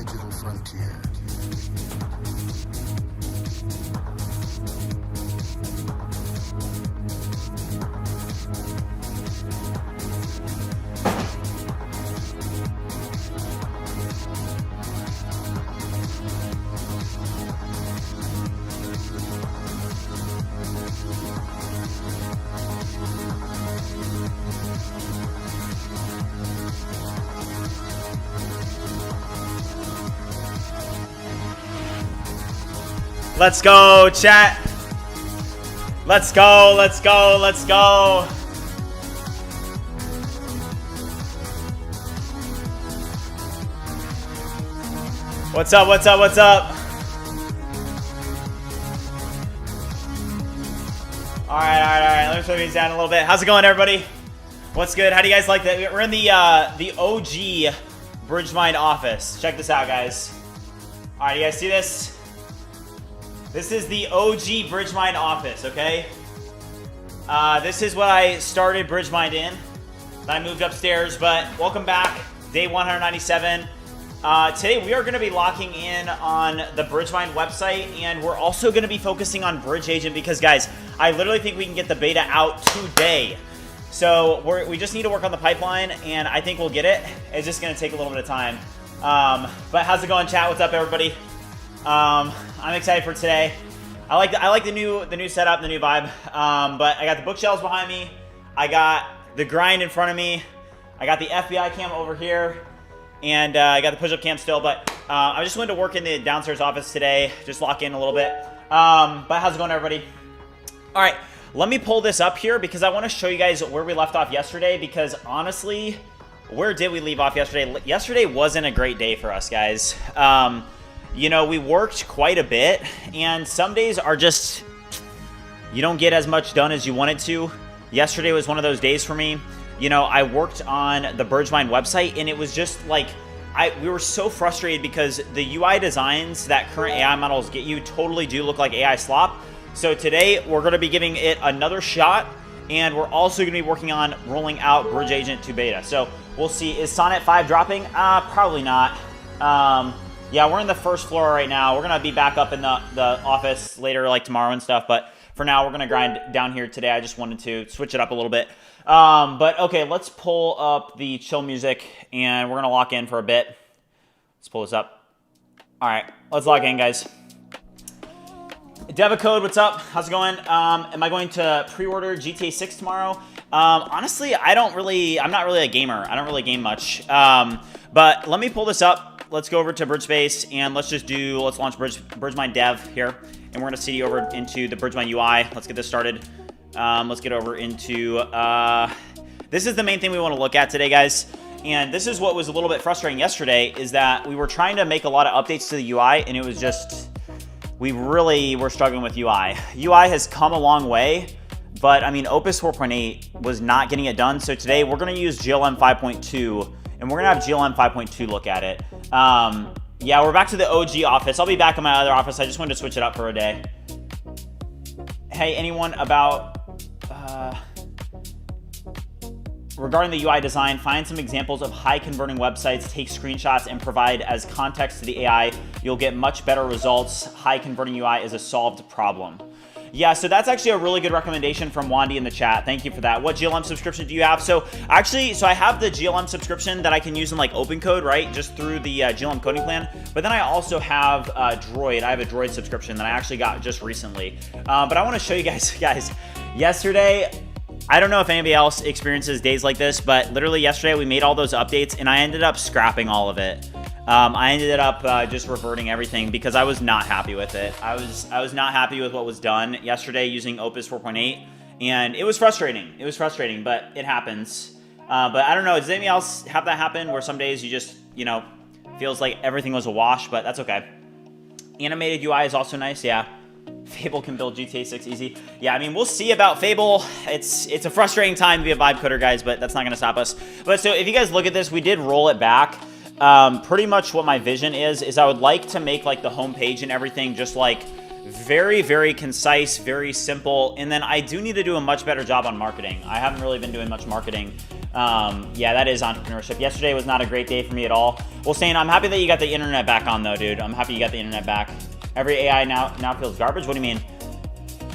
digital frontier. Let's go, chat. Let's go, let's go, let's go. What's up, what's up, what's up? All right. Let me slow these down a little bit. How's it going, everybody? What's good? How do you guys like that? We're in the OG BridgeMind office. Check this out, guys. All right, you guys see this? This is the OG BridgeMind office, okay? This is what I started BridgeMind in. Then I moved upstairs, but welcome back, day 197. Today we are gonna be locking in on the BridgeMind website, and we're also gonna be focusing on BridgeAgent because, guys, I literally think we can get the beta out today. So we just need to work on the pipeline, and I think we'll get it. It's just gonna take a little bit of time. But how's it going, chat? What's up, everybody? I'm excited for today. I like the new setup, the new vibe. But I got the bookshelves behind me. I got the grind in front of me. I got the FBI cam over here, and I got the push-up cam still. But I just wanted to work in the downstairs office today, just lock in a little bit. But how's it going, everybody? All right, let me pull this up here because I want to show you guys where we left off yesterday. Because honestly, where did we leave off yesterday? Yesterday wasn't a great day for us, guys. You know, we worked quite a bit, and some days are just, you don't get as much done as you wanted to. Yesterday was one of those days for me. You know, I worked on the BridgeMind website, and it was just like, we were so frustrated because the UI designs that current AI models get you totally do look like AI slop. So today, we're gonna be giving it another shot, and we're also gonna be working on rolling out BridgeAgent to beta. So we'll see, is Sonnet 5 dropping? Probably not. Yeah, we're in the first floor right now. We're gonna be back up in the office later, like tomorrow and stuff. But for now, we're gonna grind down here today. I just wanted to switch it up a little bit. But okay, let's pull up the chill music, and we're gonna lock in for a bit. Let's pull this up. All right, let's log in, guys. Devacode, what's up? How's it going? Am I going to pre-order GTA 6 tomorrow? Honestly, I'm not really a gamer. I don't really game much. But let me pull this up. Let's go over to BridgeSpace, and let's launch BridgeMind Dev here, and we're gonna CD over into the BridgeMind UI. Let's get this started. Let's get over into, this is the main thing we wanna look at today, guys. And this is what was a little bit frustrating yesterday, is that we were trying to make a lot of updates to the UI, and it was just, we really were struggling with UI. UI has come a long way, but I mean, Opus 4.8 was not getting it done. So today we're gonna use GLM 5.2, and we're gonna have GLM 5.2 look at it. Yeah, we're back to the OG office. I'll be back in my other office. I just wanted to switch it up for a day. Hey, anyone about, regarding the UI design, find some examples of high converting websites, take screenshots, and provide as context to the AI. You'll get much better results. High converting UI is a solved problem. Yeah, so that's actually a really good recommendation from Wandy in the chat. Thank you for that. What GLM subscription do you have? So I have the GLM subscription that I can use in like open code, right? Just through the GLM coding plan. But then I also have Droid. I have a Droid subscription that I actually got just recently. But I want to show you guys, yesterday, I don't know if anybody else experiences days like this, but literally yesterday we made all those updates and I ended up scrapping all of it. I ended up just reverting everything because I was not happy with it. I was not happy with what was done yesterday using Opus 4.8, and it was frustrating. It was frustrating, but it happens. But I don't know. Does anybody else have that happen where some days you just, you know, feels like everything was a wash, but that's okay. Animated UI is also nice, yeah. Fable can build GTA 6 easy. Yeah, I mean, we'll see about Fable. It's a frustrating time to be a vibe coder, guys, but that's not going to stop us. But so if you guys look at this, we did roll it back. Pretty much what my vision is I would like to make like the homepage and everything just like very, very concise, very simple. And then I do need to do a much better job on marketing. I haven't really been doing much marketing. Yeah, that is entrepreneurship. Yesterday was not a great day for me at all. Well, Stan, I'm happy that you got the internet back on though, dude. I'm happy you got the internet back. Every AI now feels garbage. What do you mean?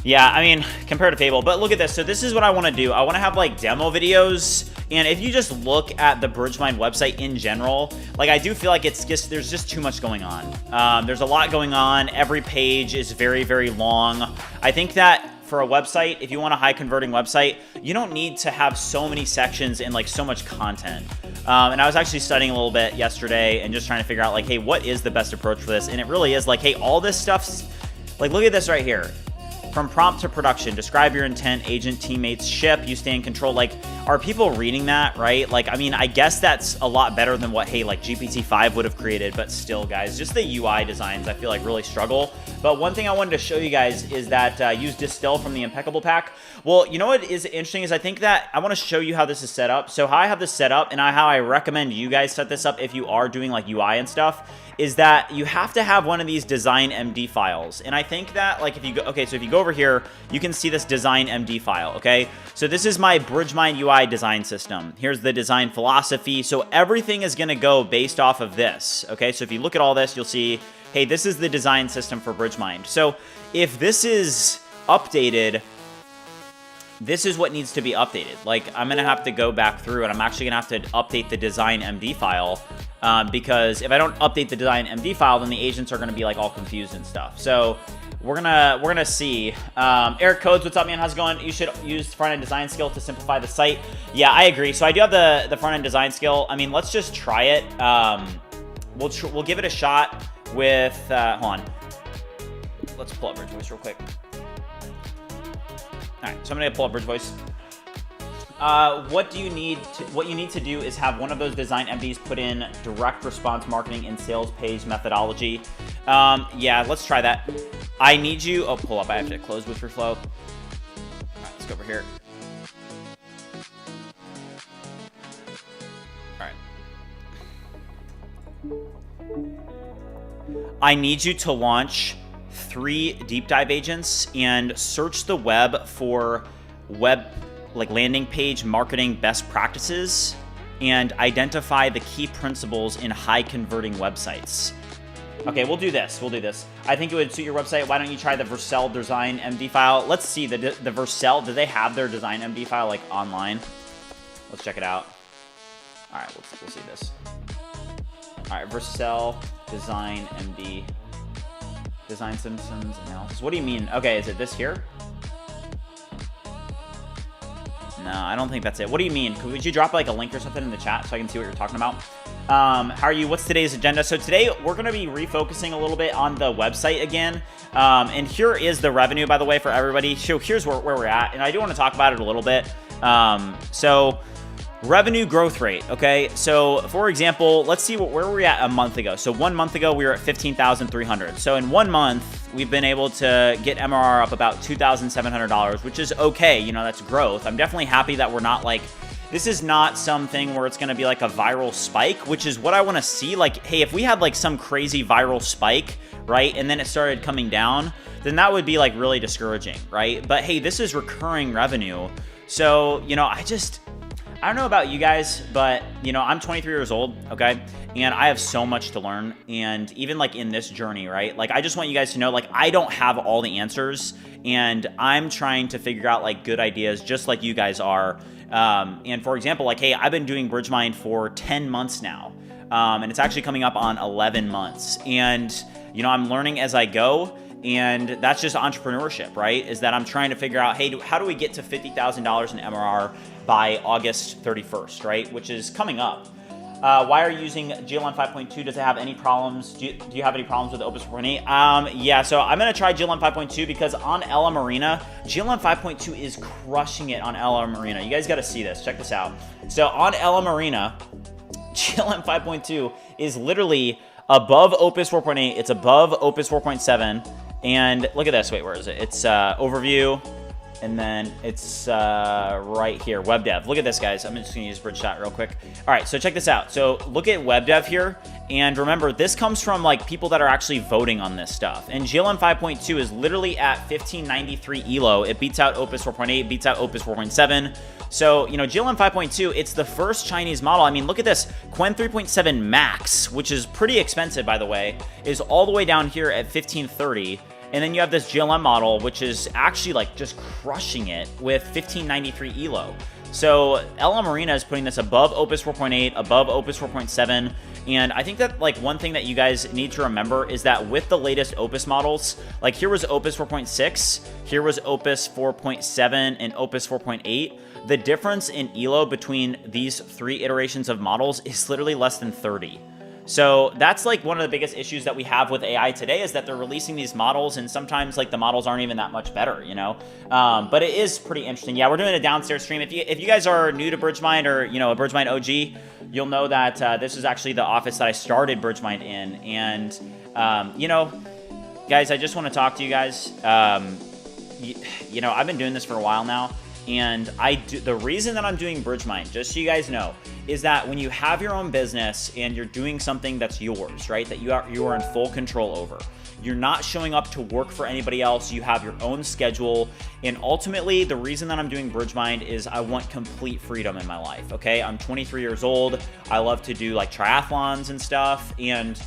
Yeah, I mean, compared to Fable. But look at this. So this is what I want to do. I want to have like demo videos. And if you just look at the BridgeMind website in general, like I do feel like there's just too much going on. There's a lot going on. Every page is very, very long. I think that for a website, if you want a high converting website, you don't need to have so many sections and like so much content. And I was actually studying a little bit yesterday and just trying to figure out like, hey, what is the best approach for this? And it really is like, hey, all this stuff's like, look at this right here. From prompt to production, describe your intent, agent, teammates, ship, you stay in control. Like, are people reading that, right? Like, I mean, I guess that's a lot better than what, hey, like GPT-5 would have created, but still, guys, just the UI designs, I feel like really struggle. But one thing I wanted to show you guys is that use Distill from the Impeccable pack. Well, you know what is interesting is I think that I want to show you how this is set up. So how I have this set up and how I recommend you guys set this up if you are doing like UI and stuff is that you have to have one of these design MD files. And I think that like if you go, okay, so if you go over here, you can see this design MD file, okay? So this is my BridgeMind UI design system. Here's the design philosophy. So everything is gonna go based off of this, okay? So if you look at all this, you'll see, hey, this is the design system for BridgeMind. So if this is updated, this is what needs to be updated. Like I'm gonna have to go back through and I'm actually gonna have to update the design MD file because if I don't update the design MD file, then the agents are gonna be like all confused and stuff. So we're gonna see. Eric Codes, what's up, man? How's it going? You should use front-end design skill to simplify the site. Yeah, I agree. So I do have the front-end design skill. I mean, let's just try it. We'll give it a shot with. Hold on. Let's pull up BridgeVoice real quick. All right, so I'm gonna pull up BridgeVoice. What you need to do is have one of those design MDs put in direct response marketing and sales page methodology. Yeah, let's try that. I need you. Oh, pull up. I have to close Whisper Flow. All right, let's go over here. All right. I need you to launch 3 deep dive agents and search the web for like landing page marketing best practices and identify the key principles in high converting websites. Okay, we'll do this. I think it would suit your website. Why don't you try the Vercel design MD file? Let's see the Vercel. Do they have their design MD file like online? Let's check it out. All right, we'll see this. All right, Vercel design MD. Design systems analysis. What do you mean? Okay, is it this here? No, I don't think that's it. What do you mean? Would you drop like a link or something in the chat so I can see what you're talking about? How are you? What's today's agenda? So today we're going to be refocusing a little bit on the website again. And here is the revenue, by the way, for everybody. So here's where we're at. And I do want to talk about it a little bit. So revenue growth rate, okay? So for example, let's see where we're at a month ago. So 1 month ago, we were at 15,300. So in 1 month, we've been able to get MRR up about $2,700, which is okay. You know, that's growth. I'm definitely happy that we're not like, this is not something where it's going to be like a viral spike, which is what I want to see. Like, hey, if we had like some crazy viral spike, right, and then it started coming down, then that would be like really discouraging, right? But hey, this is recurring revenue. So, you know, I don't know about you guys, but you know, I'm 23 years old, okay? And I have so much to learn. And even like in this journey, right? Like, I just want you guys to know, like, I don't have all the answers and I'm trying to figure out like good ideas just like you guys are. And for example, like, hey, I've been doing BridgeMind for 10 months now. And it's actually coming up on 11 months. And, you know, I'm learning as I go. And that's just entrepreneurship, right? Is that I'm trying to figure out, hey, how do we get to $50,000 in MRR by August 31st, right? Which is coming up. Why are you using GLM 5.2? Does it have any problems? Do you have any problems with Opus 4.8? Yeah, so I'm going to try GLM 5.2 because on Ella Marina, GLM 5.2 is crushing it on Ella Marina. You guys got to see this. Check this out. So on Ella Marina, GLM 5.2 is literally above Opus 4.8. It's above Opus 4.7. And look at this. Wait, where is it? It's overview. And then it's right here, web dev. Look at this, guys. I'm just gonna use BridgeChat real quick. All right, so check this out. So look at web dev here. And remember, this comes from like people that are actually voting on this stuff. And GLM 5.2 is literally at 1593 ELO. It beats out Opus 4.8, beats out Opus 4.7. So, you know, GLM 5.2, it's the first Chinese model. I mean, look at this. Qwen 3.7 Max, which is pretty expensive, by the way, is all the way down here at 1530. And then you have this GLM model, which is actually like just crushing it with 1593 ELO. So LM Arena is putting this above Opus 4.8, above Opus 4.7. And I think that like one thing that you guys need to remember is that with the latest Opus models, like here was Opus 4.6, here was Opus 4.7 and Opus 4.8. The difference in ELO between these 3 iterations of models is literally less than 30. So that's like one of the biggest issues that we have with AI today is that they're releasing these models and sometimes like the models aren't even that much better, you know? But it is pretty interesting. Yeah, we're doing a downstairs stream. If you guys are new to BridgeMind or, you know, a BridgeMind OG, you'll know that this is actually the office that I started BridgeMind in. And, you know, guys, I just want to talk to you guys. You know, I've been doing this for a while now. And the reason that I'm doing BridgeMind, just so you guys know, is that when you have your own business and you're doing something that's yours, right, that you are in full control over, you're not showing up to work for anybody else, you have your own schedule, and ultimately the reason that I'm doing BridgeMind is I want complete freedom in my life, okay? I'm 23 years old, I love to do like triathlons and stuff, and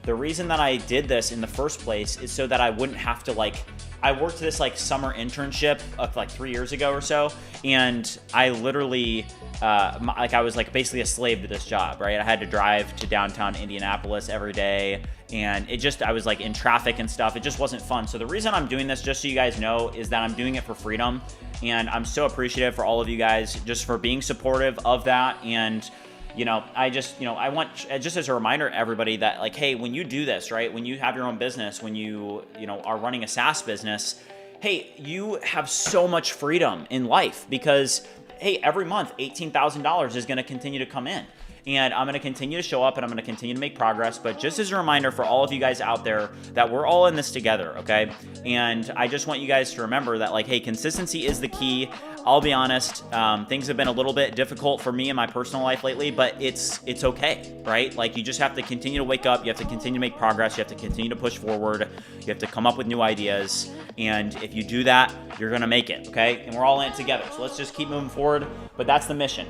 the reason that I did this in the first place is so that I wouldn't have to like, I worked this like summer internship like 3 years ago or so, and I literally, like I was like basically a slave to this job, right? I had to drive to downtown Indianapolis every day, and I was like in traffic and stuff. It just wasn't fun. So the reason I'm doing this, just so you guys know, is that I'm doing it for freedom, and I'm so appreciative for all of you guys just for being supportive of that. And you know, I want, just as a reminder to everybody that like, hey, when you do this, right, when you have your own business, when you know, are running a SaaS business, hey, you have so much freedom in life because, hey, every month, $18,000 is going to continue to come in. And I'm going to continue to show up and I'm going to continue to make progress. But just as a reminder for all of you guys out there that we're all in this together, okay? And I just want you guys to remember that, like, hey, consistency is the key. I'll be honest, things have been a little bit difficult for me in my personal life lately, but it's okay, right? Like, you just have to continue to wake up. You have to continue to make progress. You have to continue to push forward. You have to come up with new ideas. And if you do that, you're going to make it, okay? And we're all in it together. So let's just keep moving forward. But that's the mission.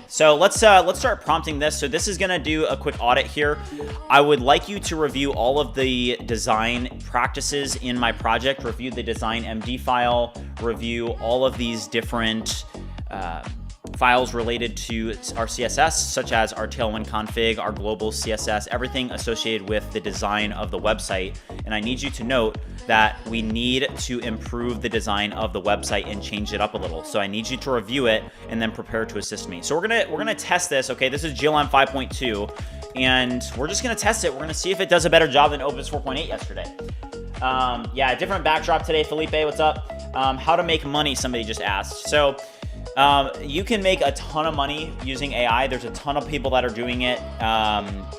So let's start prompting this. So this is going to do a quick audit here. I would like you to review all of the design practices in my project, review the design MD file, review all of these different files related to our CSS, such as our Tailwind config, our global CSS, everything associated with the design of the website. And I need you to note that we need to improve the design of the website and change it up a little. So I need you to review it and then prepare to assist me. So we're gonna test this. Okay, this is GLM 5.2, and we're just gonna test it. We're gonna see if it does a better job than Opus 4.8 yesterday. Yeah, different backdrop today. Felipe, what's up? How to make money? Somebody just asked. So you can make a ton of money using AI. There's a ton of people that are doing it.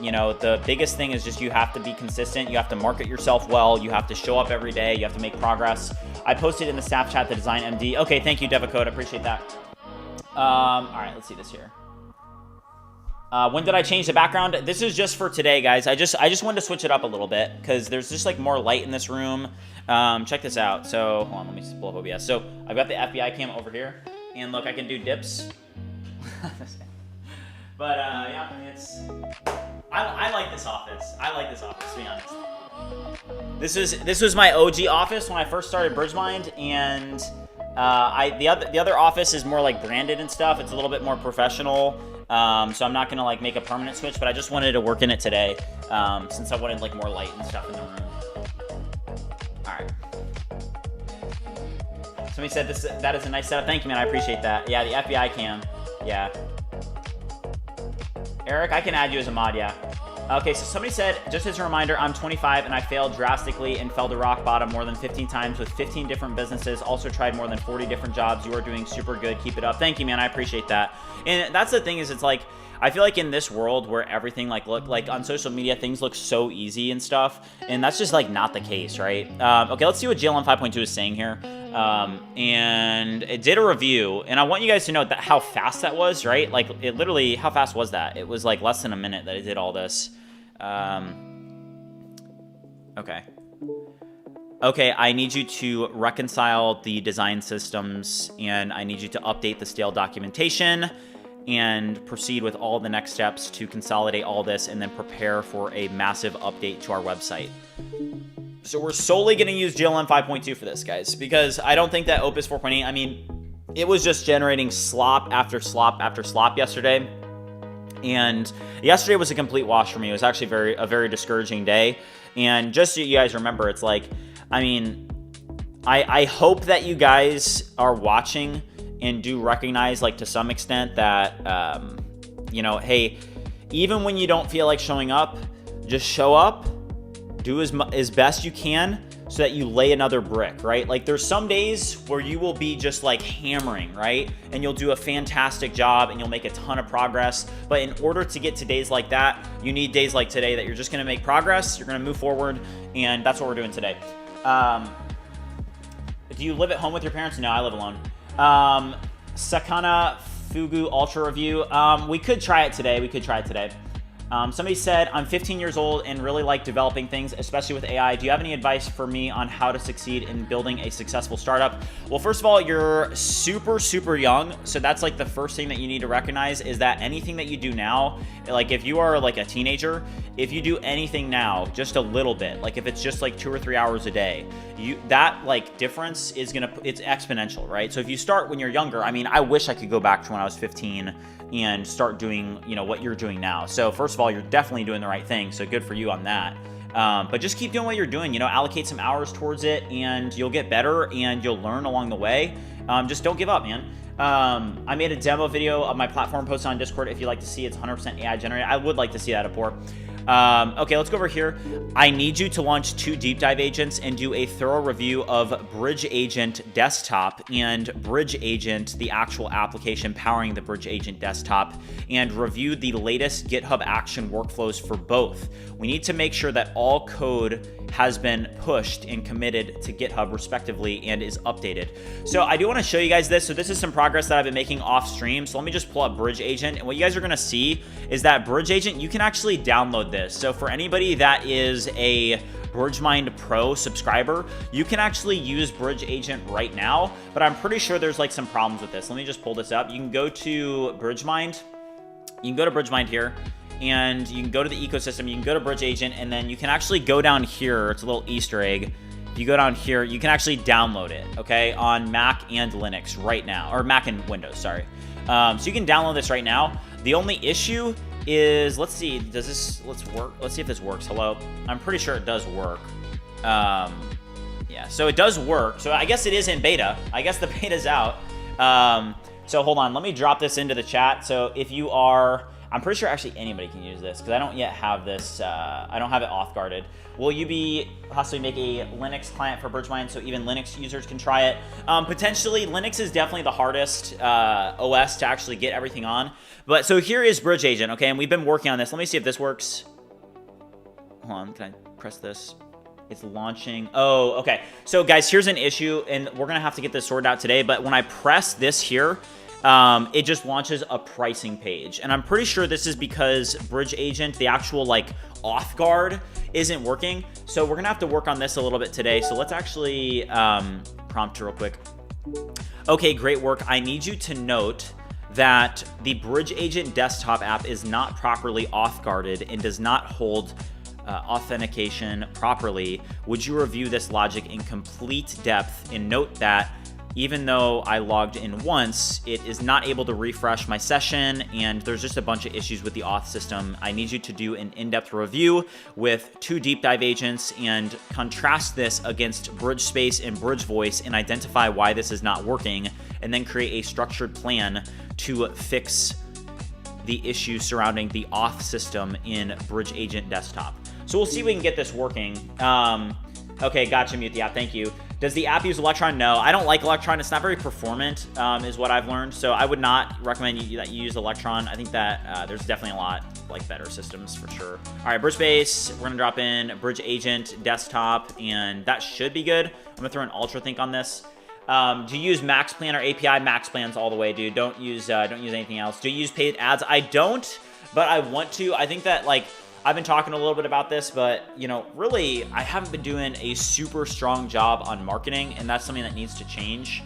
You know, the biggest thing is just you have to be consistent. You have to market yourself well. You have to show up every day. You have to make progress. I posted in the staff chat the design MD. Okay, thank you, Devacode. I appreciate that. All right, let's see this here. When did I change the background? This is just for today, guys. I just wanted to switch it up a little bit because there's just like more light in this room. Check this out. So hold on, let me just pull up OBS. So I've got the FBI cam over here. And look, I can do dips. But yeah, I mean, I like this office. I like this office, to be honest. This was my OG office when I first started BridgeMind, and the other office is more like branded and stuff. It's a little bit more professional. So I'm not gonna like make a permanent switch, but I just wanted to work in it today, since I wanted like more light and stuff in the room. All right. Somebody said that is a nice setup. Thank you, man. I appreciate that. Yeah, the FBI cam. Yeah. Eric, I can add you as a mod, yeah. Okay, so somebody said, just as a reminder, I'm 25 and I failed drastically and fell to rock bottom more than 15 times with 15 different businesses. Also tried more than 40 different jobs. You are doing super good. Keep it up. Thank you, man. I appreciate that. And that's the thing is, it's like, I feel like in this world where everything like on social media, things look so easy and stuff, and that's just like not the case, right? Okay, let's see what JLM 5.2 is saying here. And it did a review, and I want you guys to know that how fast that was, right? Like it literally, how fast was that? It was like less than a minute that it did all this. Okay, I need you to reconcile the design systems, and I need you to update the stale documentation and proceed with all the next steps to consolidate all this and then prepare for a massive update to our website. So we're solely going to use JLM 5.2 for this, guys, because I don't think that Opus 4.8, I mean, it was just generating slop after slop after slop yesterday. And yesterday was a complete wash for me. It was actually a very discouraging day. And just so you guys remember, it's like, I mean, I hope that you guys are watching and do recognize, like, to some extent that, you know, hey, even when you don't feel like showing up, just show up, do as best you can so that you lay another brick, right? Like, there's some days where you will be just like hammering, right? And you'll do a fantastic job and you'll make a ton of progress. But in order to get to days like that, you need days like today that you're just gonna make progress, you're gonna move forward, and that's what we're doing today. Do you live at home with your parents? No, I live alone. Sakana Fugu Ultra Review. We could try it today. Somebody said, I'm 15 years old and really like developing things, especially with AI. Do you have any advice for me on how to succeed in building a successful startup? Well, first of all, you're super, super young. So that's like the first thing that you need to recognize is that anything that you do now, like if you are like a teenager, if you do anything now, just a little bit, like if it's just like 2 or 3 hours a day, that like difference is it's exponential, right? So if you start when you're younger, I mean, I wish I could go back to when I was 15 and start doing, you know, what you're doing now. So first of all, you're definitely doing the right thing. So good for you on that. But just keep doing what you're doing, you know, allocate some hours towards it and you'll get better and you'll learn along the way. Just don't give up, man. I made a demo video of my platform posted on Discord. If you'd like to see, it's 100% AI generated. I would like to see that, Apor. Okay, let's go over here. I need you to launch 2 deep dive agents and do a thorough review of BridgeAgent Desktop and BridgeAgent, the actual application powering the BridgeAgent Desktop, and review the latest GitHub action workflows for both. We need to make sure that all code has been pushed and committed to GitHub respectively and is updated. So I do want to show you guys this. So this is some progress that I've been making off stream. So let me just pull up BridgeAgent, and what you guys are going to see is that BridgeAgent, you can actually download this. So for anybody that is a BridgeMind Pro subscriber, you can actually use BridgeAgent right now, but I'm pretty sure there's like some problems with this. Let me just pull this up. You can go to BridgeMind. You can go to BridgeMind here, and you can go to the ecosystem. You can go to BridgeAgent, and then you can actually go down here. It's a little Easter egg. If you go down here, you can actually download it, okay, on Mac and Linux right now, or Mac and Windows, sorry. So you can download this right now. The only issue is, let's see, let's work. Let's see if this works. Hello. I'm pretty sure it does work. Yeah, so it does work. So I guess it is in beta. I guess the beta's out. So hold on, let me drop this into the chat. So if you are, I'm pretty sure actually anybody can use this because I don't yet have this, I don't have it off guarded. Will you be possibly make a Linux client for BridgeMind so even Linux users can try it? Potentially, Linux is definitely the hardest OS to actually get everything on. But so here is BridgeAgent, okay, and we've been working on this. Let me see if this works. Hold on, can I press this? It's launching. Oh, okay. So guys, here's an issue, and we're gonna have to get this sorted out today. But when I press this here, it just launches a pricing page, and I'm pretty sure this is because BridgeAgent, the actual like auth guard, isn't working. So we're gonna have to work on this a little bit today. So let's actually prompt real quick. Okay, great work. I need you to note that the BridgeAgent desktop app is not properly auth guarded and does not hold authentication properly. Would you review this logic in complete depth and note that even though I logged in once, it is not able to refresh my session, and there's just a bunch of issues with the auth system. I need you to do an in-depth review with 2 deep dive agents and contrast this against BridgeSpace and BridgeVoice and identify why this is not working, and then create a structured plan to fix the issue surrounding the auth system in BridgeAgent Desktop. So we'll see if we can get this working. Okay, gotcha, Mute the app. Thank you. Does the app use Electron? No, I don't like Electron. It's not very performant, is what I've learned. So I would not recommend that you use Electron. I think that there's definitely a lot like better systems for sure. All right, BridgeSpace. We're gonna drop in BridgeAgent Desktop, and that should be good. I'm gonna throw an UltraThink on this. Do you use Max Plan or API? Max Plans all the way, dude. Don't use anything else. Do you use paid ads? I don't, but I want to. I think that like I've been talking a little bit about this, but you know, really, I haven't been doing a super strong job on marketing, and that's something that needs to change.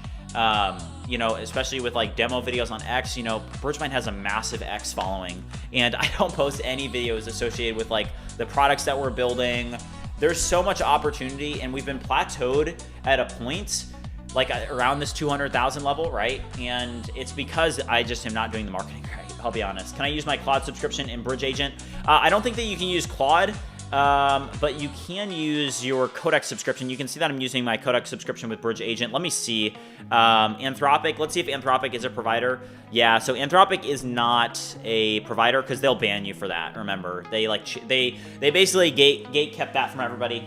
You know, especially with like demo videos on X. You know, BridgeMind has a massive X following, and I don't post any videos associated with like the products that we're building. There's so much opportunity, and we've been plateaued at a point like around this 200,000 level, right? And it's because I just am not doing the marketing right. I'll be honest. Can I use my Claude subscription in BridgeAgent? I don't think that you can use Claude, but you can use your Codex subscription. You can see that I'm using my Codex subscription with BridgeAgent. Let me see. Anthropic. Let's see if Anthropic is a provider. Yeah, so Anthropic is not a provider because they'll ban you for that. Remember, they basically gate kept that from everybody.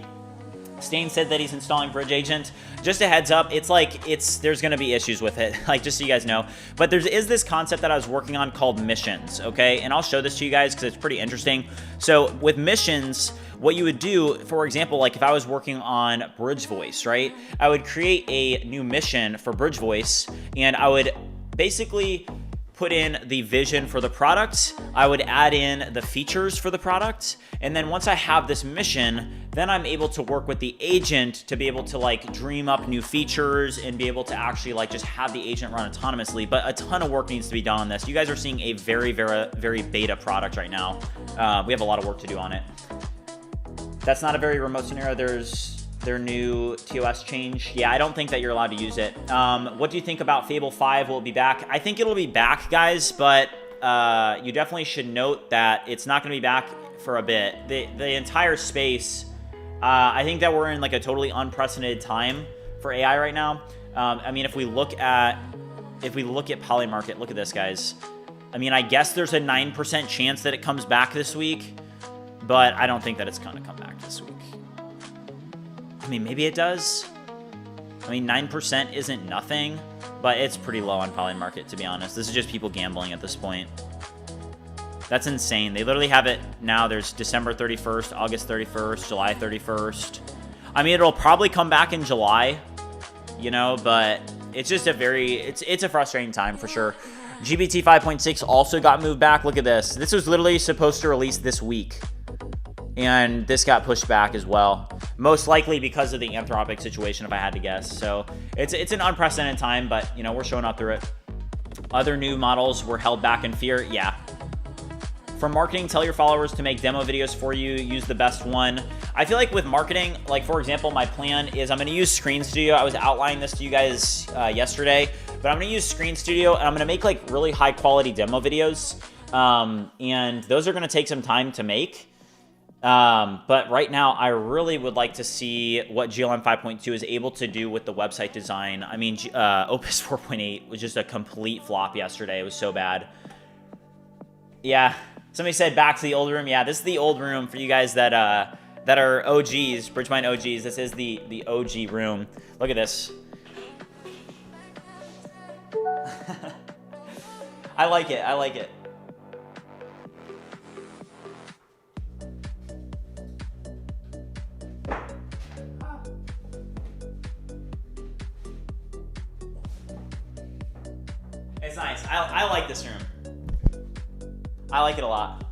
Stain said that he's installing BridgeAgent. Just a heads up, there's gonna be issues with it, like just so you guys know. But there is this concept that I was working on called missions, okay? And I'll show this to you guys because it's pretty interesting. So with missions, what you would do, for example, like if I was working on BridgeVoice, right? I would create a new mission for BridgeVoice, and I would basically put in the vision for the product. I would add in the features for the product. And then once I have this mission, then I'm able to work with the agent to be able to like dream up new features and be able to actually like just have the agent run autonomously. But a ton of work needs to be done on this. You guys are seeing a very, very, very beta product right now. We have a lot of work to do on it. That's not a very remote scenario. There's their new TOS change. Yeah, I don't think that you're allowed to use it. What do you think about Fable 5? Will it be back? I think it'll be back, guys, but you definitely should note that it's not going to be back for a bit. The entire space, I think that we're in like a totally unprecedented time for AI right now. I mean, if we look at Polymarket, look at this, guys. I mean, I guess there's a 9% chance that it comes back this week, but I don't think that it's going to come back this week. I mean, maybe it does. I mean, 9% isn't nothing, but it's pretty low on Polymarket, to be honest. This is just people gambling at this point. That's insane. They literally have it now. There's December 31st, August 31st, July 31st. I mean, it'll probably come back in July, you know, but it's just it's a frustrating time for sure. GPT 5.6 also got moved back. Look at this. This was literally supposed to release this week, and this got pushed back as well. Most likely because of the Anthropic situation, if I had to guess. So it's an unprecedented time, but you know, we're showing up through it. Other new models were held back in fear. Yeah. For marketing, tell your followers to make demo videos for you. Use the best one. I feel like with marketing, like for example, my plan is I'm going to use Screen Studio. I was outlining this to you guys yesterday, but I'm going to use Screen Studio and I'm going to make like really high quality demo videos. And those are going to take some time to make. But right now, I really would like to see what GLM 5.2 is able to do with the website design. I mean, Opus 4.8 was just a complete flop yesterday. It was so bad. Yeah. Somebody said back to the old room. Yeah, this is the old room for you guys that are OGs, BridgeMind OGs. This is the OG room. Look at this. I like it. I like it. It's nice. I like this room. I like it a lot.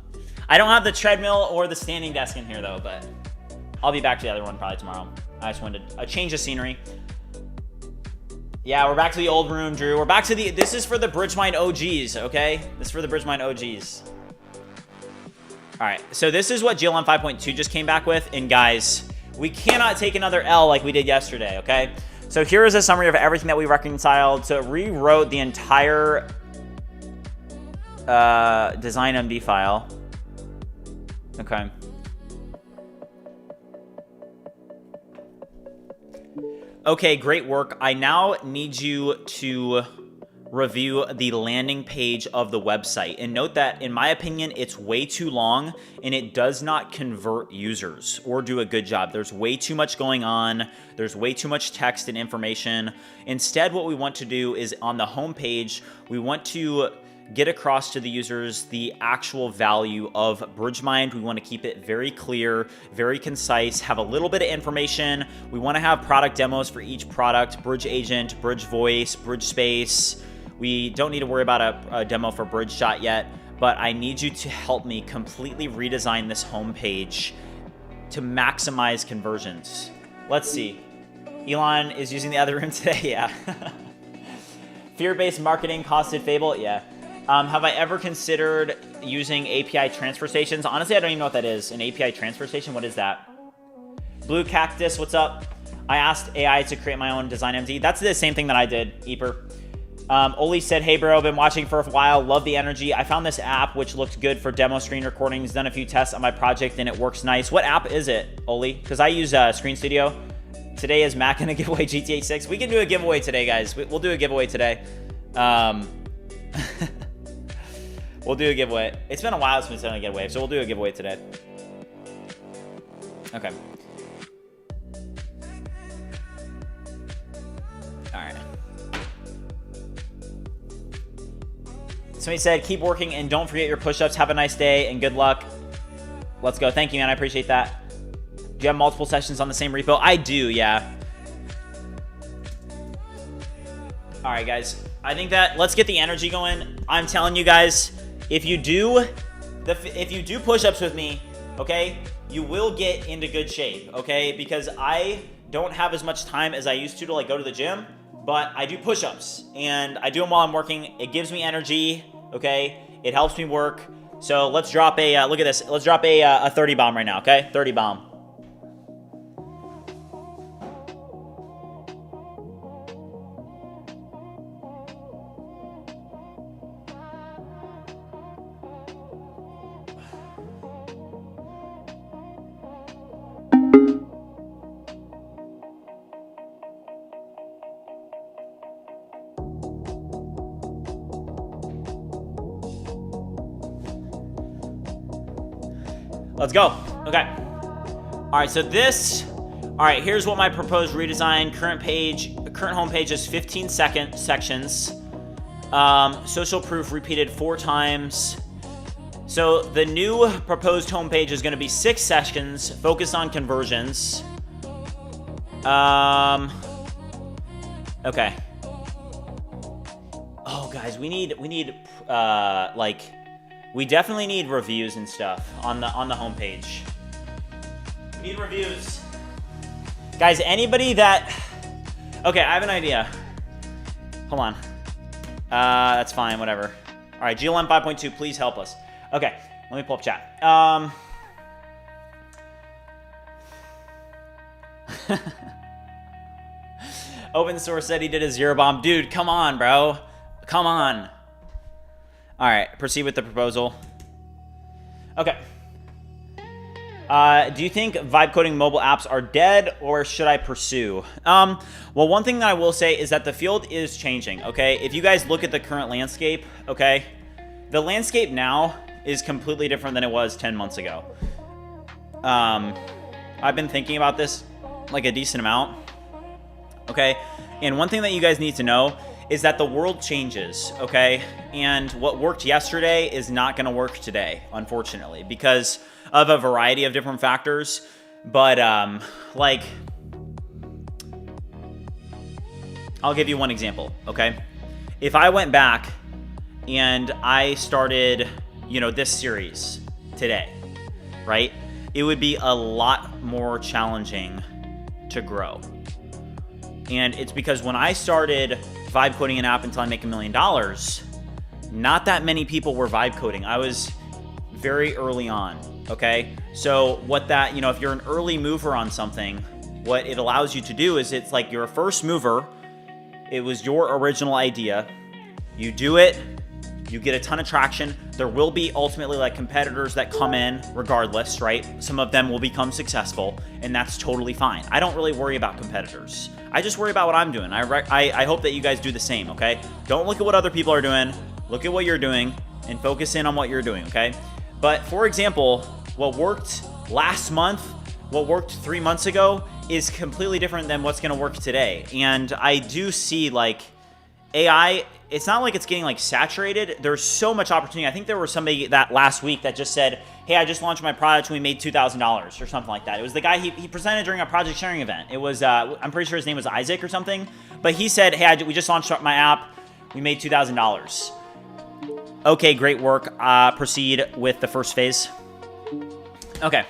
I don't have the treadmill or the standing desk in here though, but I'll be back to the other one probably tomorrow. I just wanted a change of scenery. Yeah, we're back to the old room, Drew. We're back to this is for the BridgeMind OGs, okay? This is for the BridgeMind OGs. All right, so this is what GLM 5.2 just came back with. And guys, we cannot take another L like we did yesterday, okay? So here is a summary of everything that we reconciled. So it rewrote the entire design MD file. Okay. Okay, great work. I now need you to review the landing page of the website. And note that, in my opinion, it's way too long and it does not convert users or do a good job. There's way too much going on. There's way too much text and information. Instead, what we want to do is on the home page, we want to get across to the users the actual value of BridgeMind. We want to keep it very clear, very concise, have a little bit of information. We want to have product demos for each product: BridgeAgent, BridgeVoice, BridgeSpace. We don't need to worry about a demo for BridgeShot yet, but I need you to help me completely redesign this homepage to maximize conversions. Let's see. Elon is using the other room today. Yeah. Fear-based marketing, costed fable. Yeah. Have I ever considered using API transfer stations? Honestly, I don't even know what that is. An API transfer station? What is that? Blue Cactus, what's up? I asked AI to create my own design MD. That's the same thing that I did, Eeper. Oli said, hey bro, been watching for a while, love the energy. I found this app which looked good for demo screen recordings, done a few tests on my project and it works nice. What app is it, Oli? Because I use Screen Studio. Today is Mac gonna give away GTA 6. We can do a giveaway today, guys. We'll do a giveaway today. We'll do a giveaway. It's been a while since we've done a giveaway, so we'll do a giveaway today. Okay. All right. Somebody said, keep working and don't forget your push-ups. Have a nice day and good luck. Let's go. Thank you, man. I appreciate that. Do you have multiple sessions on the same repo? I do, yeah. All right, guys. I think that let's get the energy going. I'm telling you guys, if you do push-ups with me, okay, you will get into good shape, okay? Because I don't have as much time as I used to like go to the gym, but I do push-ups and I do them while I'm working. It gives me energy, okay? It helps me work. So let's drop a look at this. Let's drop a 30 bomb right now, okay? 30 bomb. Let's go. Okay. All right, so here's what my proposed redesign. Current homepage is 15 sections. Social proof repeated 4 times. So the new proposed homepage is going to be 6 sections focused on conversions. Okay. Oh, guys, we definitely need reviews and stuff on the homepage. We need reviews. Guys, anybody that... Okay, I have an idea. Hold on. That's fine, whatever. All right, GLM 5.2, please help us. Okay, let me pull up chat. Open source said he did a 0 bomb. Dude, come on, bro. Come on. All right, proceed with the proposal. Okay. Do you think vibe coding mobile apps are dead or should I pursue? Well, one thing that I will say is that the field is changing, okay? If you guys look at the current landscape, okay? The landscape now is completely different than it was 10 months ago. I've been thinking about this like a decent amount, okay? And one thing that you guys need to know is that the world changes, okay? And what worked yesterday is not gonna work today, unfortunately, because of a variety of different factors. But like, I'll give you one example, okay? If I went back and I started, this series today, right? It would be a lot more challenging to grow. And it's because when I started vibe coding an app until I make $1 million, not that many people were vibe coding. I was very early on, okay? So what that, if you're an early mover on something, what it allows you to do is it's like you're a first mover. It was your original idea. You do it, You get a ton of traction. There will be ultimately like competitors that come in regardless, right? Some of them will become successful, and that's totally fine. I don't really worry about competitors. I just worry about what I'm doing. I hope that you guys do the same, okay? Don't look at what other people are doing. Look at what you're doing and focus in on what you're doing, okay? But for example, what worked last month, what worked 3 months ago is completely different than what's gonna work today. And I do see like AI, it's not like it's getting like saturated. There's so much opportunity. I think there was somebody that last week that just said, hey, I just launched my product and we made $2,000 or something like that. It was the guy, he presented during a project sharing event. It was, I'm pretty sure his name was Isaac or something. But he said, hey, we just launched my app. We made $2,000. Okay, great work. Proceed with the first phase. Okay.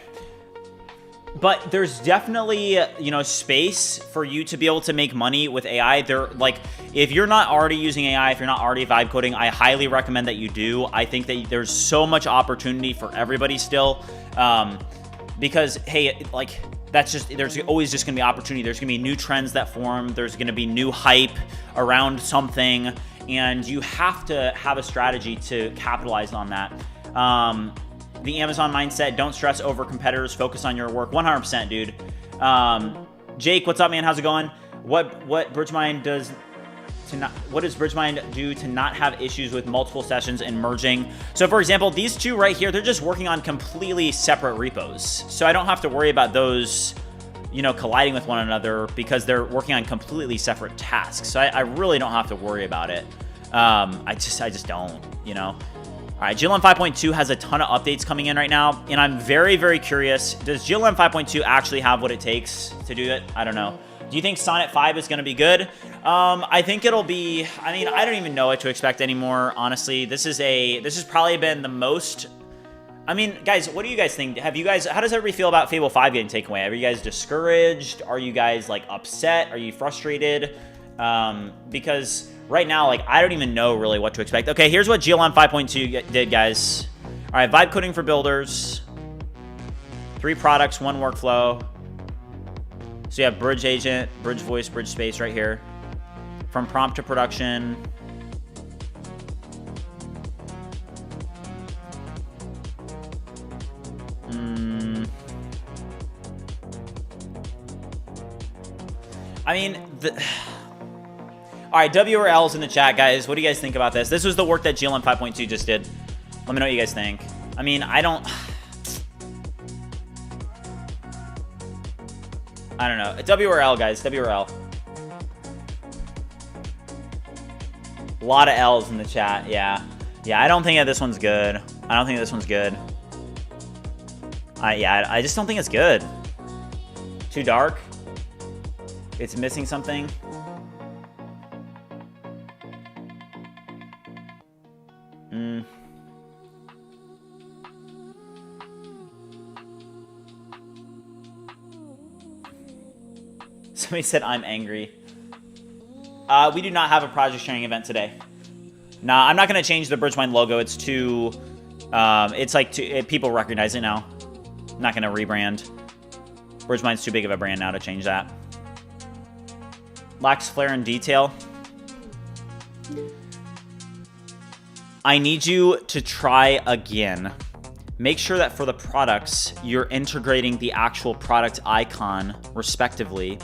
But there's definitely, you know, space for you to be able to make money with AI. There, like, if you're not already using AI, if you're not already vibe coding, I highly recommend that you do. I think that there's so much opportunity for everybody still, because hey, like that's just, there's always just gonna be opportunity. There's gonna be new trends that form. There's gonna be new hype around something, and you have to have a strategy to capitalize on that. The Amazon mindset, don't stress over competitors, focus on your work. 100%, dude. Jake, what's up, man? How's it going? What BridgeMind does to not, what does BridgeMind do to not have issues with multiple sessions and merging? So for example, these two right here, they're just working on completely separate repos. So I don't have to worry about those, you know, colliding with one another because they're working on completely separate tasks. So I really don't have to worry about it. I just don't, you know. All right, GLM 5.2 has a ton of updates coming in right now, and I'm very, very curious. Does GLM 5.2 actually have what it takes to do it? I don't know. Do you think Sonnet 5 is going to be good? I think it'll be, I mean, I don't even know what to expect anymore, honestly. This has probably been the most, I mean, guys, what do you guys think? How does everybody feel about Fable 5 getting taken away? Are you guys discouraged? Are you guys, like, upset? Are you frustrated? Because right now, like, I don't even know really what to expect. Okay, here's what GLM 5.2 did, guys. All right, vibe coding for builders. 3 products, 1 workflow. So you have BridgeAgent, BridgeVoice, BridgeSpace right here. From prompt to production. I mean, all right, WRL's in the chat, guys. What do you guys think about this? This was the work that GLM 5.2 just did. Let me know what you guys think. I mean, I don't know. WRL, guys. WRL. A lot of L's in the chat. Yeah. Yeah, I don't think that this one's good. I don't think this one's good. I just don't think it's good. Too dark. It's missing something. Somebody said I'm angry. We do not have a project sharing event today. Nah, I'm not gonna change the BridgeMind logo. It's too, it's like people recognize it now. I'm not gonna rebrand. BridgeMind's too big of a brand now to change that. Lacks flair and detail. I need you to try again. Make sure that for the products, you're integrating the actual product icon respectively.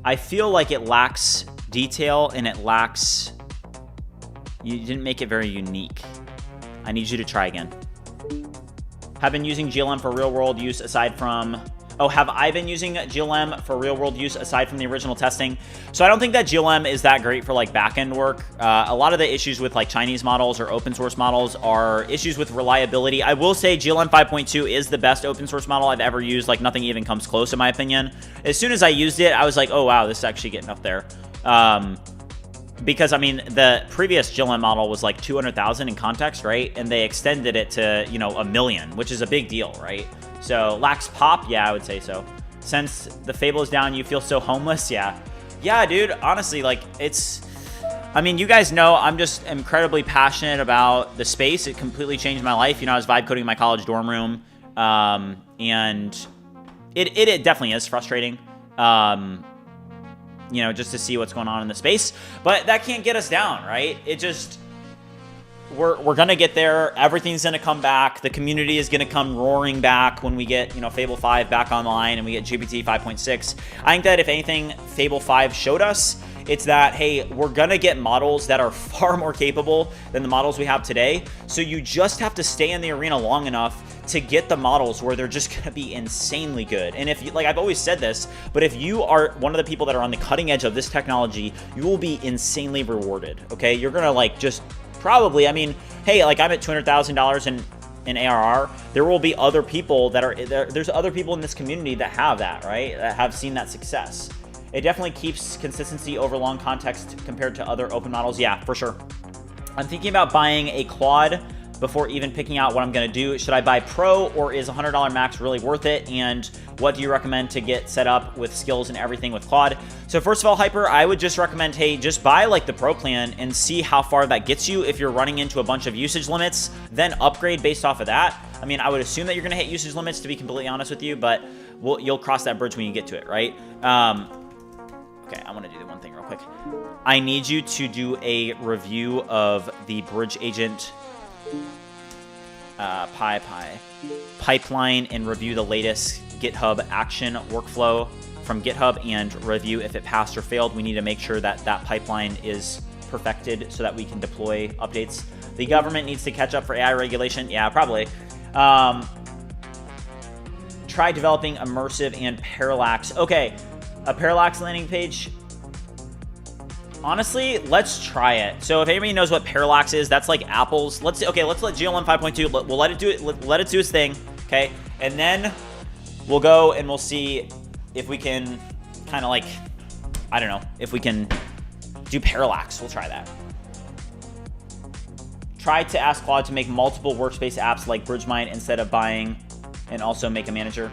I feel like it lacks detail and it lacks, you didn't make it very unique. I need you to try again. Have been using GLM for real world use aside from, have I been using GLM for real world use aside from the original testing? So I don't think that GLM is that great for like backend work. A lot of the issues with like Chinese models or open source models are issues with reliability. I will say GLM 5.2 is the best open source model I've ever used. Like nothing even comes close in my opinion. As soon as I used it, I was like, oh wow, this is actually getting up there. Because I mean, the previous GLM model was like 200,000 in context, right? And they extended it to, you know, 1 million, which is a big deal, right? So lacks pop, yeah, I would say so. Since the Fable is down, you feel so homeless, yeah. Yeah, dude, honestly, like it's, I mean, you guys know I'm just incredibly passionate about the space. It completely changed my life. You know, I was vibe coding in my college dorm room, and it definitely is frustrating. You know, just to see what's going on in the space, but that can't get us down, right? It just, we're gonna get there. Everything's gonna come back. The community is gonna come roaring back when we get, you know, Fable 5 back online and we get GPT 5.6. I think that if anything Fable 5 showed us, it's that, hey, we're gonna get models that are far more capable than the models we have today. So you just have to stay in the arena long enough to get the models where they're just gonna be insanely good. And if you, like I've always said this, but if you are one of the people that are on the cutting edge of this technology, you will be insanely rewarded, okay? You're gonna like just probably, I mean, hey, like I'm at $200,000 in ARR. There will be other people that are, there's other people in this community that have that, right? That have seen that success. It definitely keeps consistency over long context compared to other open models. Yeah, for sure. I'm thinking about buying a Claude before even picking out what I'm gonna do. Should I buy Pro or is $100 max really worth it? And what do you recommend to get set up with skills and everything with Claude? So first of all, Hyper, I would just recommend, hey, just buy like the Pro plan and see how far that gets you. If you're running into a bunch of usage limits, then upgrade based off of that. I mean, I would assume that you're gonna hit usage limits, to be completely honest with you, but you'll cross that bridge when you get to it, right? Okay, I want to do the one thing real quick. I need you to do a review of the BridgeAgent pipeline and review the latest GitHub action workflow from GitHub and review if it passed or failed. We need to make sure that that pipeline is perfected so that we can deploy updates. The government needs to catch up for AI regulation. Yeah, probably. Try developing immersive and parallax. Okay, a parallax landing page. Honestly, let's try it. So if anybody knows what parallax is, that's like Apple's. Let's let GLM 5.2. We'll let it do it. Let it do its thing. Okay, and then we'll go and we'll see if we can kind of like, I don't know, if we can do parallax. We'll try that. Try to ask Claude to make multiple workspace apps like BridgeMind instead of buying and also make a manager.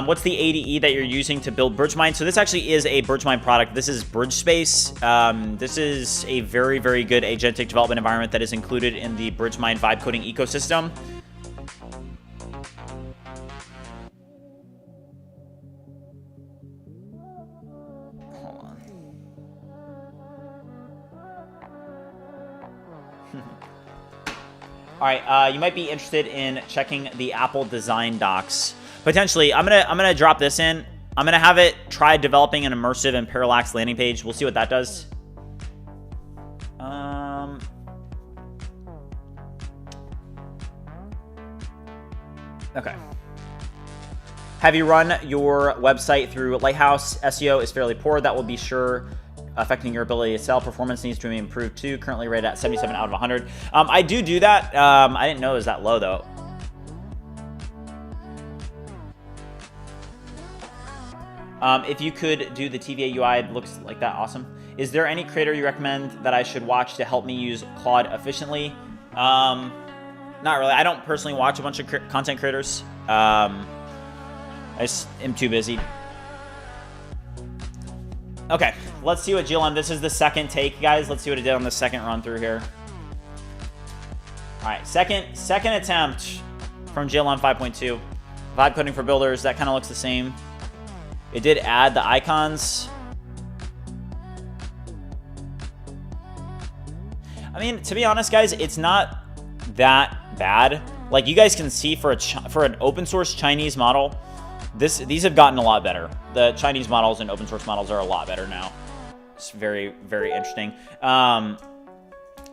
What's the ADE that you're using to build BridgeMind? So this actually is a BridgeMind product. This is BridgeSpace. This is a very, very good agentic development environment that is included in the BridgeMind vibe coding ecosystem. Hold on. All right, you might be interested in checking the Apple design docs. Potentially, I'm gonna drop this in. I'm gonna have it try developing an immersive and parallax landing page. We'll see what that does. Okay. Have you run your website through Lighthouse? SEO is fairly poor. That will be sure affecting your ability to sell. Performance needs to be improved too. Currently rated at 77 out of 100. I do that. I didn't know it was that low though. If you could do the TVA UI, it looks like that. Awesome. Is there any creator you recommend that I should watch to help me use Claude efficiently? Not really. I don't personally watch a bunch of content creators. I just am too busy. Okay, let's see what GLM. This is the second take, guys. Let's see what it did on the second run through here. All right, second attempt from GLM 5.2. Vibe coding for builders. That kind of looks the same. It did add the icons. I mean, to be honest, guys, it's not that bad. Like you guys can see for an open source Chinese model, these have gotten a lot better. The Chinese models and open source models are a lot better now. It's very, very interesting.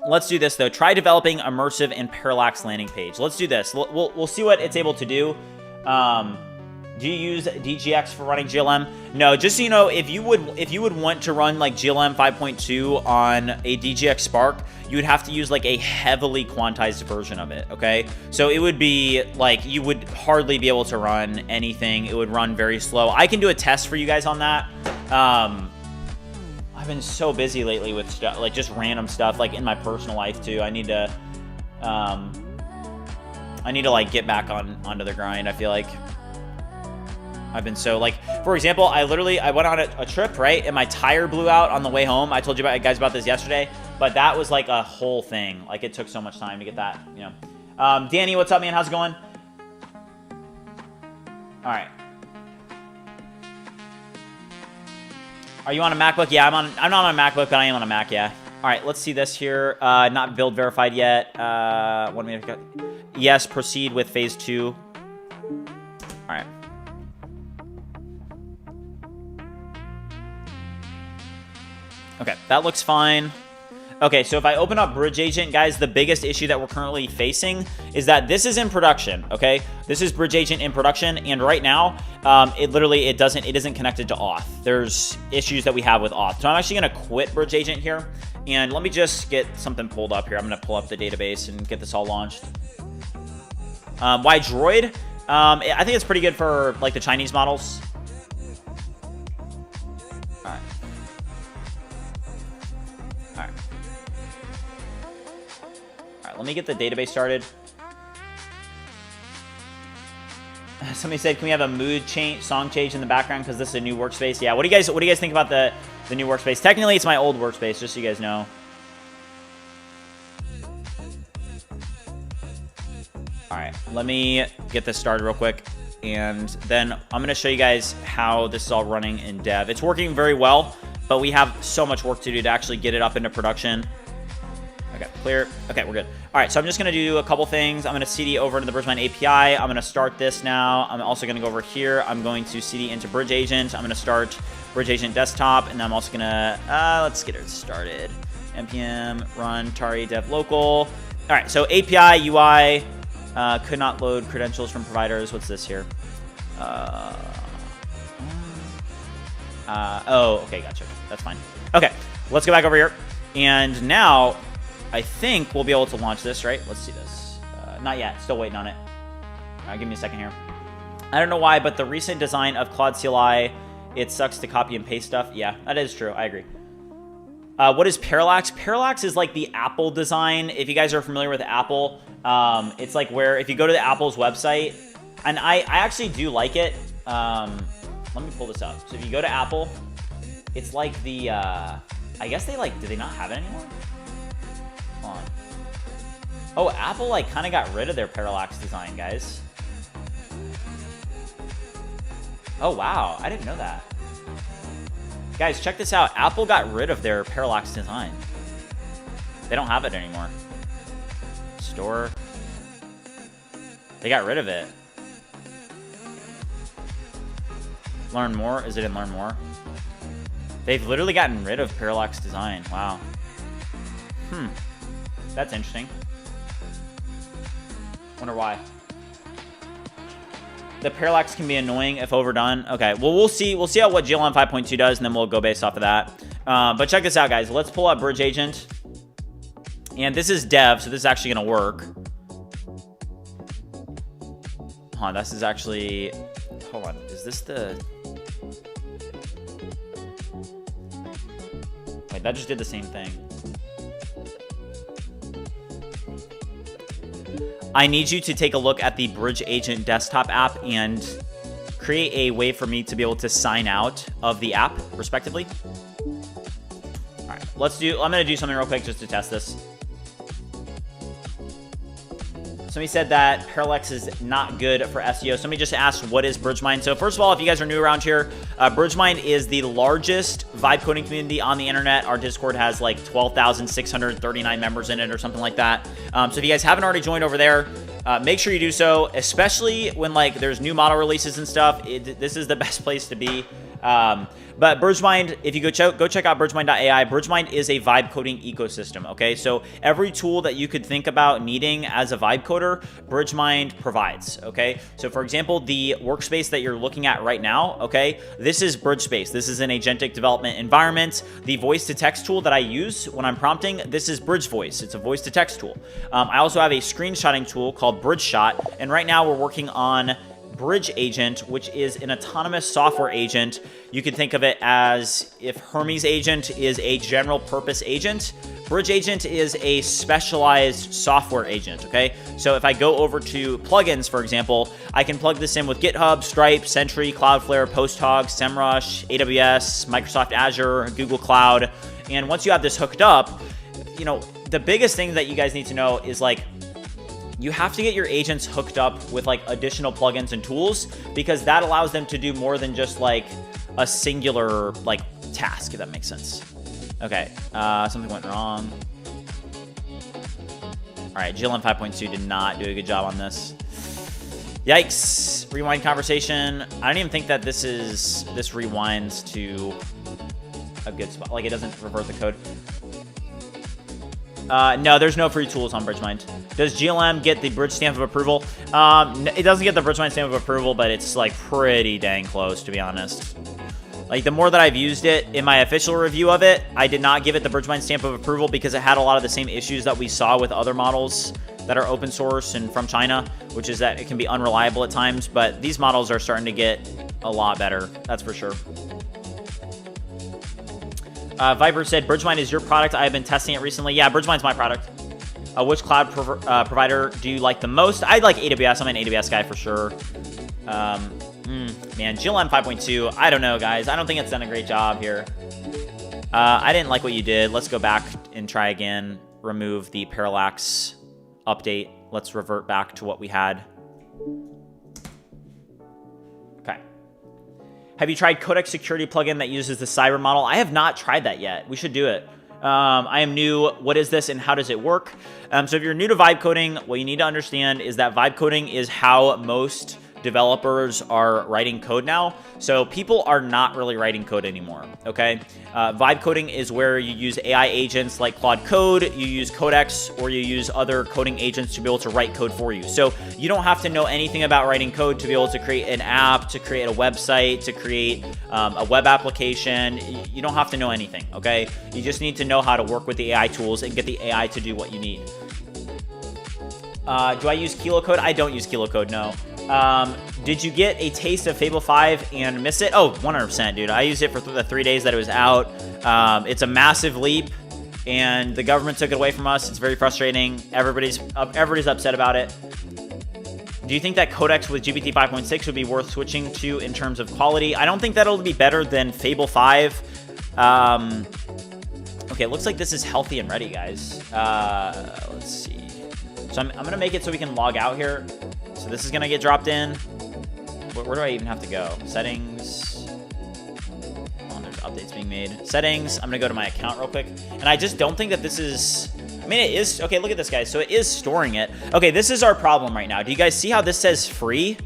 Let's do this though. Try developing immersive and parallax landing page. Let's do this. We'll see what it's able to do. Do you use DGX for running GLM? No, just so you know, if you would want to run like GLM 5.2 on a DGX Spark, you would have to use like a heavily quantized version of it, okay? So it would be like, you would hardly be able to run anything. It would run very slow. I can do a test for you guys on that. I've been so busy lately with stuff, like just random stuff, like in my personal life too. I need to like get back onto the grind, I feel like. I've been so like, for example, I went on a trip, right? And my tire blew out on the way home. I told you guys about this yesterday, but that was like a whole thing. Like it took so much time to get that, you know. Danny, what's up, man? How's it going? All right. Are you on a MacBook? Yeah, I'm not on a MacBook, but I am on a Mac, yeah. All right, let's see this here. Not build verified yet. One minute. Yes, proceed with phase 2. All right. Okay, that looks fine. Okay, so if I open up BridgeAgent, guys, the biggest issue that we're currently facing is that this is in production, okay? This is BridgeAgent in production, and right now, it isn't connected to auth. There's issues that we have with auth. So I'm actually gonna quit BridgeAgent here, and let me just get something pulled up here. I'm gonna pull up the database and get this all launched. Why Droid? I think it's pretty good for like the Chinese models. All right. All right. All right, let me get the database started. Somebody said, can we have a mood change, song change in the background because this is a new workspace? Yeah, what do you guys think about the new workspace? Technically, it's my old workspace, just so you guys know. All right, let me get this started real quick, and then I'm going to show you guys how this is all running in dev. It's working very well, but we have so much work to do to actually get it up into production. Okay, clear. Okay, we're good. All right, so I'm just going to do a couple things. I'm going to CD over into the BridgeMind API. I'm going to start this now. I'm also going to go over here. I'm going to CD into BridgeAgent. I'm going to start BridgeAgent desktop, and I'm also going to, let's get it started. npm run tari dev local. All right, so API UI could not load credentials from providers. What's this here? Oh, okay, gotcha. That's fine. Okay, let's go back over here. And now I think we'll be able to launch this, right? Let's see this. Not yet. Still waiting on it. Give me a second here. I don't know why, but the recent design of Claude CLI, it sucks to copy and paste stuff. Yeah, that is true. I agree. What is Parallax? Parallax is like the Apple design. If you guys are familiar with Apple, it's like where if you go to the Apple's website, and I actually do like it. Let me pull this up. So if you go to Apple, it's like the, I guess they like, do they not have it anymore? Hold on. Oh, Apple like kind of got rid of their Parallax design, guys. Oh, wow. I didn't know that. Guys, check this out. Apple got rid of their Parallax design. They don't have it anymore. Store. They got rid of it. Learn more? Is it in Learn More? They've literally gotten rid of Parallax design. Wow. That's interesting. Wonder why. The Parallax can be annoying if overdone. Okay, well, we'll see how what GLM 5.2 does, and then we'll go based off of that. But check this out, guys. Let's pull up BridgeAgent. And this is dev, so this is actually going to work. Hold on, this is actually... Hold on, is this the... Wait, that just did the same thing. I need you to take a look at the BridgeAgent desktop app and create a way for me to be able to sign out of the app, respectively. All right, I'm going to do something real quick just to test this. Somebody said that Parallax is not good for SEO. Somebody just asked, what is BridgeMind? So first of all, if you guys are new around here, BridgeMind is the largest vibe coding community on the internet. Our Discord has like 12,639 members in it or something like that. So if you guys haven't already joined over there, make sure you do so, especially when like there's new model releases and stuff. This is the best place to be. But BridgeMind, if you go check out BridgeMind.ai, BridgeMind is a vibe coding ecosystem, okay? So every tool that you could think about needing as a vibe coder, BridgeMind provides, okay? So for example, the workspace that you're looking at right now, okay? This is BridgeSpace. This is an agentic development environment. The voice-to-text tool that I use when I'm prompting, this is BridgeVoice. It's a voice-to-text tool. I also have a screenshotting tool called BridgeShot, and right now we're working on BridgeAgent, which is an autonomous software agent. You can think of it as if Hermes agent is a general purpose agent, BridgeAgent is a specialized software agent, okay? So if I go over to plugins, for example, I can plug this in with GitHub, Stripe, Sentry, Cloudflare, PostHog, SEMrush, AWS, Microsoft Azure, Google Cloud. And once you have this hooked up, you know, the biggest thing that you guys need to know is like, you have to get your agents hooked up with like additional plugins and tools, because that allows them to do more than just like a singular like task, if that makes sense. Okay, something went wrong. All right, GLM 5.2 did not do a good job on this. Yikes. Rewind conversation. I don't even think that this rewinds to a good spot. Like, it doesn't revert the code. No, there's no free tools on BridgeMind. Does GLM get the bridge stamp of approval? It doesn't get the BridgeMind stamp of approval, but it's like pretty dang close, to be honest. Like, the more that I've used it in my official review of it, I did not give it the BridgeMind stamp of approval because it had a lot of the same issues that we saw with other models that are open source and from China, which is that it can be unreliable at times, but these models are starting to get a lot better, that's for sure. Viper said, BridgeMind is your product. I have been testing it recently. Yeah, BridgeMind's my product. Which cloud provider do you like the most? I like AWS. I'm an AWS guy for sure. Man, GLM 5.2, I don't know, guys. I don't think it's done a great job here. I didn't like what you did. Let's go back and try again. Remove the parallax update. Let's revert back to what we had. Okay. Have you tried Codex Security plugin that uses the Cyber model? I have not tried that yet. We should do it. I am new. What is this and how does it work? So if you're new to vibe coding, what you need to understand is that vibe coding is how most developers are writing code now. So people are not really writing code anymore, okay? Vibe coding is where you use AI agents like Claude Code, you use Codex, or you use other coding agents to be able to write code for you. So you don't have to know anything about writing code to be able to create an app, to create a website, to create a web application. You don't have to know anything, okay? You just need to know how to work with the AI tools and get the AI to do what you need. Do I use KiloCode? I don't use KiloCode, no. Did you get a taste of Fable 5 and miss it? Oh, 100%, dude. I used it for the 3 days that it was out. It's a massive leap, and the government took it away from us. It's very frustrating. Everybody's upset about it. Do you think that Codex with GPT 5.6 would be worth switching to in terms of quality? I don't think that'll be better than Fable 5. Okay, it looks like this is healthy and ready, guys. Let's see. So I'm going to make it so we can log out here. So this is going to get dropped in. Where do I even have to go? Settings. Oh, there's updates being made. Settings. I'm going to go to my account real quick. And I just don't think that this is... I mean, it is... Okay, look at this, guys. So it is storing it. Okay, this is our problem right now. Do you guys see how this says free?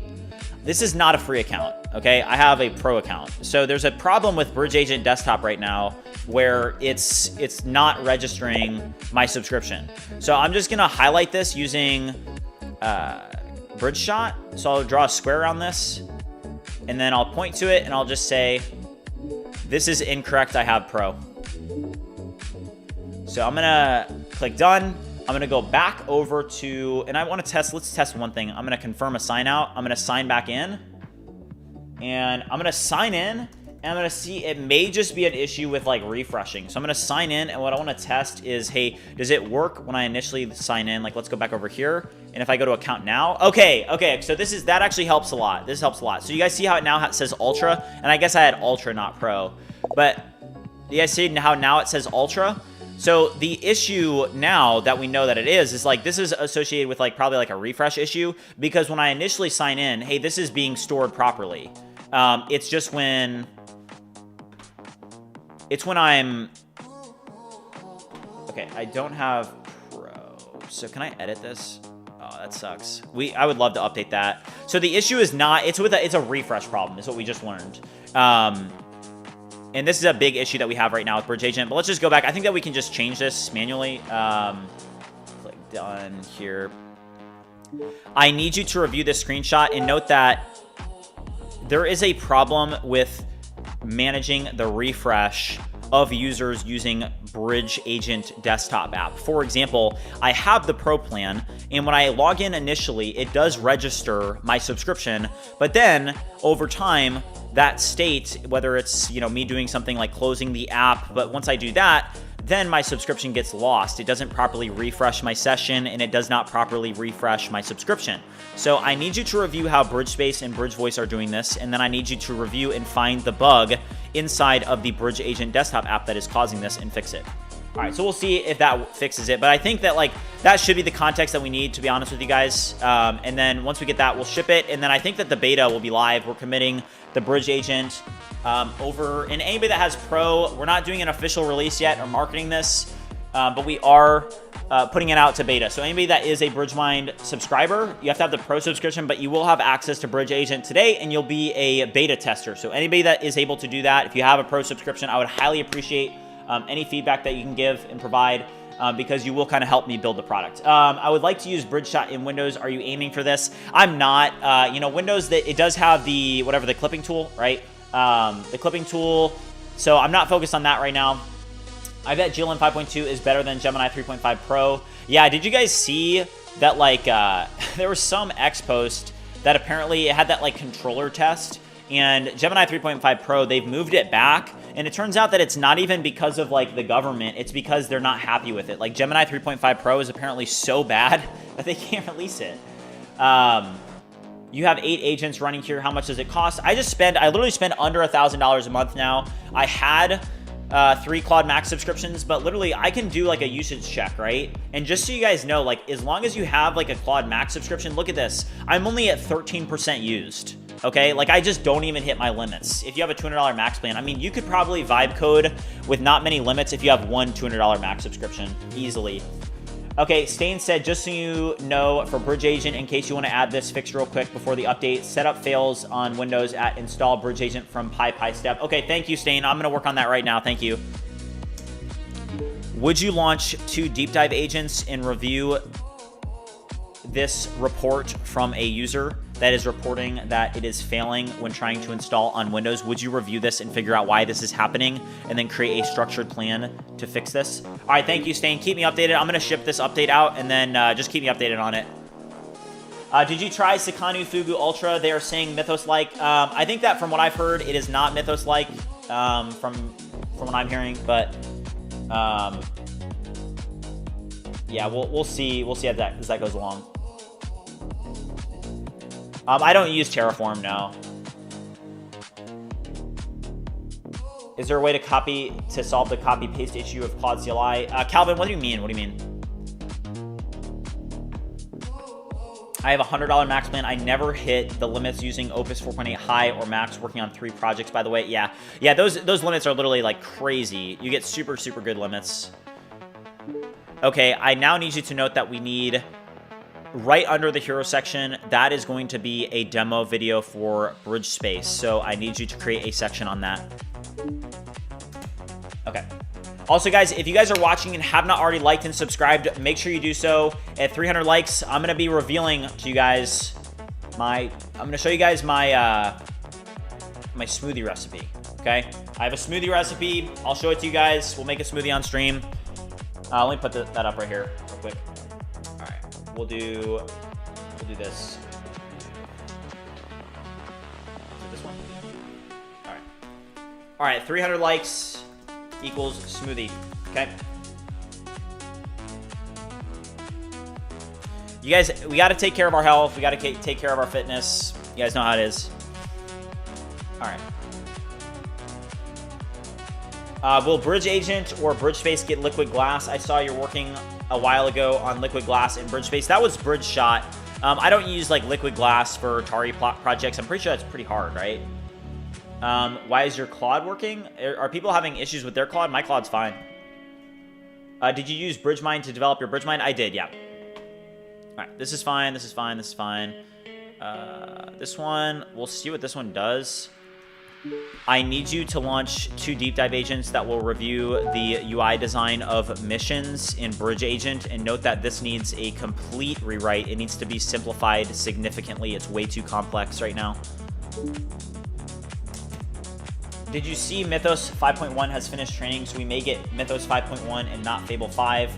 This is not a free account, okay? I have a pro account. So there's a problem with BridgeAgent Desktop right now where it's not registering my subscription. So I'm just gonna highlight this using Bridge Shot. So I'll draw a square around this, and then I'll point to it, and I'll just say, this is incorrect, I have pro. So I'm gonna click done. I'm gonna go back over to, and I wanna test, let's test one thing. I'm gonna confirm a sign out. I'm gonna sign back in, and I'm gonna sign in, and I'm gonna see, it may just be an issue with like refreshing. So I'm gonna sign in, and what I wanna test is, hey, does it work when I initially sign in? Like, let's go back over here, and if I go to account now, okay, so that actually helps a lot. This helps a lot. So you guys see how it now says Ultra, and I guess I had Ultra, not Pro, but you guys see how now it says Ultra? So the issue now that we know that it is like this is associated with like probably like a refresh issue, because when I initially sign in, hey, this is being stored properly. It's just when I'm, okay, I don't have Pro. So can I edit this? Oh, that sucks. I would love to update that. So the issue is not, it's a refresh problem is what we just learned. And this is a big issue that we have right now with BridgeAgent, but let's just go back. I think that we can just change this manually. Click done here. I need you to review this screenshot and note that there is a problem with managing the refresh of users using BridgeAgent desktop app. For example, I have the Pro plan, and when I log in initially, it does register my subscription, but then over time, that state, whether it's, you know, me doing something like closing the app, but once I do that, then my subscription gets lost. It doesn't properly refresh my session, and it does not properly refresh my subscription. So I need you to review how BridgeSpace and BridgeVoice are doing this, and then I need you to review and find the bug inside of the BridgeAgent desktop app that is causing this and fix it. All right, so we'll see if that fixes it. But I think that like that should be the context that we need, to be honest with you guys. And then once we get that, we'll ship it. And then I think that the beta will be live. We're committing the Bridge Agent over. And anybody that has Pro, we're not doing an official release yet or marketing this, but we are putting it out to beta. So anybody that is a BridgeMind subscriber, you have to have the Pro subscription, but you will have access to Bridge Agent today, and you'll be a beta tester. So anybody that is able to do that, if you have a Pro subscription, I would highly appreciate any feedback that you can give and provide, because you will kind of help me build the product. I would like to use BridgeShot in Windows. Are you aiming for this? I'm not. You know, Windows, it does have the, whatever, the clipping tool, right? The clipping tool. So I'm not focused on that right now. I bet GLM 5.2 is better than Gemini 3.5 Pro. Yeah, did you guys see that, like, there was some X post that apparently it had that, like, controller test, and Gemini 3.5 Pro, they've moved it back, and it turns out that it's not even because of, like, the government. It's because they're not happy with it. Like, Gemini 3.5 Pro is apparently so bad that they can't release it. You have 8 agents running here. How much does it cost? I literally spend under $1,000 a month now. I had 3 Claude Max subscriptions, but literally I can do like a usage check, right? And just so you guys know, like, as long as you have like a Claude Max subscription, look at this. I'm only at 13% used. Okay, like, I just don't even hit my limits. If you have a $200 max plan, I mean, you could probably vibe code with not many limits if you have one $200 max subscription easily. Okay, Stain said, just so you know, for Bridge Agent, in case you want to add this fix real quick before the update, setup fails on Windows at install Bridge Agent from PyStep. Okay, thank you, Stain. I'm going to work on that right now. Thank you. Would you launch 2 deep dive agents and review this report from a user that is reporting that it is failing when trying to install on Windows? Would you review this and figure out why this is happening and then create a structured plan to fix this? All right, thank you, Stain. Keep me updated. I'm going to ship this update out, and then just keep me updated on it. Did you try Sakanu Fugu Ultra? They are saying Mythos-like. I think that from what I've heard, it is not Mythos-like, from what I'm hearing, but yeah, we'll see as that goes along. I don't use Terraform, no. Is there a way to solve the copy-paste issue of Claude CLI? Calvin, what do you mean? What do you mean? I have a $100 max plan. I never hit the limits using Opus 4.8 high or max, working on 3 projects, by the way. Yeah, those limits are literally like crazy. You get super, super good limits. Okay, I now need you to note that we need, right under the hero section, that is going to be a demo video for BridgeSpace. So I need you to create a section on that. Okay. Also, guys, if you guys are watching and have not already liked and subscribed, make sure you do so. At 300 likes, I'm going to be revealing to you guys I'm going to show you guys my my smoothie recipe. Okay. I have a smoothie recipe. I'll show it to you guys. We'll make a smoothie on stream. Let me put that up right here real quick. All right. We'll do this. Is it this one? All right. All right. 300 likes equals smoothie. Okay. You guys, we got to take care of our health. We got to take care of our fitness. You guys know how it is. All right. Will Bridge Agent or BridgeSpace get liquid glass? I saw you're working a while ago on liquid glass in BridgeSpace. That was BridgeShot. I don't use like liquid glass for Tari projects. I'm pretty sure that's pretty hard, right? Why is your Claude working? Are people having issues with their Claude? My Claude's fine. Did you use BridgeMind to develop your BridgeMind? I did, yeah. All right, this is fine. This is fine. This is fine. This one, we'll see what this one does. I need you to launch 2 deep dive agents that will review the UI design of missions in Bridge Agent, and note that this needs a complete rewrite. It needs to be simplified significantly. It's way too complex right now. Did you see Mythos 5.1 has finished training, so we may get Mythos 5.1 and not Fable 5?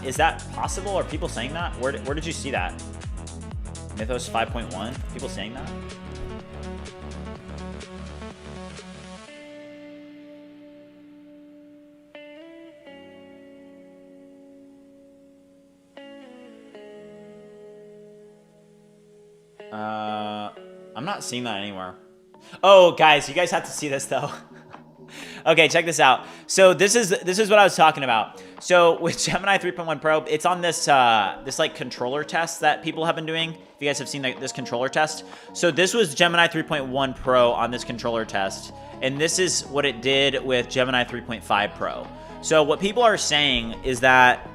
Is that possible? Are people saying that? Where did you see that? Mythos 5.1? People saying that? I'm not seeing that anywhere. Oh, guys, you guys have to see this, though. Okay, check this out. So this is what I was talking about. So with Gemini 3.1 Pro, it's on this this like controller test that people have been doing. If you guys have seen this controller test. So this was Gemini 3.1 Pro on this controller test. And this is what it did with Gemini 3.5 Pro. So what people are saying is that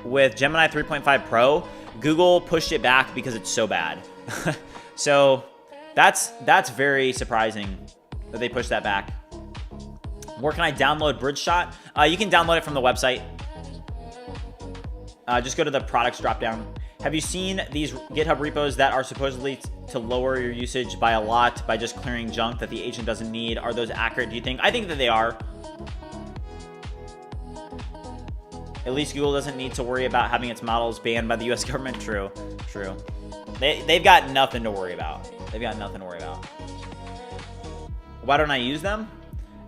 with Gemini 3.5 Pro, Google pushed it back because it's so bad. So that's very surprising that they pushed that back. Where can I download BridgeShot? You can download it from the website. Just go to the products dropdown. Have you seen these GitHub repos that are supposedly to lower your usage by a lot by just clearing junk that the agent doesn't need? Are those accurate, do you think? I think that they are. At least Google doesn't need to worry about having its models banned by the US government. True. They've got nothing to worry about. They've got nothing to worry about. Why don't I use them?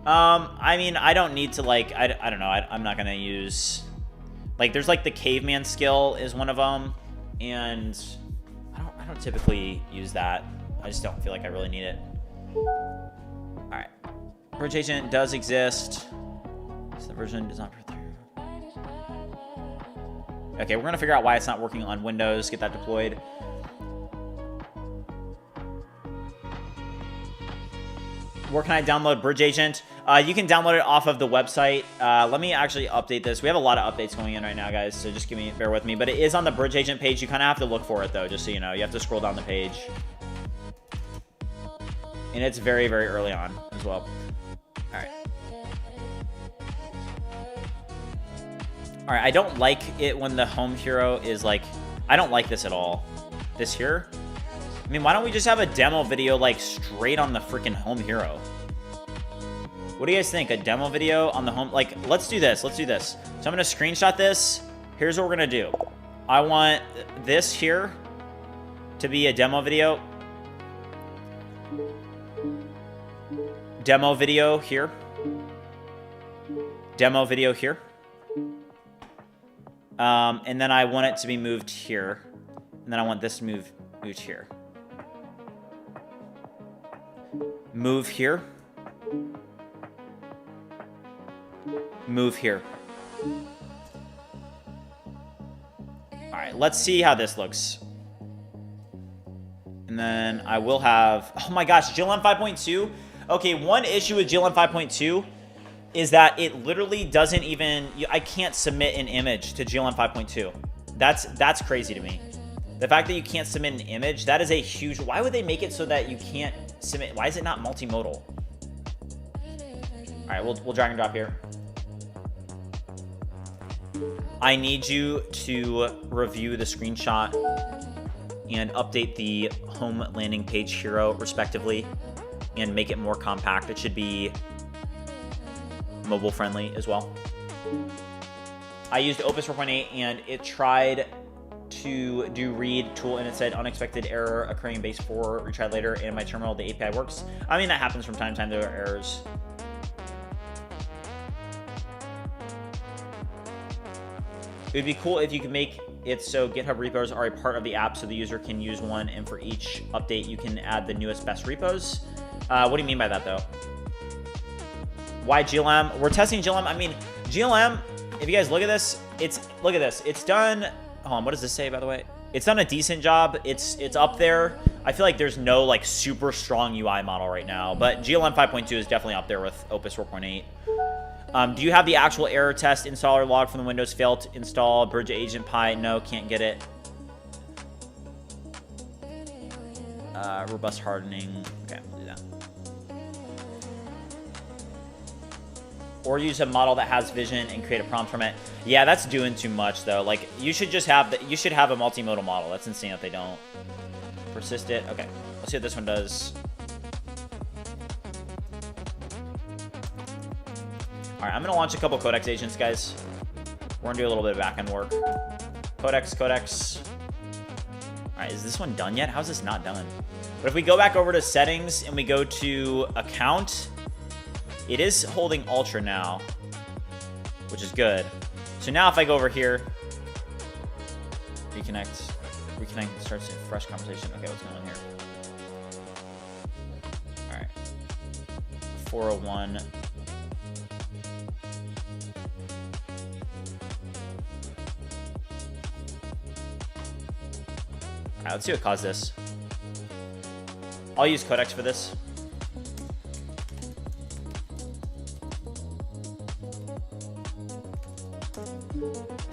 I mean, I don't need to, like, I don't know. I'm not going to use, like, there's like the caveman skill is one of them. And I don't typically use that. I just don't feel like I really need it. All right. BridgeAgent does exist. So the version does not. Okay, we're going to figure out why it's not working on Windows. Get that deployed. Where can I download BridgeAgent? You can download it off of the website. Let me actually update this. We have a lot of updates going in right now, guys, so just bear with me. But it is on the BridgeAgent page. You kind of have to look for it, though, just so you know. You have to scroll down the page. And it's very, very early on as well. All right. All right, I don't like it when the home hero is like, I don't like this at all. This here. I mean, why don't we just have a demo video like straight on the freaking home hero? What do you guys think? A demo video on the home? Like, let's do this. Let's do this. So I'm going to screenshot this. Here's what we're going to do. I want this here to be a demo video. Demo video here. Demo video here. And then I want it to be moved here. And then I want this to moved here. Move here. Move here. All right, let's see how this looks. And then I will have, oh my gosh, GLM 5.2. Okay, one issue with GLM 5.2 is that it literally doesn't even, I can't submit an image to GLM 5.2. That's crazy to me. The fact that you can't submit an image, that is a huge, why would they make it so that you can't submit, why is it not multimodal? All right, we'll drag and drop here. I need you to review the screenshot and update the home landing page hero respectively and make it more compact. It should be mobile friendly as well. I used Opus 4.8 and it tried to do read tool and it said unexpected error occurring in base 4, retried later, and in my terminal the API works. I mean, that happens from time to time. There are errors. It would be cool if you could make it so GitHub repos are a part of the app so the user can use one, and for each update you can add the newest best repos. What do you mean by that though? Why GLM? We're testing GLM. I mean, GLM, if you guys look at this, look at this. It's done, hold on, what does this say by the way? It's done a decent job. It's up there. I feel like there's no like super strong UI model right now, but GLM 5.2 is definitely up there with Opus 4.8. Do you have the actual error test installer log from the Windows failed to install BridgeAgent Pi? No, can't get it. Robust hardening. Okay, we'll do that. Or use a model that has vision and create a prompt from it. Yeah, that's doing too much though. Like you should just have you should have a multimodal model. That's insane if they don't. Persist it. Okay, let's see what this one does. All right, I'm gonna launch a couple codex agents, guys. We're gonna do a little bit of backend work. Codex. All right, is this one done yet? How's this not done? But if we go back over to settings and we go to account, it is holding ultra now, which is good. So now if I go over here, reconnect, starts a fresh conversation. Okay, what's going on here? All right, 401. right, let's see what caused this. I'll use Codex for this.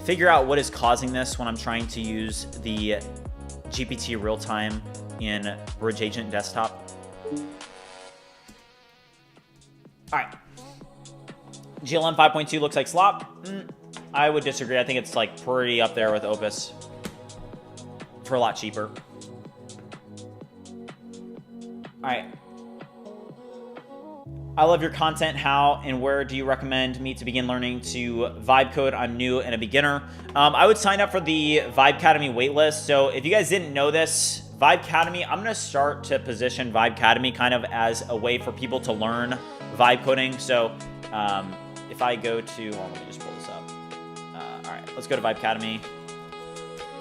Figure out what is causing this when I'm trying to use the GPT real-time in BridgeAgent desktop. All right. GLM 5.2 looks like slop. I would disagree. I think it's like pretty up there with Opus for a lot cheaper. All right. I love your content. How and where do you recommend me to begin learning to vibe code? I'm new and a beginner. I would sign up for the Vibecademy waitlist. So if you guys didn't know this, Vibecademy, I'm going to start to position Vibecademy kind of as a way for people to learn vibe coding. So if I go to, well, let me just pull this up. All right, let's go to Vibecademy.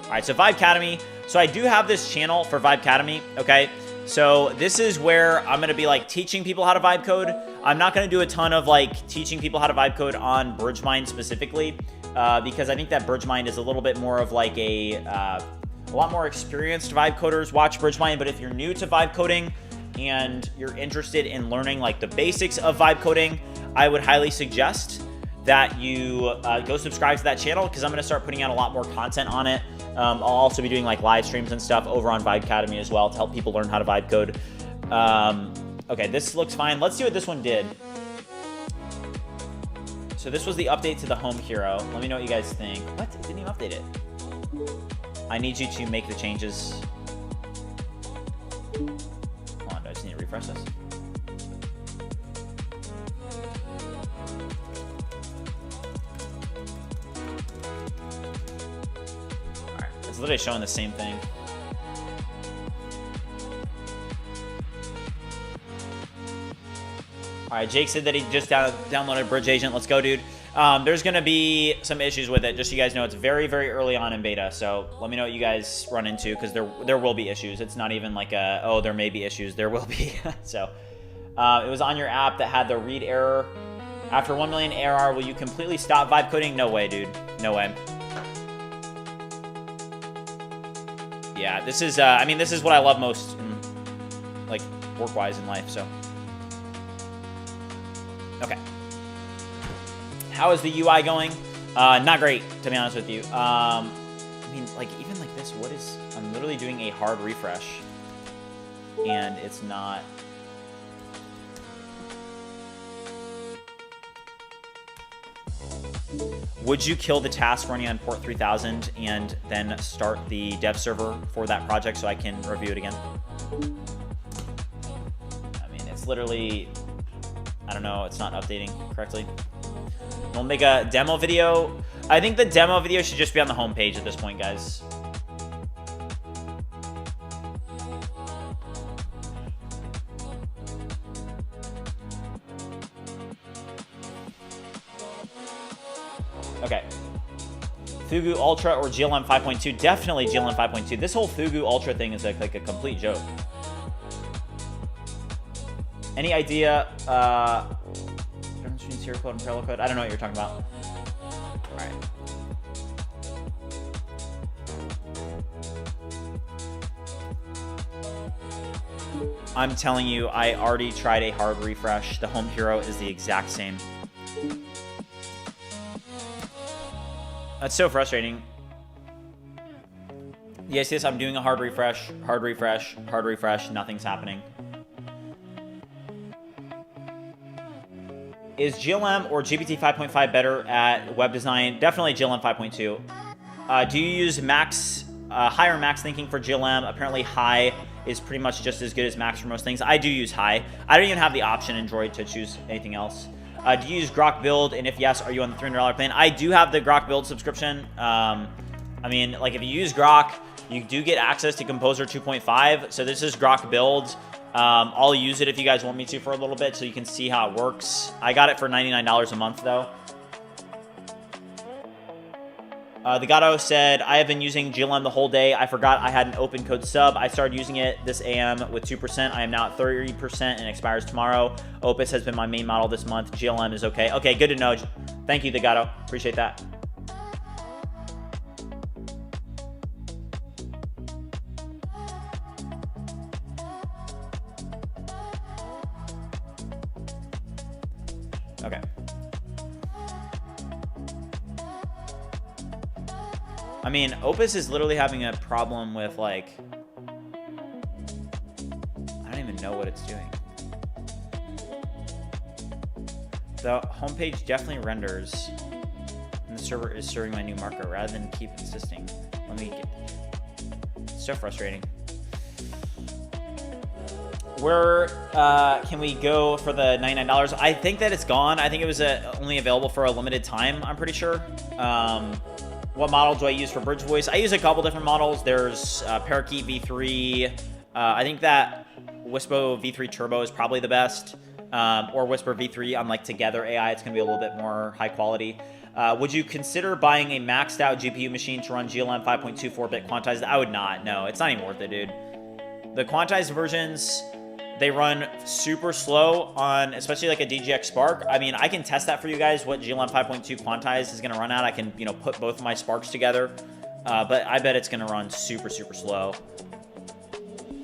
All right, so Vibecademy. So I do have this channel for Vibecademy, okay? So this is where I'm going to be like teaching people how to vibe code. I'm not going to do a ton of like teaching people how to vibe code on BridgeMind specifically because I think that BridgeMind is a little bit more of like a lot more experienced vibe coders watch BridgeMind. But if you're new to vibe coding and you're interested in learning like the basics of vibe coding, I would highly suggest that you go subscribe to that channel because I'm going to start putting out a lot more content on it. I'll also be doing like live streams and stuff over on Vibecademy as well to help people learn how to vibe code. Okay, this looks fine. Let's see what this one did. So this was the update to the home hero. Let me know what you guys think. What? It didn't even update it. I need you to make the changes. Hold on, do I just need to refresh this? It's literally showing the same thing. All right, Jake said that he just downloaded BridgeAgent. Let's go, dude. There's going to be some issues with it. Just so you guys know, it's very, very early on in beta. So let me know what you guys run into because there will be issues. It's not even like a, oh, there may be issues. There will be. So it was on your app that had the read error. After 1 million ARR, will you completely stop vibe coding? No way, dude. No way. Yeah, this is, I mean, this is what I love most, in, like, work-wise in life, so. Okay. How is the UI going? Not great, to be honest with you. I mean, like, even like this, what is, I'm literally doing a hard refresh, and it's not. Would you kill the task running on port 3000 and then start the dev server for that project so I can review it again? I mean, it's literally, I don't know, it's not updating correctly. We'll make a demo video. I think the demo video should just be on the homepage at this point, guys. Okay. Fugu Ultra or GLM 5.2? Definitely GLM 5.2. This whole Fugu Ultra thing is like a complete joke. Any idea? Difference between serial code and parallel code? I don't know what you're talking about. All right. I'm telling you, I already tried a hard refresh. The home hero is the exact same. That's so frustrating. Yes, I'm doing a hard refresh, hard refresh, hard refresh. Nothing's happening. Is GLM or GPT 5.5 better at web design? Definitely GLM 5.2. Do you use max, higher max thinking for GLM? Apparently high is pretty much just as good as max for most things. I do use high. I don't even have the option in Droid to choose anything else. Do you use Grok Build? And if yes, are you on the $300 plan? I do have the Grok Build subscription. I mean, like if you use Grok, you do get access to Composer 2.5. So this is Grok Build. I'll use it if you guys want me to for a little bit so you can see how it works. I got it for $99 a month though. The Gato said, I have been using GLM the whole day. I forgot I had an open code sub. I started using it this AM with 2%. I am now at 30% and expires tomorrow. Opus has been my main model this month. GLM is okay. Okay, good to know. Thank you, the Gato. Appreciate that. Okay. I mean, Opus is literally having a problem with, like, I don't even know what it's doing. The homepage definitely renders, and the server is serving my new marker rather than keep insisting. Let me get. It's so frustrating. Where can we go for the $99? I think that it's gone. I think it was only available for a limited time, I'm pretty sure. What model do I use for BridgeVoice? I use a couple different models. There's Parakeet V3. I think that Wispo V3 Turbo is probably the best. Or Whisper V3 on like Together AI. It's going to be a little bit more high quality. Would you consider buying a maxed out GPU machine to run GLM 5.24-bit quantized? I would not. No, it's not even worth it, dude. The quantized versions, they run super slow on, especially like a DGX Spark. I mean, I can test that for you guys, what GLM 5.2 quantized is going to run at. I can, you know, put both of my Sparks together. But I bet it's going to run super, super slow.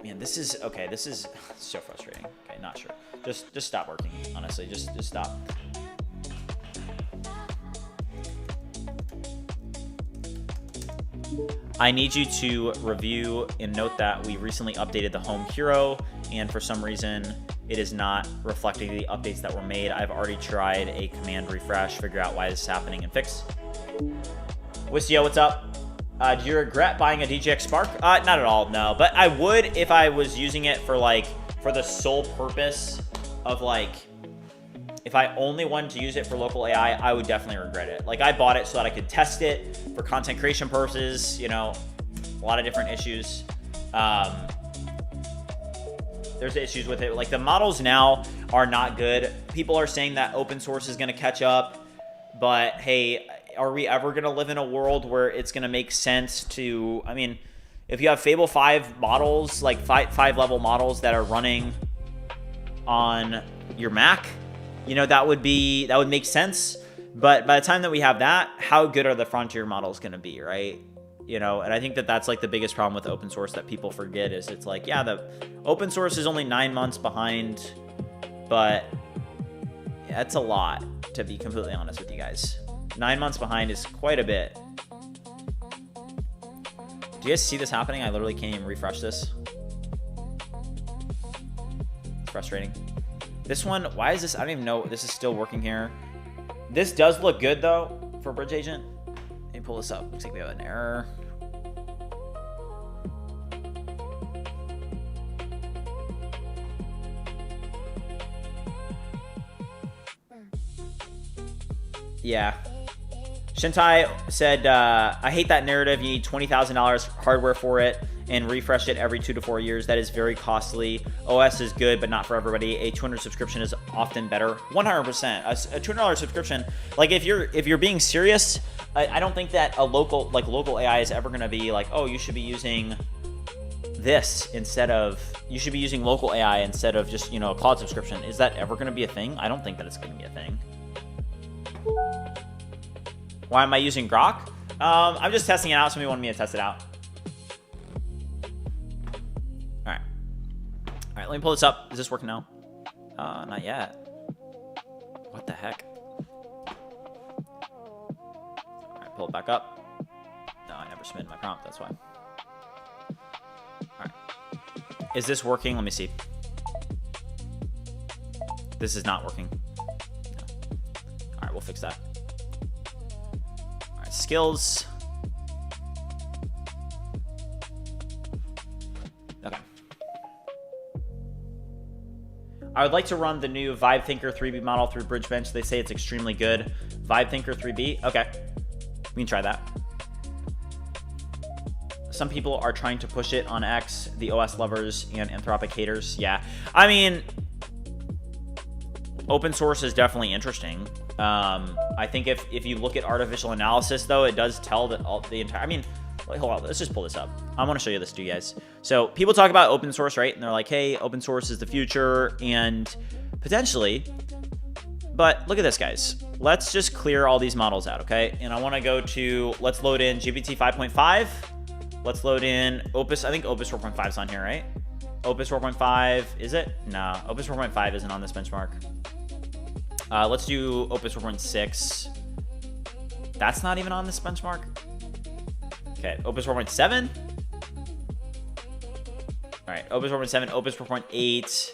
Man, this is, okay, this is so frustrating. Okay, not sure. Just stop working, honestly. Just stop. I need you to review and note that we recently updated the Home Hero, and for some reason, it is not reflecting the updates that were made. I've already tried a command refresh, figure out why this is happening, and fix. Wisio, what's up? Do you regret buying a DGX Spark? Not at all, no. But I would if I was using it for the sole purpose of like, if I only wanted to use it for local AI, I would definitely regret it. Like, I bought it so that I could test it for content creation purposes, you know, a lot of different issues. There's issues with it. Like, the models now are not good. People are saying that open source is going to catch up, but hey, are we ever going to live in a world where it's going to make sense to, I mean, if you have Fable 5 models, like five level models that are running on your Mac, you know, that would make sense. But by the time that we have that, how good are the frontier models going to be, right? You know, and I think that that's like the biggest problem with open source that people forget is it's like, yeah, the open source is only 9 months behind, but that's a lot, to be completely honest with you guys. 9 months behind is quite a bit. Do you guys see this happening? I literally can't even refresh this. It's frustrating. This one, why is this? I don't even know. This is still working here. This does look good, though, for BridgeAgent. Let me pull this up. Looks like we have an error. Yeah. Shintai said, I hate that narrative. You need $20,000 hardware for it and refresh it every 2 to 4 years. That is very costly. OS is good, but not for everybody. A $200 subscription is often better. 100%. A $200 subscription. Like, if you're being serious, I don't think that a local AI is ever going to be like, oh, you should be using this instead of, you should be using local AI instead of just, you know, a cloud subscription. Is that ever going to be a thing? I don't think that it's going to be a thing. Why am I using Grok? I'm just testing it out. Somebody wanted me to test it out. All right, let me pull this up. Is this working now? Not yet. What the heck? All right, pull it back up. No, I never submitted my prompt. That's why. All right. Is this working? Let me see. This is not working. No. All right, we'll fix that. Skills. Okay. I would like to run the new Vibe Thinker 3B model through BridgeBench. They say it's extremely good. Vibe Thinker 3B. Okay. We can try that. Some people are trying to push it on X, the OS lovers and Anthropic haters. Yeah. I mean, open source is definitely interesting. I think if you look at artificial analysis, though, it does tell that the entire, I mean, wait, hold on, let's just pull this up. I want to show you this to you guys. So people talk about open source, right? And they're like, hey, open source is the future, and potentially, but look at this, guys. Let's just clear all these models out, okay? And I want to go to, let's load in GPT 5.5. Let's load in Opus. I think Opus 4.5 is on here, right? Opus 4.5, is it? No, Opus 4.5 isn't on this benchmark. Let's do Opus 4.6. That's not even on this benchmark. Okay, Opus 4.7. All right, Opus 4.7, Opus 4.8.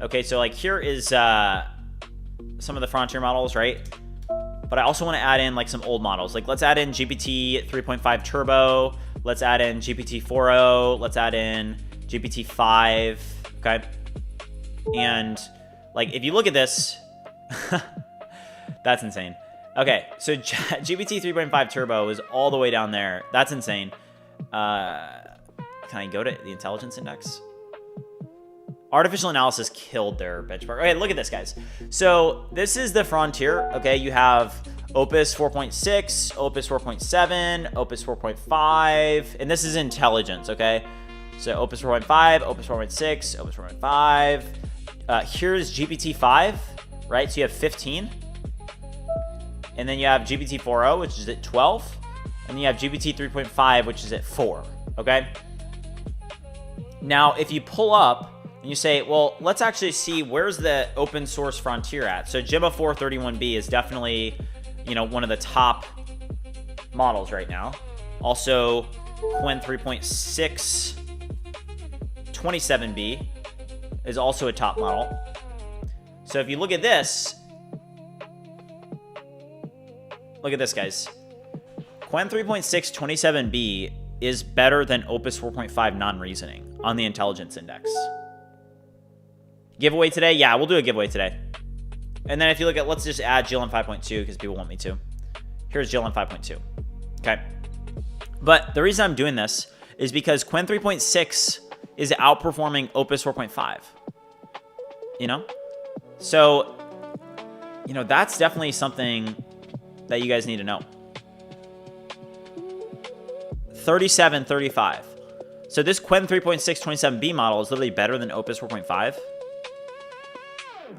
Okay, so like here is some of the frontier models, right? But I also want to add in like some old models. Like let's add in GPT 3.5 Turbo. Let's add in GPT 4.0. Let's add in GPT 5. Okay. And like if you look at this, that's insane. Okay, so GPT 3.5 Turbo is all the way down there. That's insane. Can I go to the intelligence index? Artificial analysis killed their benchmark. Okay, look at this, guys. So this is the frontier. Okay, you have Opus 4.6, Opus 4.7, Opus 4.5, and this is intelligence, okay? So Opus 4.5, Opus 4.6, Opus 4.5. Here's GPT-5, right? So you have 15. And then you have GPT 4.0, which is at 12. And then you have GPT 3.5, which is at 4, okay? Now, if you pull up and you say, well, let's actually see where's the open source frontier at. So Gemma 431B is definitely, you know, one of the top models right now. Also, Qwen 3.6 27B is also a top model. So if you look at this, guys. Qwen 3.6 27B is better than Opus 4.5 non-reasoning on the intelligence index. Giveaway today? Yeah, we'll do a giveaway today. And then if you look at, let's just add GLM 5.2 because people want me to. Here's GLM 5.2. Okay. But the reason I'm doing this is because Qwen 3.6 is outperforming Opus 4.5. You know? So, you know, that's definitely something that you guys need to know. 37.35. So this Qwen 3.6 27B model is literally better than Opus 4.5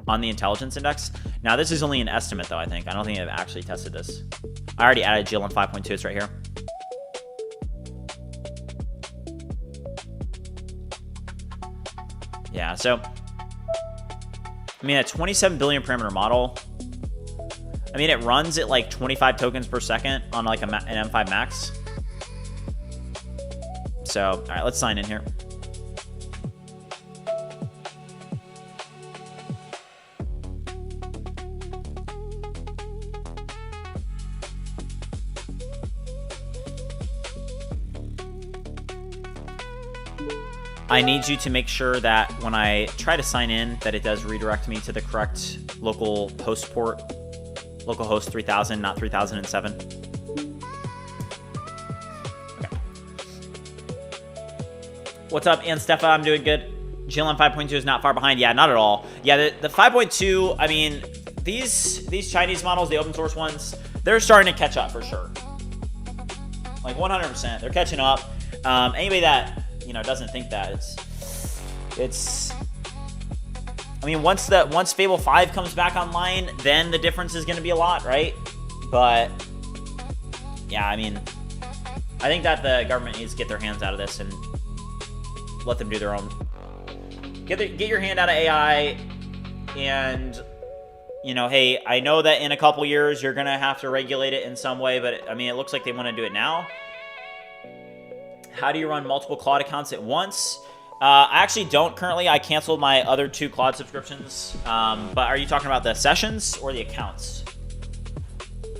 on the intelligence index. Now, this is only an estimate, though, I think. I don't think I've actually tested this. I already added GLM 5.2. It's right here. Yeah, so, I mean, a 27 billion parameter model, I mean, it runs at like 25 tokens per second on like an M5 Max. So, all right, let's sign in here. I need you to make sure that when I try to sign in, that it does redirect me to the correct local host port. Localhost 3000, not 3007. Okay. What's up, Aunt Stefa? I'm doing good. GLM 5.2 is not far behind. Yeah, not at all. Yeah, the 5.2, I mean, these Chinese models, the open source ones, they're starting to catch up for sure. Like 100%. They're catching up. Anybody that, you know, doesn't think that, it's I mean, once Fable 5 comes back online, then the difference is going to be a lot, right? But yeah, I mean, I think that the government needs to get their hands out of this and let them do their own. Get your hand out of AI, and you know, hey, I know that in a couple years you're gonna have to regulate it in some way, but I mean, it looks like they want to do it now. How do you run multiple Claude accounts at once? I actually don't currently. I canceled my other 2 Claude subscriptions. But are you talking about the sessions or the accounts?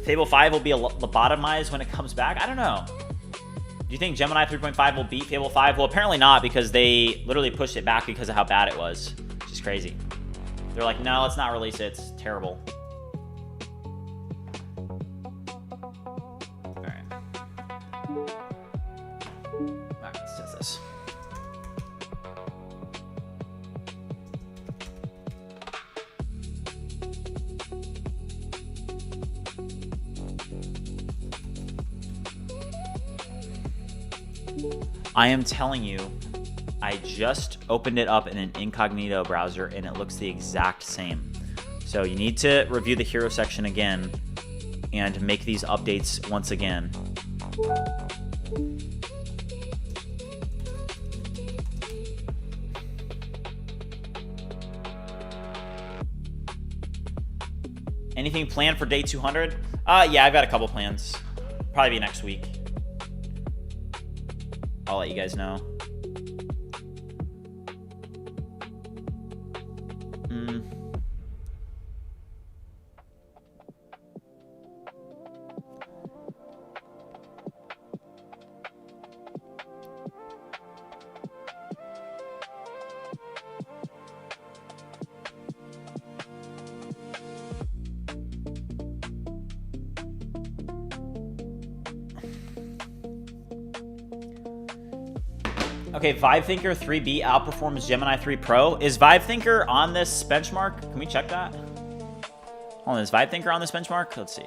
Fable 5 will be lobotomized when it comes back? I don't know. Do you think Gemini 3.5 will beat Fable 5? Well, apparently not, because they literally pushed it back because of how bad it was. Which is crazy. They're like, no, let's not release it. It's terrible. All right. Let's test this. I am telling you, I just opened it up in an incognito browser and it looks the exact same. So you need to review the hero section again and make these updates once again. Anything planned for day 200? Yeah, I've got a couple plans. Probably be next week. I'll let you guys know. Okay, VibeThinker 3B outperforms Gemini 3 Pro. Is VibeThinker on this benchmark? Can we check that? Hold on, is VibeThinker on this benchmark? Let's see.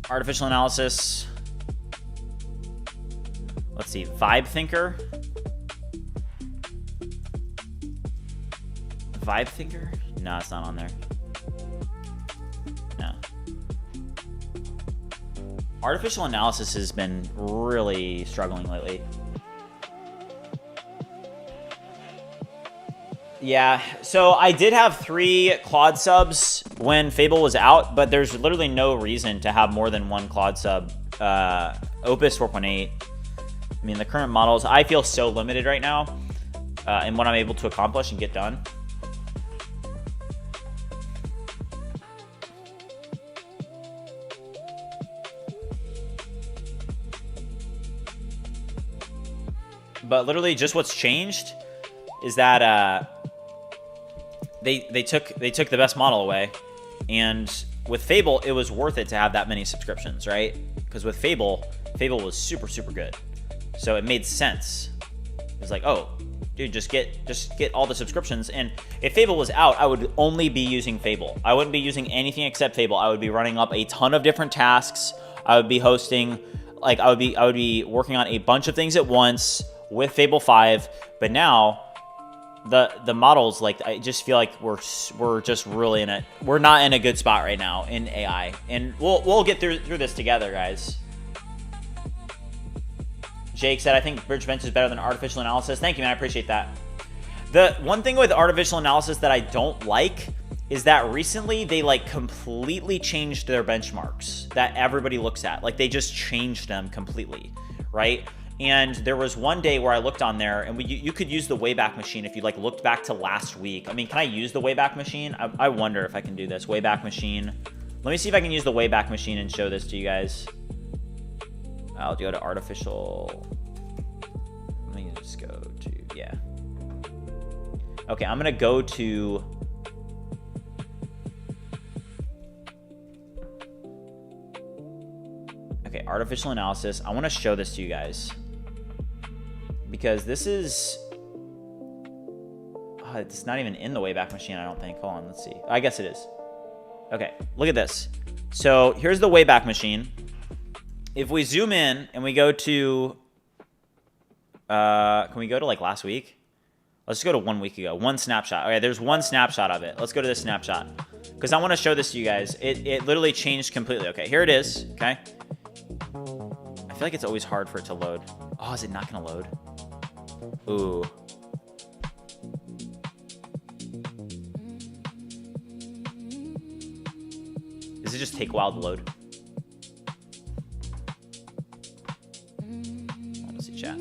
Artificial analysis. Let's see, VibeThinker. VibeThinker? No, it's not on there. No. Artificial analysis has been really struggling lately. Yeah, so I did have 3 Claude subs when Fable was out, but there's literally no reason to have more than 1 Claude sub. Opus 4.8. I mean, the current models, I feel so limited right now in what I'm able to accomplish and get done. But literally, just what's changed is that they took the best model away, and with Fable, it was worth it to have that many subscriptions, right? Because with Fable was super good, so it made sense. It was like, oh, dude, just get all the subscriptions. And if Fable was out, I would only be using Fable. I wouldn't be using anything except Fable. I would be running up a ton of different tasks. I would be hosting, like, I would be working on a bunch of things at once with Fable 5, but now the models, like, I just feel like we're just really we're not in a good spot right now in AI, and we'll get through this together, guys. Jake said, I think BridgeBench is better than artificial analysis. Thank you, man. I appreciate that. The one thing with artificial analysis that I don't like is that recently they like completely changed their benchmarks that everybody looks at. Like, they just changed them completely, right? And there was one day where I looked on there, and you could use the Wayback Machine if you like looked back to last week. I mean, can I use the Wayback Machine? I wonder if I can do this. Wayback Machine. Let me see if I can use the Wayback Machine and show this to you guys. I'll go to artificial. Let me just go to, yeah. Okay, I'm gonna go to. Okay, artificial analysis. I want to show this to you guys, because this is, it's not even in the Wayback Machine, I don't think. Hold on, let's see. I guess it is. Okay, look at this. So here's the Wayback Machine. If we zoom in and we go to, can we go to like last week? Let's go to 1 week ago, one snapshot. Okay, there's one snapshot of it. Let's go to this snapshot, because I want to show this to you guys. It literally changed completely. Okay, here it is, okay? I feel like it's always hard for it to load. Oh, is it not gonna load? Ooh. Does it just take a while to load? Let's see chat.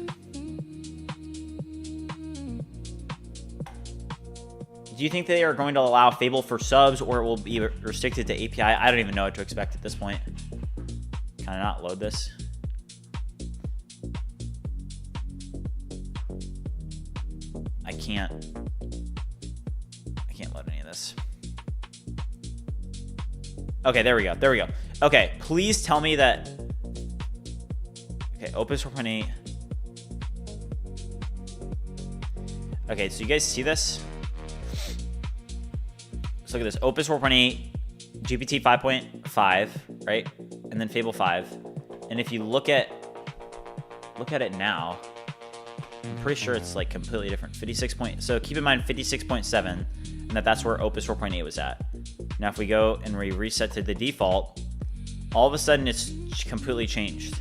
Do you think they are going to allow Fable for subs, or it will be restricted to API? I don't even know what to expect at this point. Can I not load this? I can't load any of this. Okay, there we go. There we go. Okay, please tell me that. Okay, Opus 4.8. Okay, so you guys see this? Let's look at this. Opus 4.8, GPT 5.5, right? And then Fable 5. And if you look at it now, I'm pretty sure it's like completely different. 56 point. So keep in mind 56.7, and that's where Opus 4.8 was at. Now if we go and we reset to the default, all of a sudden it's completely changed.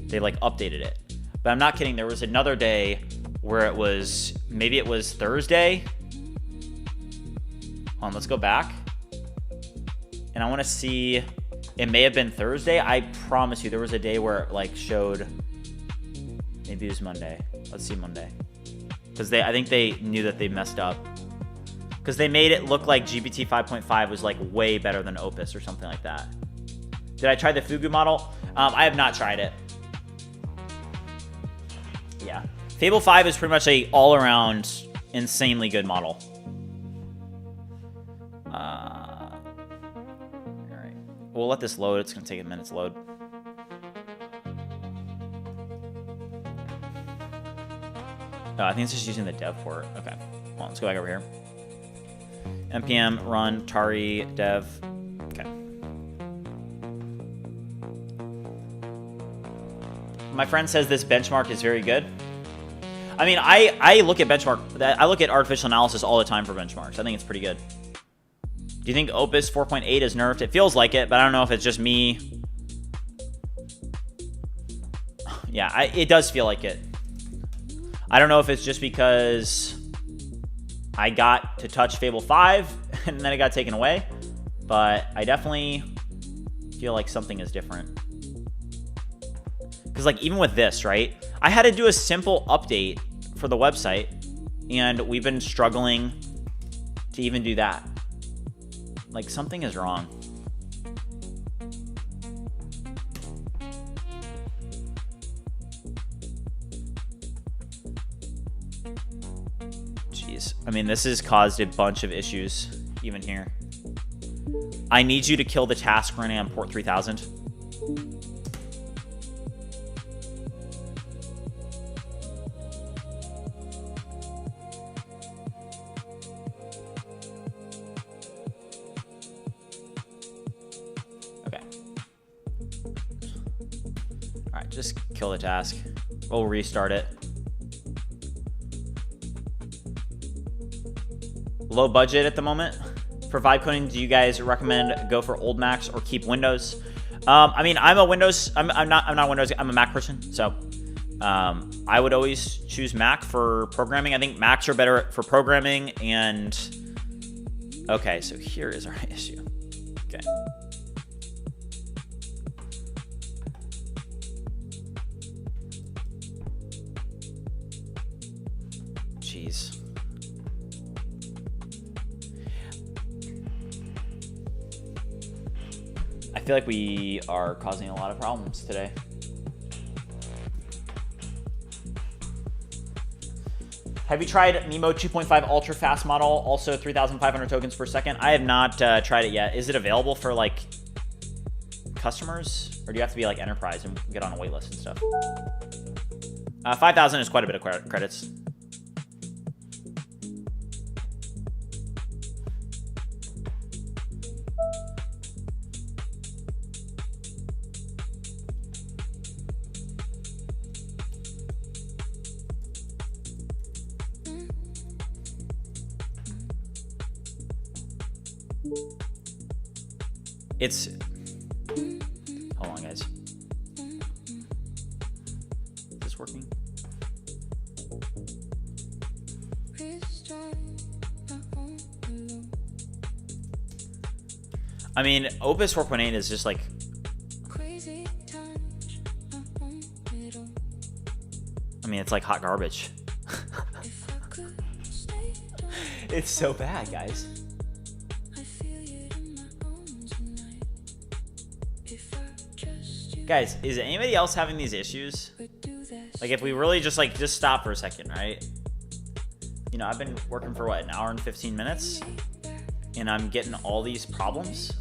They like updated it. But I'm not kidding. There was another day where it was, maybe it was Thursday. Hold on, let's go back. And I want to see, it may have been Thursday. I promise you there was a day where it like showed, maybe it was Monday. Let's see Monday. Because I think they knew that they messed up. Because they made it look like GPT 5.5 was like way better than Opus or something like that. Did I try the Fugu model? I have not tried it. Yeah. Fable 5 is pretty much a all-around insanely good model. All right. We'll let this load. It's going to take a minute to load. I think it's just using the dev port. Okay. Well, let's go back over here. npm run tari dev. Okay. My friend says this benchmark is very good. I mean, I look at I look at artificial analysis all the time for benchmarks. I think it's pretty good. Do you think Opus 4.8 is nerfed? It feels like it, but I don't know if it's just me. Yeah, it does feel like it. I don't know if it's just because I got to touch Fable 5 and then it got taken away, but I definitely feel like something is different. Because like even with this, right? I had to do a simple update for the website and we've been struggling to even do that. Like something is wrong. Jeez. I mean, this has caused a bunch of issues even here. I need you to kill the task running on port 3000. Just kill the task. We'll restart it. Low budget at the moment. For vibe coding, do you guys recommend go for old Macs or keep Windows? I mean, I'm a Windows. I'm not Windows. I'm a Mac person. So I would always choose Mac for programming. I think Macs are better for programming. And okay, so here is our issue. Okay. Jeez. I feel like we are causing a lot of problems today. Have you tried Mimo 2.5 ultra fast model? Also 3,500 tokens per second. I have not tried it yet. Is it available for like customers, or do you have to be like enterprise and get on a wait list and stuff? 5,000 is quite a bit of credits. It's, hold on guys. Is this working? I mean, Opus 4.8 is just like, I mean, it's like hot garbage. It's so bad, guys. Guys, is anybody else having these issues? Like, if we really just stop for a second, right? You know, I've been working for what, an hour and 15 minutes? And I'm getting all these problems?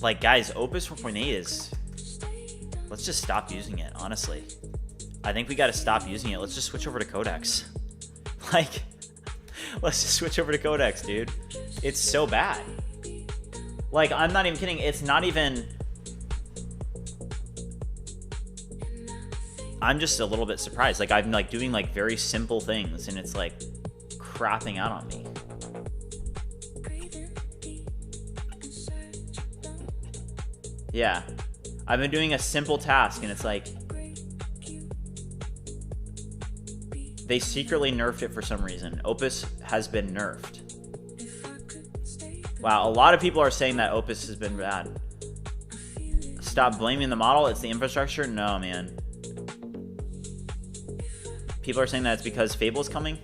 Like, guys, Opus 4.8 is... Let's just stop using it, honestly. I think we gotta stop using it. Let's just switch over to Codex. Like, let's just switch over to Codex, dude. It's so bad. Like, I'm not even kidding. It's not even... I'm just a little bit surprised. Like, I'm like doing like very simple things and it's like crapping out on me. Yeah. I've been doing a simple task and it's like they secretly nerfed it for some reason. Opus has been nerfed. Wow, a lot of people are saying that Opus has been bad. Stop blaming the model, it's the infrastructure? No, man. People are saying that it's because Fable's coming.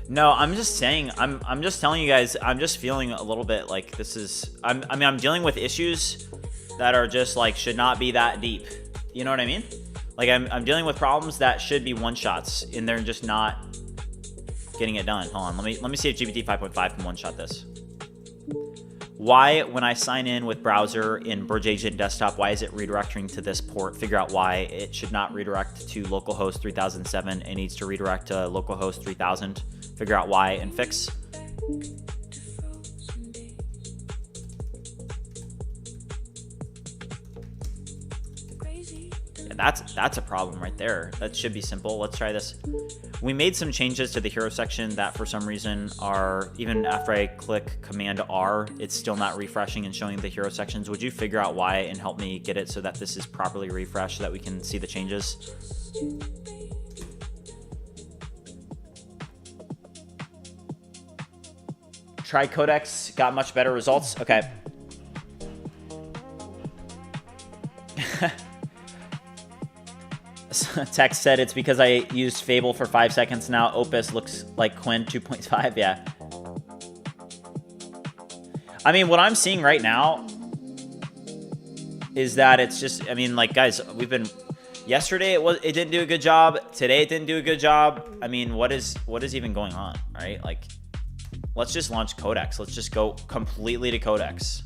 No, I'm just saying, I'm just telling you guys, I'm just feeling a little bit like this is, I mean, I'm dealing with issues that are just like, should not be that deep. You know what I mean? Like I'm dealing with problems that should be one-shots and they're just not getting it done. Hold on, let me see if GPT 5.5 can one-shot this. Why, when I sign in with browser in BridgeAgent desktop, why is it redirecting to this port? Figure out why it should not redirect to localhost 3007. It needs to redirect to localhost 3000. Figure out why and fix. Yeah, that's a problem right there. That should be simple. Let's try this. We made some changes to the hero section that for some reason are, even after I click Command R, it's still not refreshing and showing the hero sections. Would you figure out why and help me get it so that this is properly refreshed so that we can see the changes? Try Codex, got much better results. Okay. Text said it's because I used Fable for 5 seconds now. Opus looks like Quinn 2.5. Yeah. I mean, what I'm seeing right now is that it's just, I mean, like, guys, we've been, yesterday it didn't do a good job. Today it didn't do a good job. I mean, what is even going on, right? Like, let's just launch Codex. Let's just go completely to Codex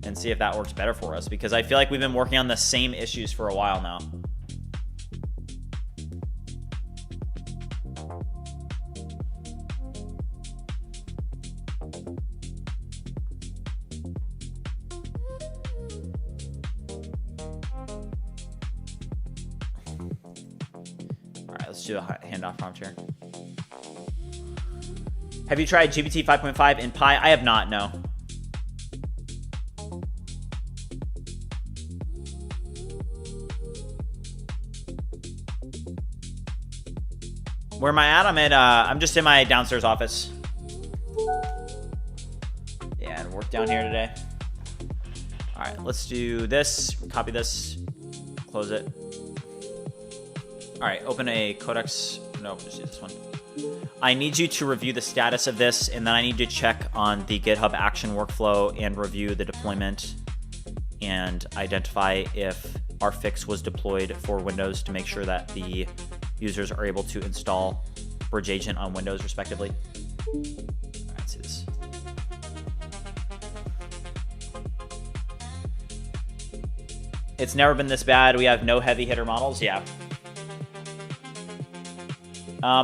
and see if that works better for us, because I feel like we've been working on the same issues for a while now. All right, let's do a handoff prompt here. Have you tried GPT 5.5 in Pi? I have not, no. Where am I at? I'm just in my downstairs office. Yeah, and work down here today. All right, let's do this. Copy this. Close it. All right, open a Codex. No, just do this one. I need you to review the status of this, and then I need to check on the GitHub action workflow and review the deployment and identify if our fix was deployed for Windows to make sure that the users are able to install BridgeAgent on Windows respectively. All right, let's see this. It's never been this bad. We have no heavy hitter models. Yeah.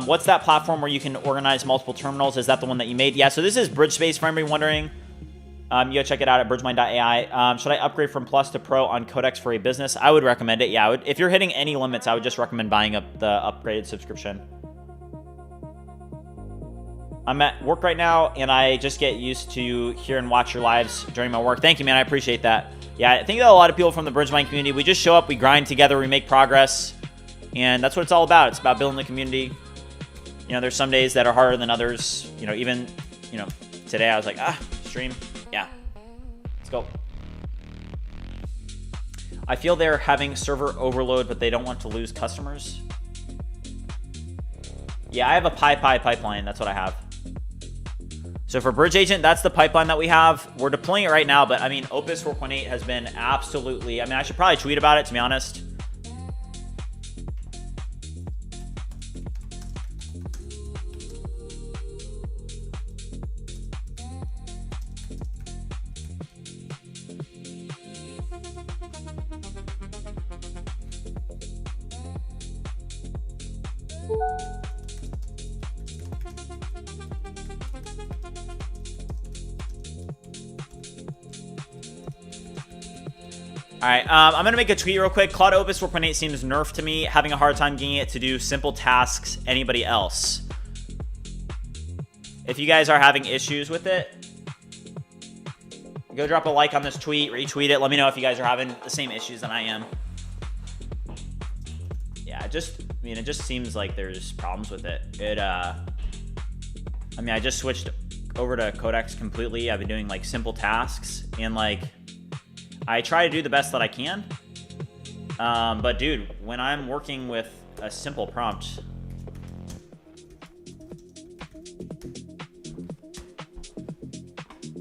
What's that platform where you can organize multiple terminals? Is that the one that you made? Yeah, so this is BridgeSpace for anybody wondering. You gotta check it out at BridgeMind.ai. Should I upgrade from Plus to Pro on Codex for a business? I would recommend it. Yeah, if you're hitting any limits, I would just recommend buying up the upgraded subscription. I'm at work right now, and I just get used to hear and watch your lives during my work. Thank you, man. I appreciate that. Yeah, I think that a lot of people from the BridgeMind community, we just show up, we grind together, we make progress, and that's what it's all about. It's about building the community. You know, there's some days that are harder than others. You know, even, you know, today I was like, stream. Yeah, let's go. I feel they're having server overload, but they don't want to lose customers. Yeah, I have a Pi pipeline. That's what I have. So for BridgeAgent, that's the pipeline that we have. We're deploying it right now, but I mean, Opus 4.8 has been absolutely, I mean, I should probably tweet about it, to be honest. All right, I'm going to make a tweet real quick. Claude Opus 4.8 seems nerfed to me, having a hard time getting it to do simple tasks anybody else. If you guys are having issues with it, go drop a like on this tweet, retweet it. Let me know if you guys are having the same issues that I am. Yeah, it just seems like there's problems with it. I mean, I just switched over to Codex completely. I've been doing like simple tasks, and like I try to do the best that I can. But dude, when I'm working with a simple prompt,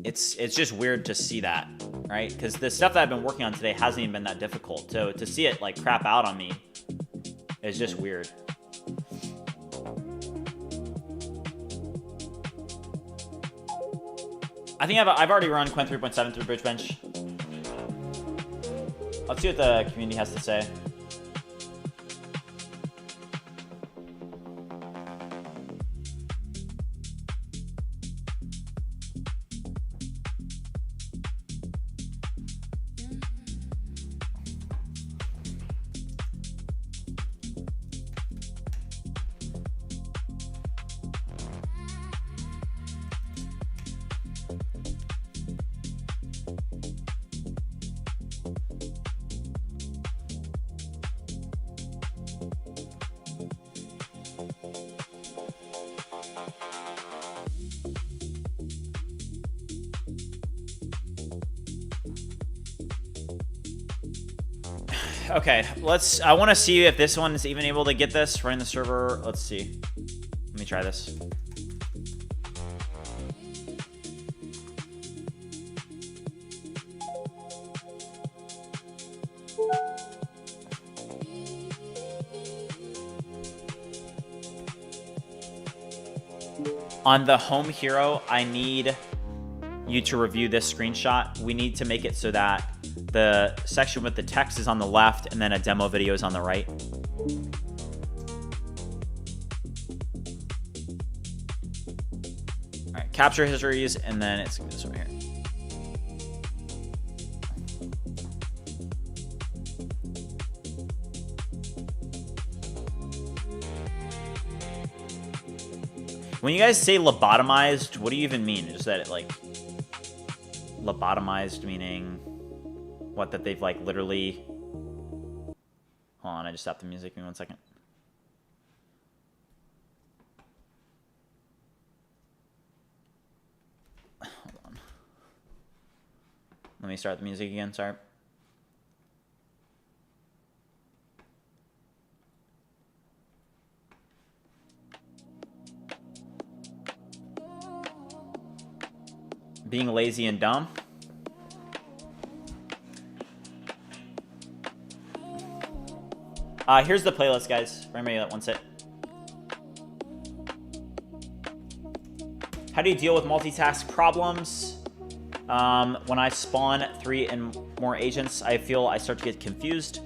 it's just weird to see that, right? Because the stuff that I've been working on today hasn't even been that difficult. So to see it like crap out on me is just weird. I think I've already run Quen 3.7 through BridgeBench. Let's see what the community has to say. Okay, I want to see if this one is even able to get this running the server. Let's see. Let me try this. On the home hero, I need you to review this screenshot. We need to make it so that the section with the text is on the left and then a demo video is on the right. All right, capture histories, and then it's gonna be this one here. When you guys say lobotomized, what do you even mean? Is that like lobotomized meaning what, that they've like literally... Hold on, I just stopped the music. Give me 1 second. Hold on. Let me start the music again, sorry. Being lazy and dumb. Here's the playlist, guys. For anybody that wants it. How do you deal with multitask problems? When I spawn 3 and more agents, I feel I start to get confused.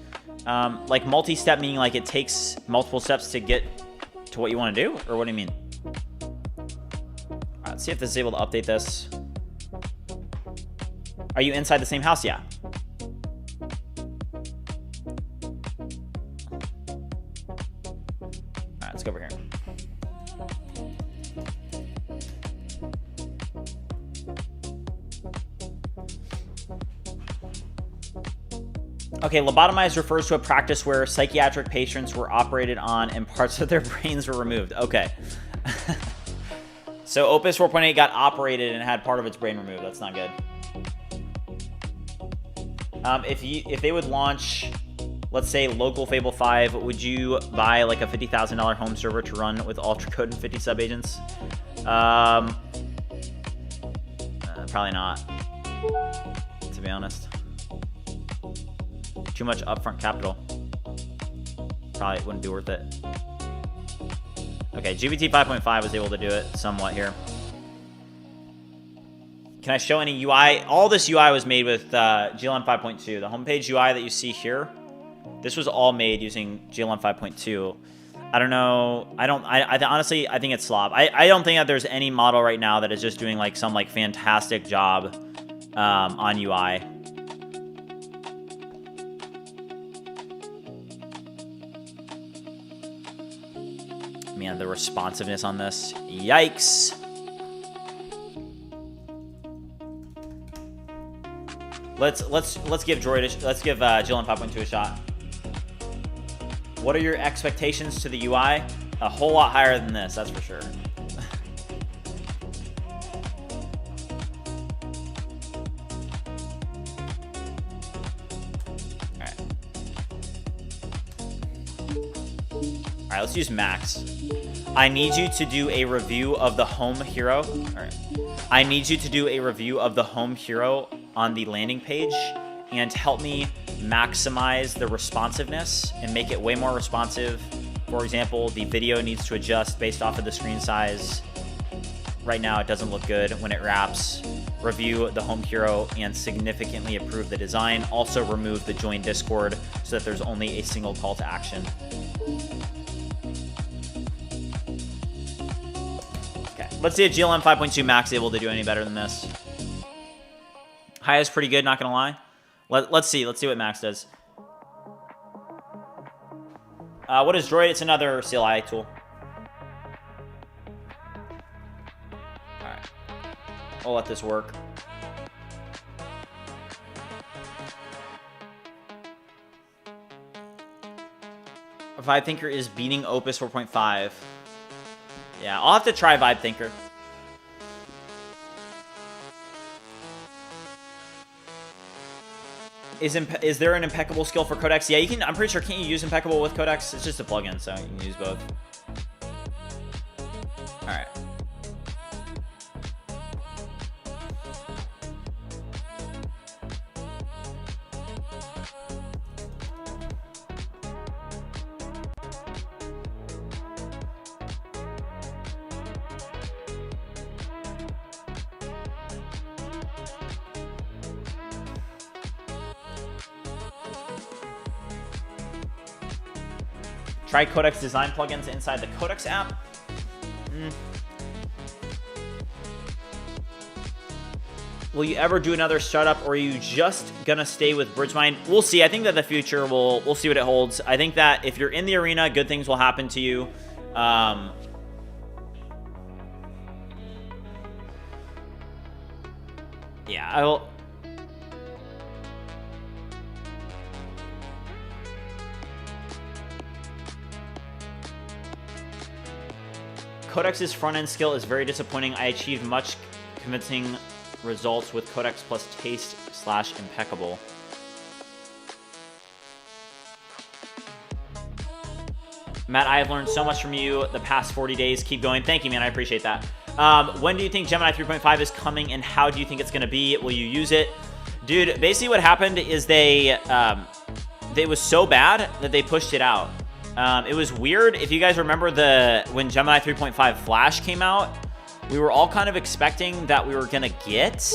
Like multi-step meaning like it takes multiple steps to get to what you want to do? Or what do you mean? All right, let's see if this is able to update this. Are you inside the same house? Yeah. All right, let's go over here. Okay, lobotomized refers to a practice where psychiatric patients were operated on and parts of their brains were removed. Okay. So Opus 4.8 got operated and had part of its brain removed. That's not good. If they would launch, let's say, local Fable 5, would you buy like a $50,000 home server to run with Ultra Code and 50 sub agents? Probably not, to be honest. Too much upfront capital. Probably wouldn't be worth it. Okay, GPT 5.5 was able to do it somewhat here. Can I show any UI? All this UI was made with GLM 5.2. The homepage UI that you see here, this was all made using GLM 5.2. I don't know. I honestly, I think it's slop. I don't think that there's any model right now that is just doing like some like fantastic job on UI. Man, the responsiveness on this. Yikes. Let's give Jillian 5.2 a shot. What are your expectations to the UI? A whole lot higher than this, that's for sure. All right, let's use Max. I need you to do a review of the home hero. All right. I need you to do a review of the home hero on the landing page and help me maximize the responsiveness and make it way more responsive. For example, the video needs to adjust based off of the screen size. Right now, it doesn't look good when it wraps. Review the home hero and significantly improve the design. Also remove the join Discord so that there's only a single call to action. Let's see if GLM 5.2 Max is able to do any better than this. High is pretty good, not gonna lie. Let's see what Max does. What is Droid? It's another CLI tool. All right, we'll let this work. Vibe Thinker is beating Opus 4.5. Yeah, I'll have to try Vibe Thinker. Is there an impeccable skill for Codex? Yeah, you can. I'm pretty sure. Can't you use impeccable with Codex? It's just a plugin, so you can use both. All right. Try Codex design plugins inside the Codex app. Will you ever do another startup, or are you just gonna stay with BridgeMind? We'll see. I think that the future we'll see what it holds. I think that if you're in the arena, good things will happen to you. Yeah, I will. Codex's front-end skill is very disappointing. I achieved much convincing results with Codex plus taste/impeccable. Matt, I have learned so much from you the past 40 days. Keep going. Thank you, man. I appreciate that. When do you think Gemini 3.5 is coming, and how do you think it's going to be? Will you use it? Dude, basically what happened is it was so bad that they pushed it out. It was weird. If you guys remember when Gemini 3.5 Flash came out, we were all kind of expecting that we were going to get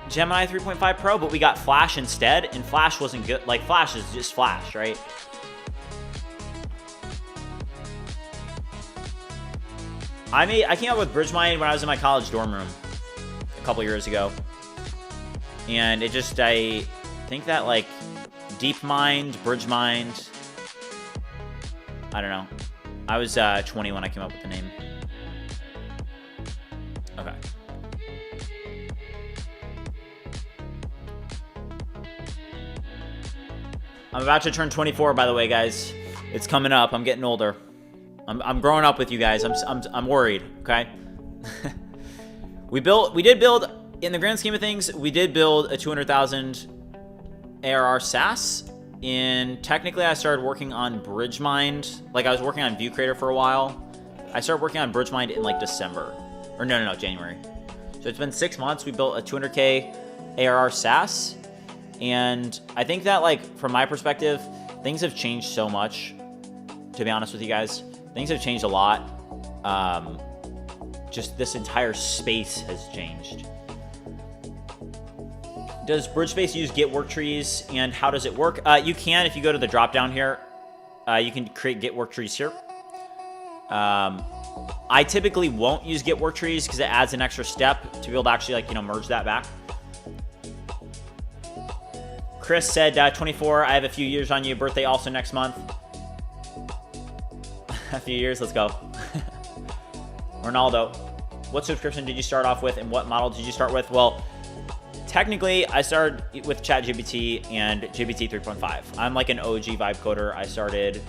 Gemini 3.5 Pro, but we got Flash instead, and Flash wasn't good. Like, Flash is just Flash, right? I came up with BridgeMind when I was in my college dorm room a couple years ago. And I think that, like, DeepMind, BridgeMind, I don't know. I was 20 when I came up with the name. Okay. I'm about to turn 24, by the way, guys. It's coming up. I'm getting older. I'm growing up with you guys. I'm worried. Okay. We did build, in the grand scheme of things, we did build a 200,000 ARR SaaS. And technically, I started working on BridgeMind. Like, I was working on View Creator for a while. I started working on BridgeMind in like December, or no, January. So it's been 6 months. We built a 200K ARR SaaS, and I think that, like, from my perspective, things have changed so much. To be honest with you guys, things have changed a lot. Just this entire space has changed. Does BridgeSpace use Git work trees, and how does it work? You can, if you go to the drop down here, you can create Git work trees here. I typically won't use Git work trees because it adds an extra step to be able to actually, like, merge that back. Chris said 24. I have a few years on you. Birthday also next month. A few years. Let's go. Ronaldo, what subscription did you start off with, and what model did you start with? Well, technically, I started with ChatGPT and GPT 3.5. I'm like an OG vibe coder. I started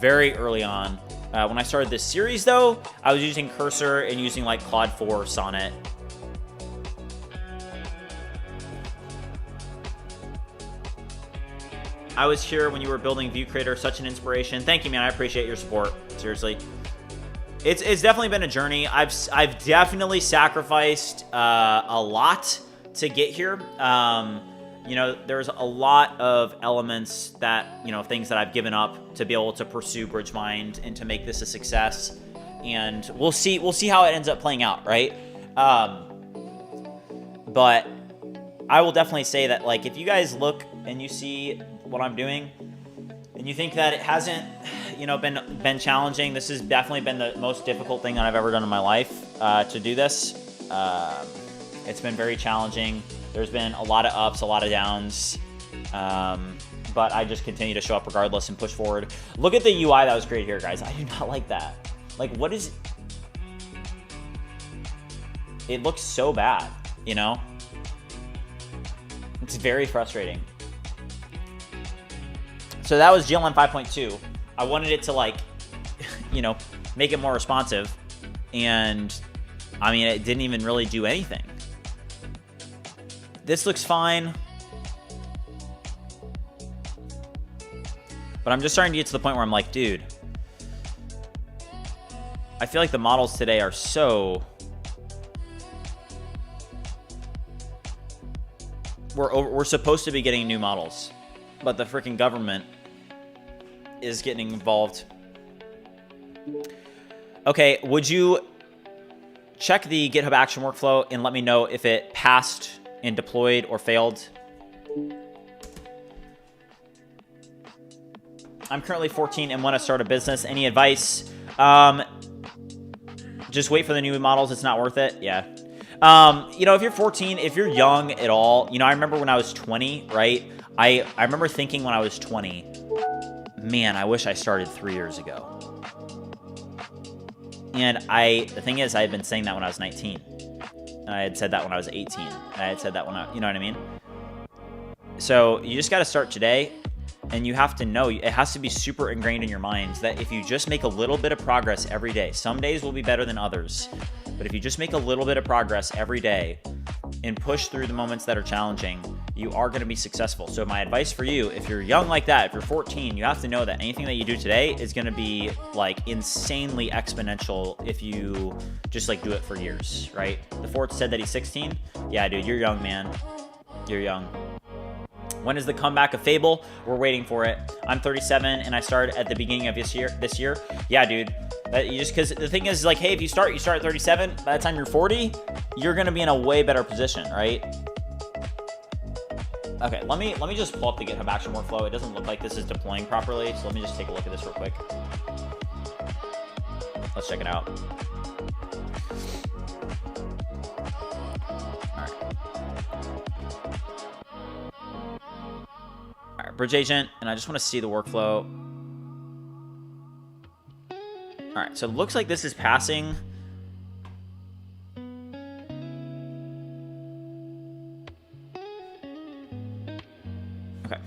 very early on. When I started this series, though, I was using Cursor and using like Claude 4, Sonnet. I was here when you were building View Creator. Such an inspiration. Thank you, man. I appreciate your support. Seriously. It's definitely been a journey. I've definitely sacrificed a lot to get here. You know, there's a lot of elements that, you know, things that I've given up to be able to pursue BridgeMind and to make this a success. And we'll see how it ends up playing out, right? But I will definitely say that, like, if you guys look and you see what I'm doing and you think that it hasn't, you know, been challenging, this has definitely been the most difficult thing that I've ever done in my life to do this. It's been very challenging. There's been a lot of ups, a lot of downs, but I just continue to show up regardless and push forward. Look at the UI that was created here, guys. I do not like that. Like, what is... It looks so bad, you know? It's very frustrating. So that was GLM 5.2. I wanted it to, like, you know, make it more responsive. And, I mean, it didn't even really do anything. This looks fine. But I'm just starting to get to the point where I'm like, dude, I feel like the models today are so... We're supposed to be getting new models, but the freaking government is getting involved. Okay, would you check the GitHub action workflow and let me know if it passed and deployed or failed? I'm currently 14 and want to start a business. Any advice? Just wait for the new models. It's not worth it. Yeah. You know, if you're 14, if you're young at all, you know, I remember when I was 20, right? I remember thinking when I was 20, man, I wish I started 3 years ago. And the thing is, I had been saying that when I was 19. And I had said that when I was 18. And I had said that when you know what I mean? So you just got to start today. And you have to know, it has to be super ingrained in your minds that if you just make a little bit of progress every day, some days will be better than others. But if you just make a little bit of progress every day and push through the moments that are challenging, you are going to be successful. So my advice for you, if you're young like that, if you're 14, you have to know that anything that you do today is going to be like insanely exponential if you just like do it for years, right? The fourth said that he's 16. Yeah, dude, you're young, man. You're young. When is the comeback of Fable? We're waiting for it. I'm 37 and I started at the beginning of this year. Yeah, dude. Because the thing is, like, hey, if you start at 37, by the time you're 40, you're gonna be in a way better position, right? Okay, let me just pull up the GitHub action workflow. It doesn't look like this is deploying properly, so let me just take a look at this real quick. Let's check it out. All right, BridgeAgent, and I just want to see the workflow. All right, so it looks like this is passing. Okay.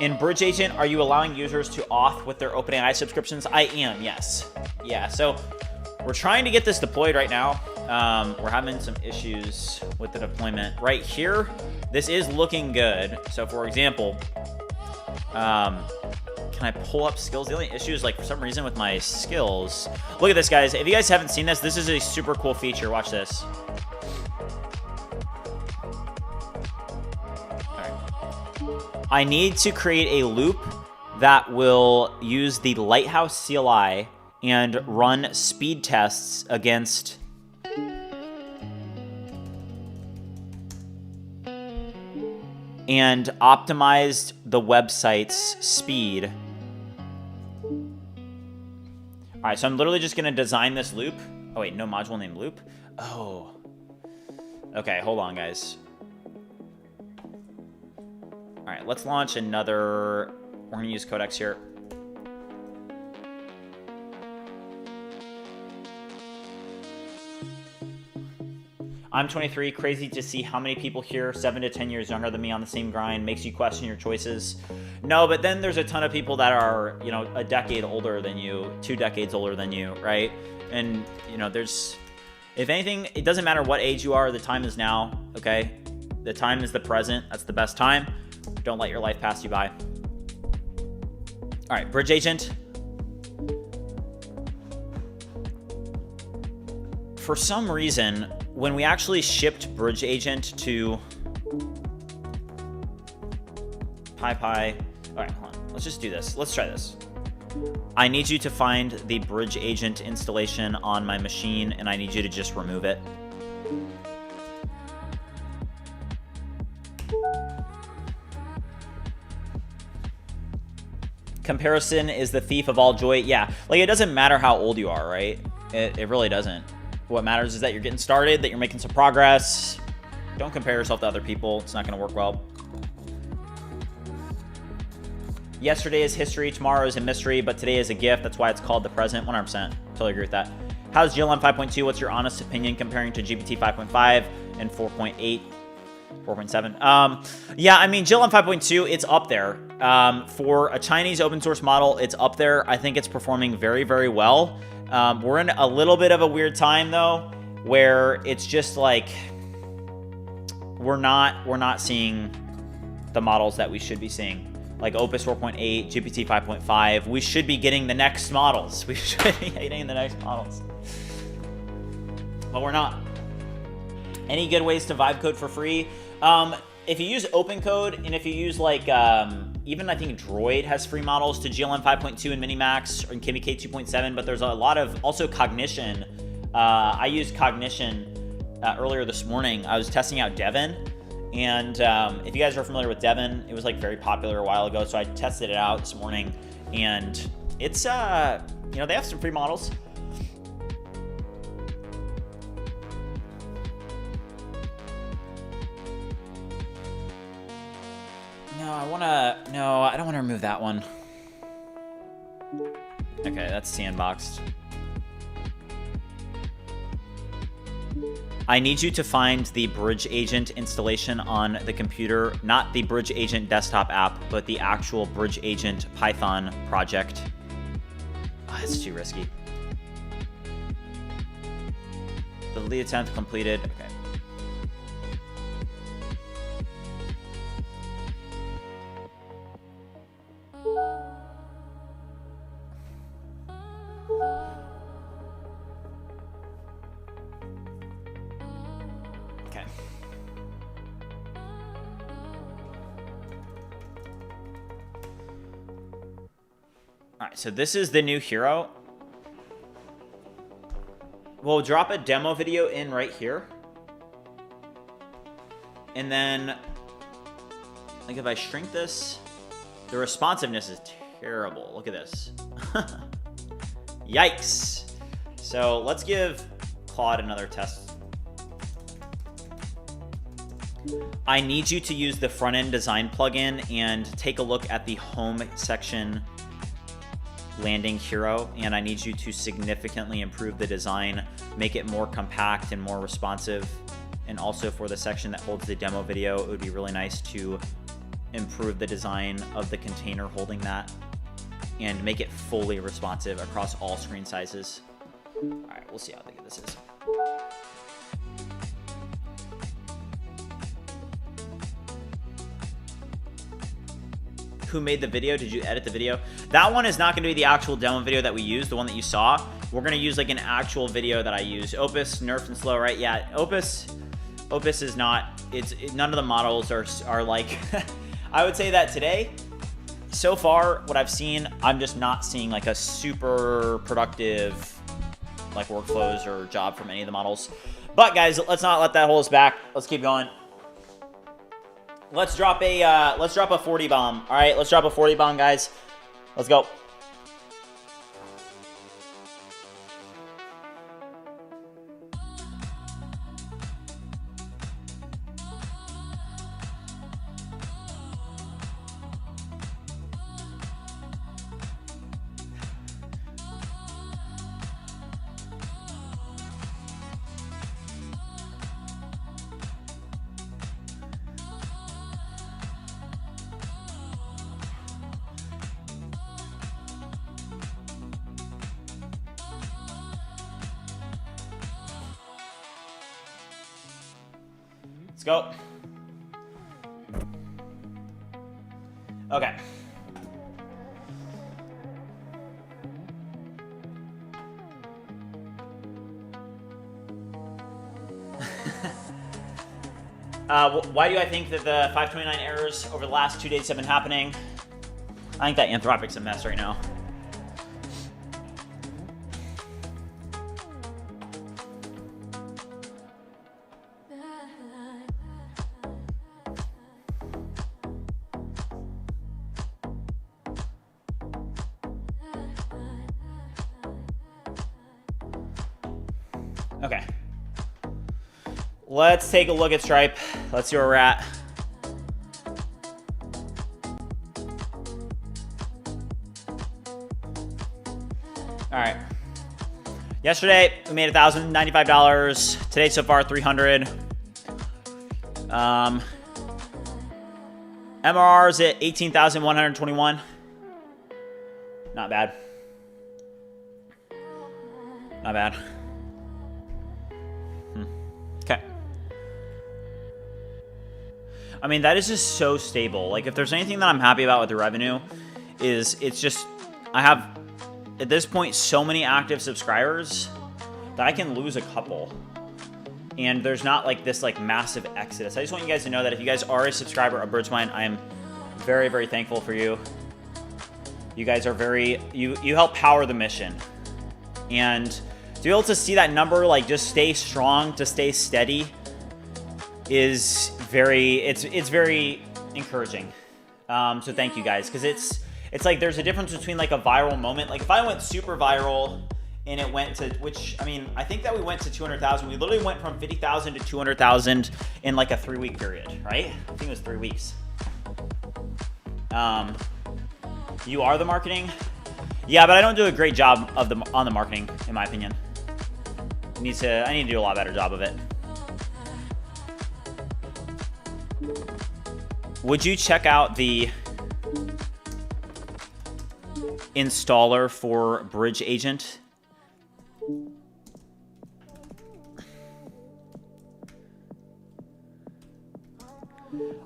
In BridgeAgent, are you allowing users to auth with their OpenAI subscriptions? I am, yes. Yeah, so we're trying to get this deployed right now. We're having some issues with the deployment. Right here, this is looking good. So for example, can I pull up skills? The only issue is, like, for some reason with my skills. Look at this, guys. If you guys haven't seen this, this is a super cool feature. Watch this. All right. I need to create a loop that will use the Lighthouse CLI and run speed tests against and optimized the website's speed. All right, so I'm literally just gonna design this loop. Oh wait, no module named loop. Oh, okay, hold on, guys. All right, let's launch another. We're gonna use Codex here. I'm 23, crazy to see how many people here 7 to 10 years younger than me on the same grind, makes you question your choices. No, but then there's a ton of people that are, you know, a decade older than you, 2 decades older than you, right? And, you know, there's, if anything, it doesn't matter what age you are, the time is now, okay? The time is the present, that's the best time. Don't let your life pass you by. All right, BridgeAgent. For some reason, when we actually shipped BridgeAgent to PyPy, all right, hold on. Let's just do this. Let's try this. I need you to find the BridgeAgent installation on my machine, and I need you to just remove it. Comparison is the thief of all joy. Yeah, like it doesn't matter how old you are, right? It really doesn't. What matters is that you're getting started, that you're making some progress. Don't compare yourself to other people. It's not going to work well. Yesterday is history, tomorrow is a mystery, but today is a gift. That's why it's called the present. 100%. Totally agree with that. How's GLM 5.2? What's your honest opinion comparing to GPT 5.5 and 4.8, 4.7? Yeah, I mean, GLM 5.2, it's up there. For a Chinese open source model, it's up there. I think it's performing very, very well. We're in a little bit of a weird time though, where it's just like we're not seeing the models that we should be seeing, like Opus 4.8, GPT 5.5. We should be getting the next models. We should be getting the next models, but we're not. Any good ways to vibe code for free? If you use OpenCode, and if you use like even I think Droid has free models to GLM 5.2 and Minimax and KVK 2.7, but there's a lot of also Cognition. I used Cognition earlier this morning. I was testing out Devin, and if you guys are familiar with Devin, it was like very popular a while ago, so I tested it out this morning, and it's you know, they have some free models. No, I don't want to remove that one. Okay, that's sandboxed. I need you to find the BridgeAgent installation on the computer, not the BridgeAgent desktop app, but the actual BridgeAgent Python project. Oh, that's too risky. The lead attempt completed. Okay. Okay. All right, so this is the new hero. We'll drop a demo video in right here. And then, like if I shrink this, the responsiveness is terrible. Look at this. Yikes. So let's give Claude another test. I need you to use the front-end design plugin and take a look at the home section landing hero, and I need you to significantly improve the design, make it more compact and more responsive. And also for the section that holds the demo video, it would be really nice to improve the design of the container holding that and make it fully responsive across all screen sizes. All right, we'll see how big this is. Who made the video? Did you edit the video? That one is not going to be the actual demo video that we used, the one that you saw. We're going to use like an actual video that I use. Opus, nerfed and slow, right? Yeah, Opus is not, none of the models are like, I would say that today, so far, what I've seen, I'm just not seeing like a super productive like workflows or job from any of the models. But guys, let's not let that hold us back. Let's keep going. Let's drop a 40 bomb. All right, let's drop a 40 bomb, guys. Let's go. Let's go. Okay. Why do I think that the 529 errors over the last 2 days have been happening? I think that Anthropic's a mess right now. Okay. Let's take a look at Stripe. Let's see where we're at. All right. Yesterday we made $1,095. Today so far 300. MRR is at 18,121. Not bad. Not bad. Okay. I mean, that is just so stable. Like, if there's anything that I'm happy about with the revenue, is it's just, I have, at this point, so many active subscribers that I can lose a couple. And there's not, like, this, like, massive exodus. I just want you guys to know that if you guys are a subscriber of BridgeMind, I am very, very thankful for you. You guys are very, you help power the mission. And to be able to see that number, like, just stay strong, to stay steady, is very, it's very encouraging. So thank you guys, because it's like there's a difference between like a viral moment. Like if I went super viral and it went to, which, I mean, I think that we went to 200,000. We literally went from 50,000 to 200,000 in like a 3-week period, right? I think it was 3 weeks. You are the marketing? Yeah, but I don't do a great job of on the marketing, in my opinion. I need to do a lot better job of it. Would you check out the installer for BridgeAgent?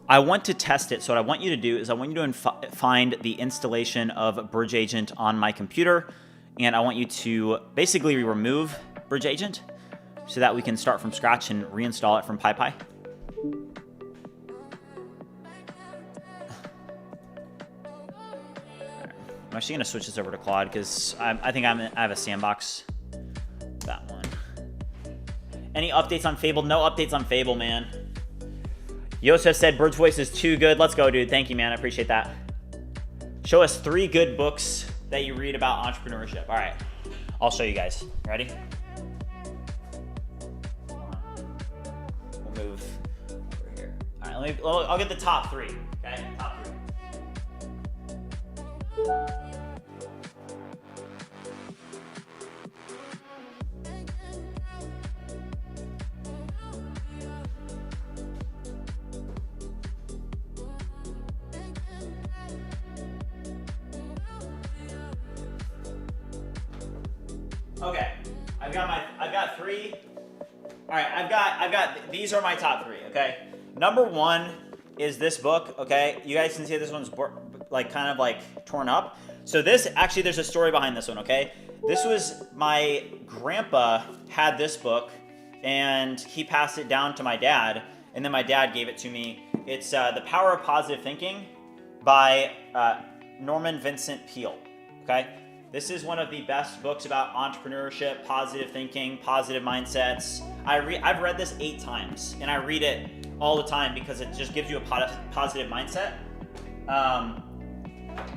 I want to test it, so what I want you to do is I want you to find the installation of BridgeAgent on my computer, and I want you to basically remove BridgeAgent so that we can start from scratch and reinstall it from PyPy. I'm actually going to switch this over to Claude because I think I have a sandbox. That one. Any updates on Fable? No updates on Fable, man. Yosef said BridgeVoice is too good. Let's go, dude. Thank you, man. I appreciate that. Show us 3 good books that you read about entrepreneurship. All right. I'll show you guys. Ready? We'll move over here. All right. I'll get the top 3. Okay? Top 3. Okay, I've got 3. All right, I've got these are my top 3. Okay, number 1 is this book. Okay, you guys can see this one's like kind of like torn up. So this actually, there's a story behind this one. Okay, this was my grandpa had this book, and he passed it down to my dad, and then my dad gave it to me. It's The Power of Positive Thinking by Norman Vincent Peale. Okay. This is one of the best books about entrepreneurship, positive thinking, positive mindsets. I've read this 8 times, and I read it all the time because it just gives you a positive mindset.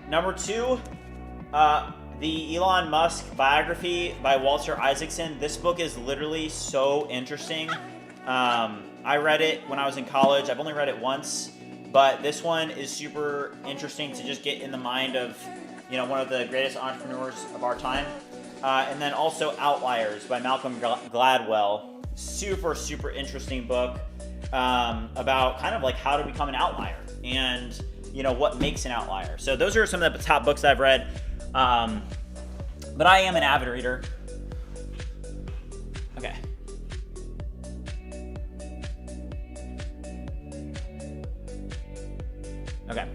Number 2, the Elon Musk biography by Walter Isaacson. This book is literally so interesting. I read it when I was in college. I've only read it once, but this one is super interesting to just get in the mind of, you know, one of the greatest entrepreneurs of our time. And then also Outliers by Malcolm Gladwell. Super, super interesting book about kind of like how to become an outlier and, you know, what makes an outlier. So those are some of the top books I've read. But I am an avid reader. Okay. Okay.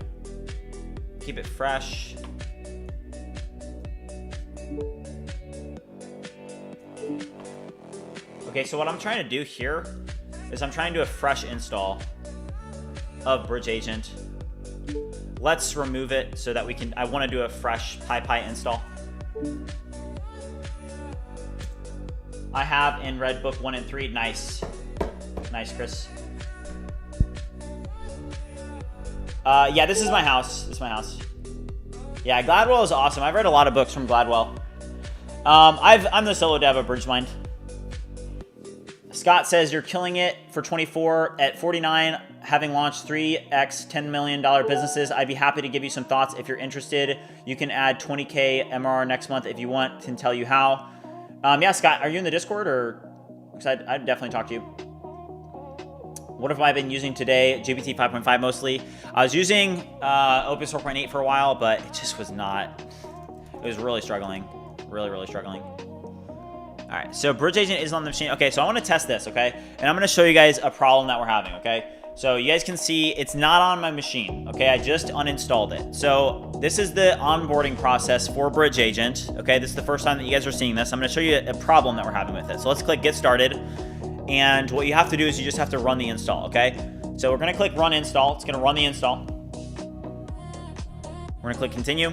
Keep it fresh. Okay, so what I'm trying to do here is I'm trying to do a fresh install of BridgeAgent. Let's remove it so that we can, I want to do a fresh PyPy install. I have in Redbook 1 and 3. Nice. Nice, Chris. Yeah, this is my house. This is my house. Yeah, Gladwell is awesome. I've read a lot of books from Gladwell. I'm the solo dev of BridgeMind. Scott says you're killing it for 24 at 49, having launched 3x $10 million businesses. I'd be happy to give you some thoughts if you're interested. You can add 20K MRR next month if you want. Can tell you how. Yeah, Scott, are you in the Discord or? Because I'd definitely talk to you. What have I been using today? GPT 5.5 mostly. I was using Opus 4.8 for a while, but it just was not. It was really struggling. Really struggling. All right, so BridgeAgent is on the machine. Okay, so I want to test this, okay? And I'm going to show you guys a problem that we're having, okay? So you guys can see it's not on my machine, okay? I just uninstalled it. So this is the onboarding process for BridgeAgent, okay? This is the first time that you guys are seeing this. I'm going to show you a problem that we're having with it. So let's click Get Started. And what you have to do is you just have to run the install, okay? So we're going to click Run Install. It's going to run the install. We're going to click Continue.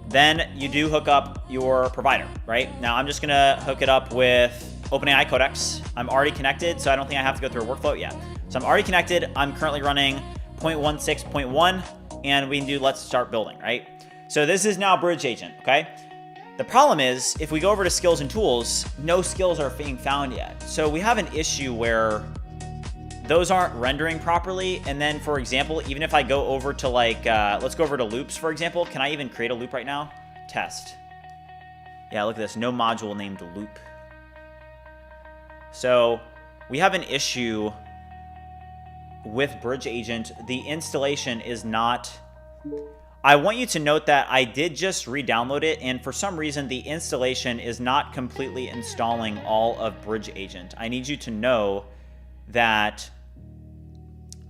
Then you do hook up your provider, right? Now I'm just gonna hook it up with OpenAI Codex. I'm already connected, so I don't think I have to go through a workflow yet. So I'm already connected. I'm currently running 0.16.1, and we can do Let's Start Building, right? So this is now BridgeAgent, okay? The problem is, if we go over to Skills and Tools, no skills are being found yet. So we have an issue where those aren't rendering properly. And then, for example, even if I go over to like, let's go over to loops, for example. Can I even create a loop right now? Test. Yeah, look at this. No module named loop. So we have an issue with BridgeAgent. The installation is not... I want you to note that I did just re-download it, and for some reason, the installation is not completely installing all of BridgeAgent. I need you to know that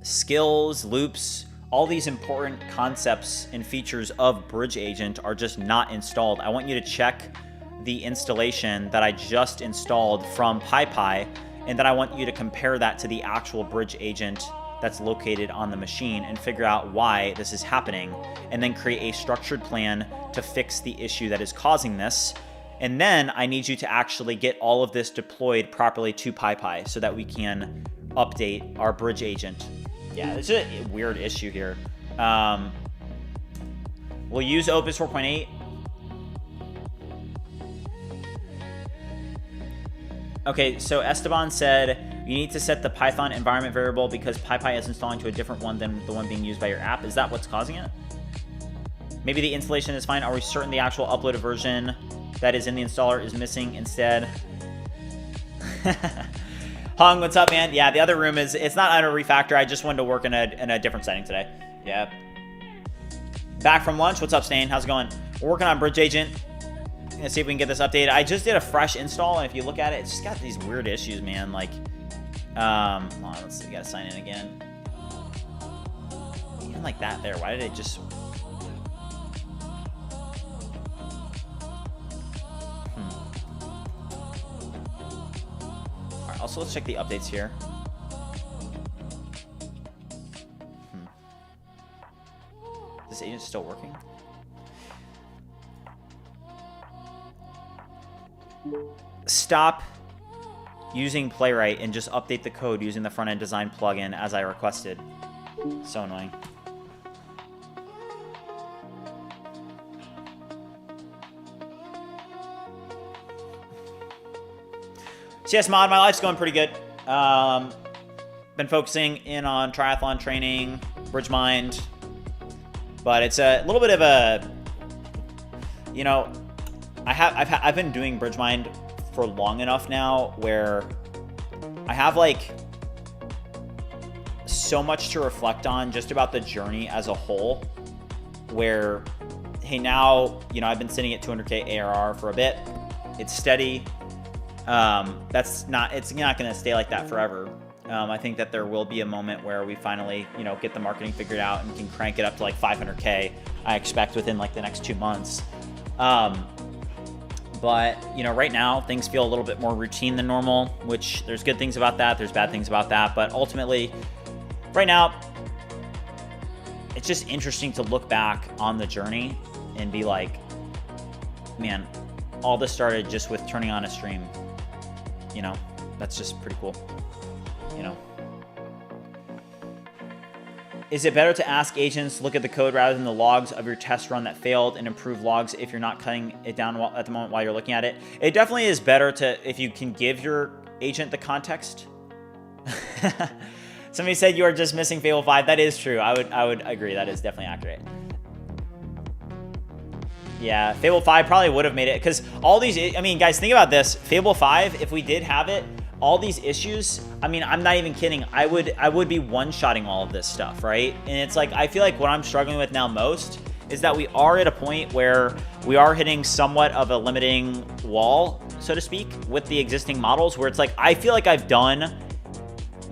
skills, loops, all these important concepts and features of BridgeAgent are just not installed. I want you to check the installation that I just installed from PyPy, and then I want you to compare that to the actual BridgeAgent that's located on the machine and figure out why this is happening, and then create a structured plan to fix the issue that is causing this. And then I need you to actually get all of this deployed properly to PyPy so that we can update our BridgeAgent. Yeah, this is a weird issue here. We'll use Opus 4.8. Okay, so Esteban said you need to set the Python environment variable because PyPy is installing to a different one than the one being used by your app. Is that what's causing it? Maybe the installation is fine. Are we certain the actual uploaded version that is in the installer is missing instead? Hung, what's up, man? Yeah, the other room is, it's not under refactor. I just wanted to work in a different setting today. Yeah. Back from lunch. What's up, Stain? How's it going? We're working on BridgeAgent. Let's see if we can get this updated. I just did a fresh install, and if you look at it, it's just got these weird issues, man. Like, hold on, let's see. We gotta sign in again. Even like that there. Why did it just... Also, let's check the updates here. Is this agent still working? Stop using Playwright and just update the code using the front-end design plugin as I requested. So annoying. CS Mod, my life's going pretty good. Been focusing in on triathlon training, BridgeMind, but it's a little bit of a, you know, I've been doing BridgeMind for long enough now where I have like so much to reflect on just about the journey as a whole, where, hey, now, you know, I've been sitting at 200K ARR for a bit. It's steady. It's not going to stay like that forever. I think that there will be a moment where we finally, you know, get the marketing figured out and can crank it up to like 500K. I expect within like the next 2 months. But, you know, right now things feel a little bit more routine than normal, which there's good things about that. There's bad things about that. But ultimately, right now, it's just interesting to look back on the journey and be like, man, all this started just with turning on a stream. You know, that's just pretty cool, you know. Is it better to ask agents to look at the code rather than the logs of your test run that failed and improve logs if you're not cutting it down at the moment while you're looking at it? It definitely is better to, if you can give your agent the context. Somebody said you are just missing Fable 5. That is true. I would agree. That is definitely accurate. Yeah, Fable 5 probably would have made it, because all these, I mean, guys, think about this. Fable 5, if we did have it, all these issues, I mean, I'm not even kidding. I would be one-shotting all of this stuff, right? And it's like, I feel like what I'm struggling with now most is that we are at a point where we are hitting somewhat of a limiting wall, so to speak, with the existing models, where it's like, I feel like I've done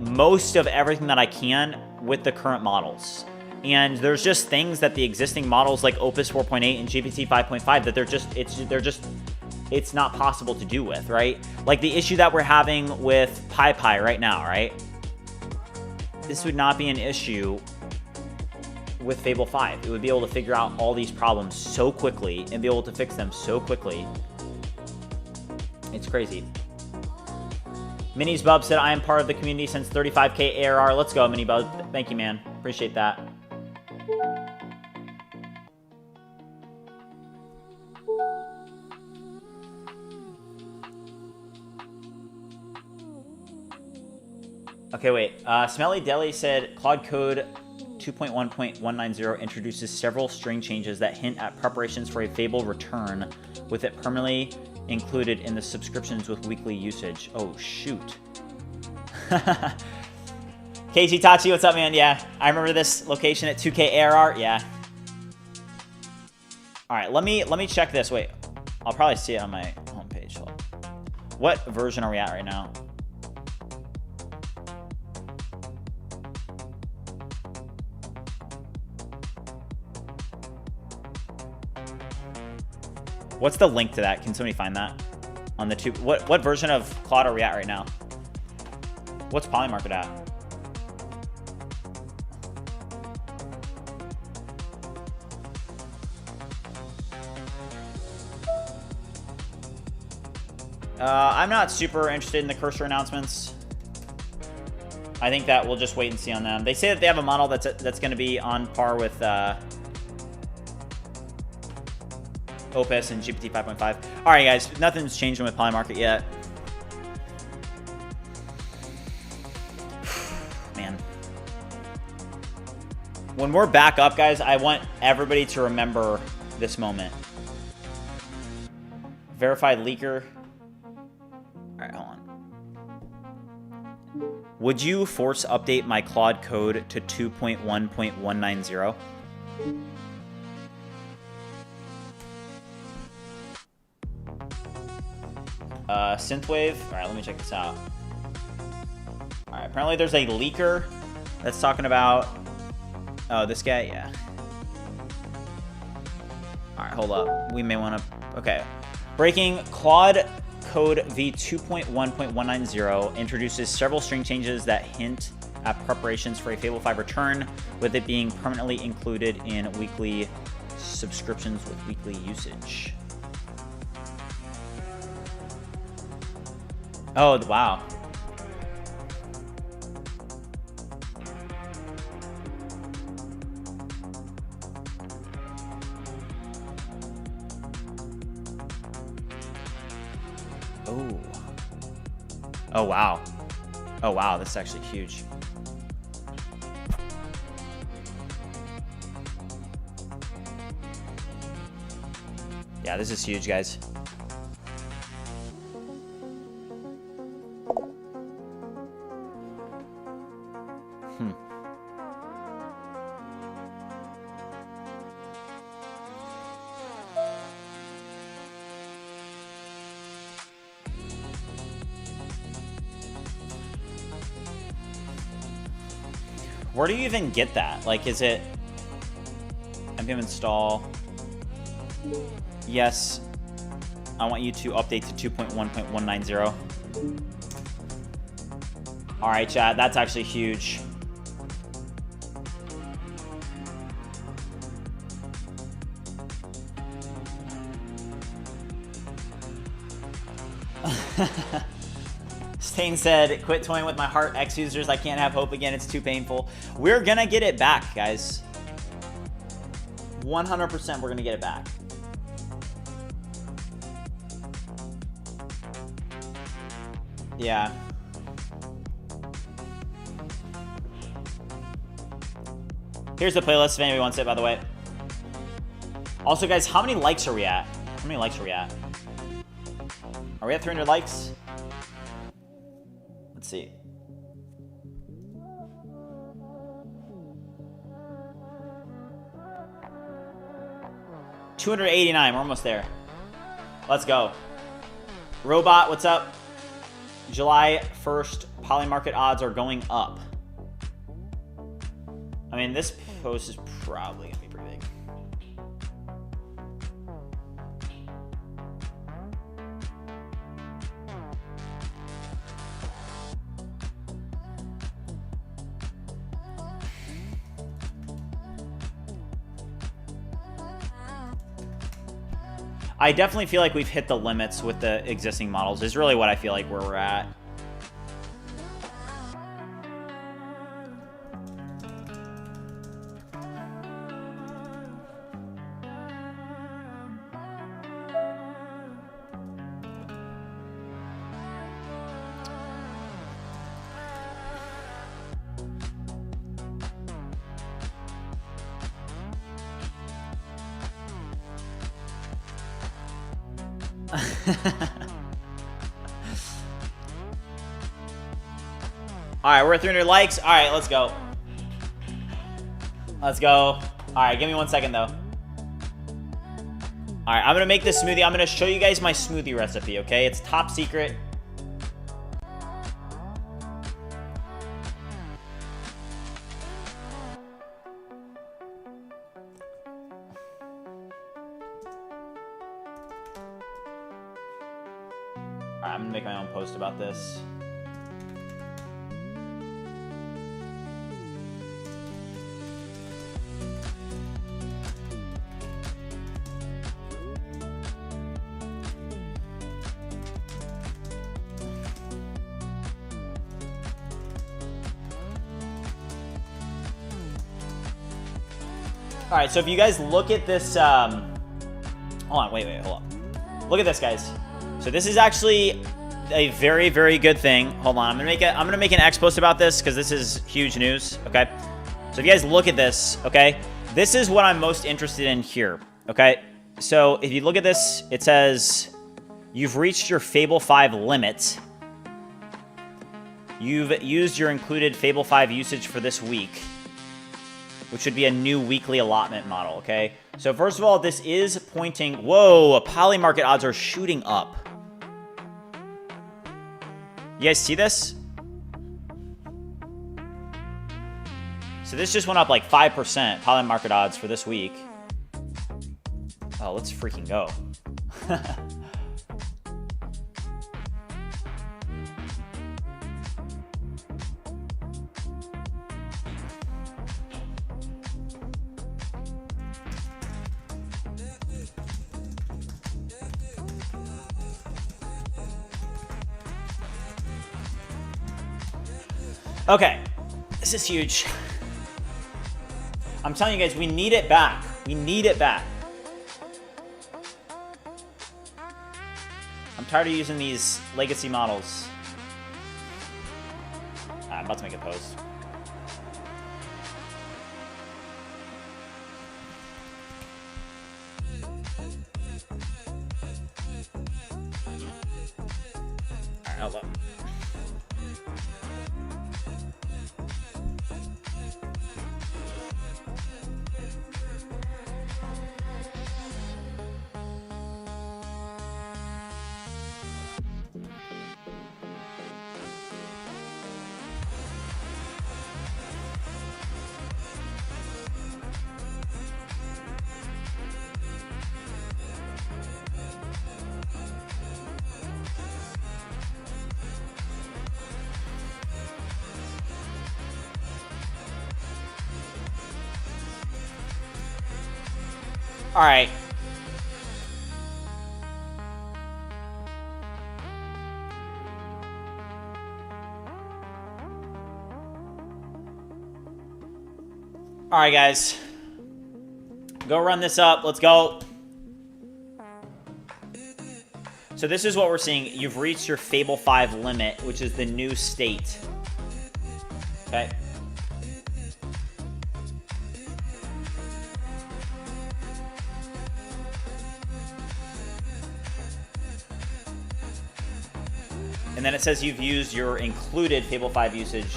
most of everything that I can with the current models. And there's just things that the existing models like Opus 4.8 and GPT 5.5 that it's not possible to do with, right? Like the issue that we're having with PyPy right now, right? This would not be an issue with Fable 5. It would be able to figure out all these problems so quickly and be able to fix them so quickly. It's crazy. Minis Bub said, I am part of the community since 35K ARR. Let's go, Mini Bub. Thank you, man. Appreciate that. Okay, wait. Smelly Deli said Claude Code 2.1.190 introduces several string changes that hint at preparations for a Fable return, with it permanently included in the subscriptions with weekly usage. Oh, shoot. KT Tachi, what's up, man? Yeah, I remember this location at 2K ARR. Yeah. All right, let me check this. Wait, I'll probably see it on my homepage. What version are we at right now? What's the link to that? Can somebody find that on the two? What version of Claude are we at right now? What's Polymarket at? I'm not super interested in the cursor announcements. I think that we'll just wait and see on them. They say that they have a model that's going to be on par with Opus and GPT 5.5. All right, guys, nothing's changing with Polymarket yet. Man. When we're back up, guys, I want everybody to remember this moment. Verified leaker. All right, hold on. Would you force update my Claude code to 2.1.190? Synthwave. All right, let me check this out. All right, apparently there's a leaker that's talking about. Oh, this guy, yeah. All right, hold up. We may want to. Okay, breaking Claude code v 2.1.190 introduces several string changes that hint at preparations for a Fable 5 return, with it being permanently included in weekly subscriptions with weekly usage. Oh, wow. Oh. Oh, wow. Oh, wow. This is actually huge. Yeah, this is huge, guys. Where do you even get that? Like, is it npm install? Yes. I want you to update to 2.1.190. All right, chat. That's actually huge. Stain said, quit toying with my heart, X users. I can't have hope again. It's too painful. We're gonna get it back, guys. 100% we're gonna get it back. Yeah. Here's the playlist if anybody wants it, by the way. Also, guys, how many likes are we at? How many likes are we at? Are we at 300 likes? Let's see. $289. We're almost there. Let's go. Robot, what's up? July 1st, poly market odds are going up. I mean, this post is probably going to be pretty big. I definitely feel like we've hit the limits with the existing models, is really what I feel like where we're at. All right, we're at 300 likes. All right, let's go. Let's go. All right, give me 1 second, though. All right, I'm going to make this smoothie. I'm going to show you guys my smoothie recipe, okay? It's top secret. All right, I'm going to make my own post about this. All right, so if you guys look at this, hold on, wait, hold on. Look at this, guys. So this is actually a very, very good thing. Hold on, I'm gonna make an X post about this because this is huge news. Okay, so if you guys look at this, okay, this is what I'm most interested in here. Okay, so if you look at this, it says you've reached your Fable 5 limit. You've used your included Fable 5 usage for this week, which would be a new weekly allotment model, okay? So first of all, this is pointing, whoa, poly market odds are shooting up. You guys see this? So this just went up like 5%, poly market odds for this week. Oh, let's freaking go. Okay, this is huge. I'm telling you guys, we need it back. We need it back. I'm tired of using these legacy models. I'm about to make a post. All right, hold up. All right. All right, guys. Go run this up. Let's go. So this is what we're seeing. You've reached your Fable 5 limit, which is the new state. Okay. And then it says you've used your included Fable 5 usage.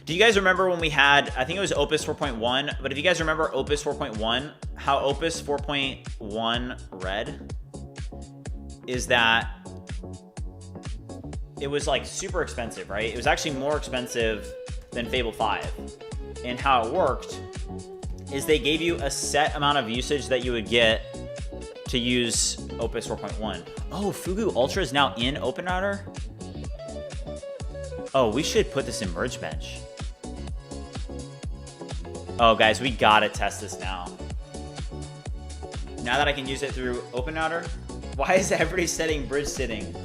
Do you guys remember when we had, I think it was Opus 4.1, but if you guys remember Opus 4.1, how Opus 4.1 read is that it was like super expensive, right? It was actually more expensive than Fable 5. And how it worked is they gave you a set amount of usage that you would get to use Opus 4.1. Oh, Fugu Ultra is now in OpenRouter? Oh, we should put this in BridgeBench. Oh, guys, we gotta test this now. Now that I can use it through OpenRouter, why is everybody setting bridge sitting?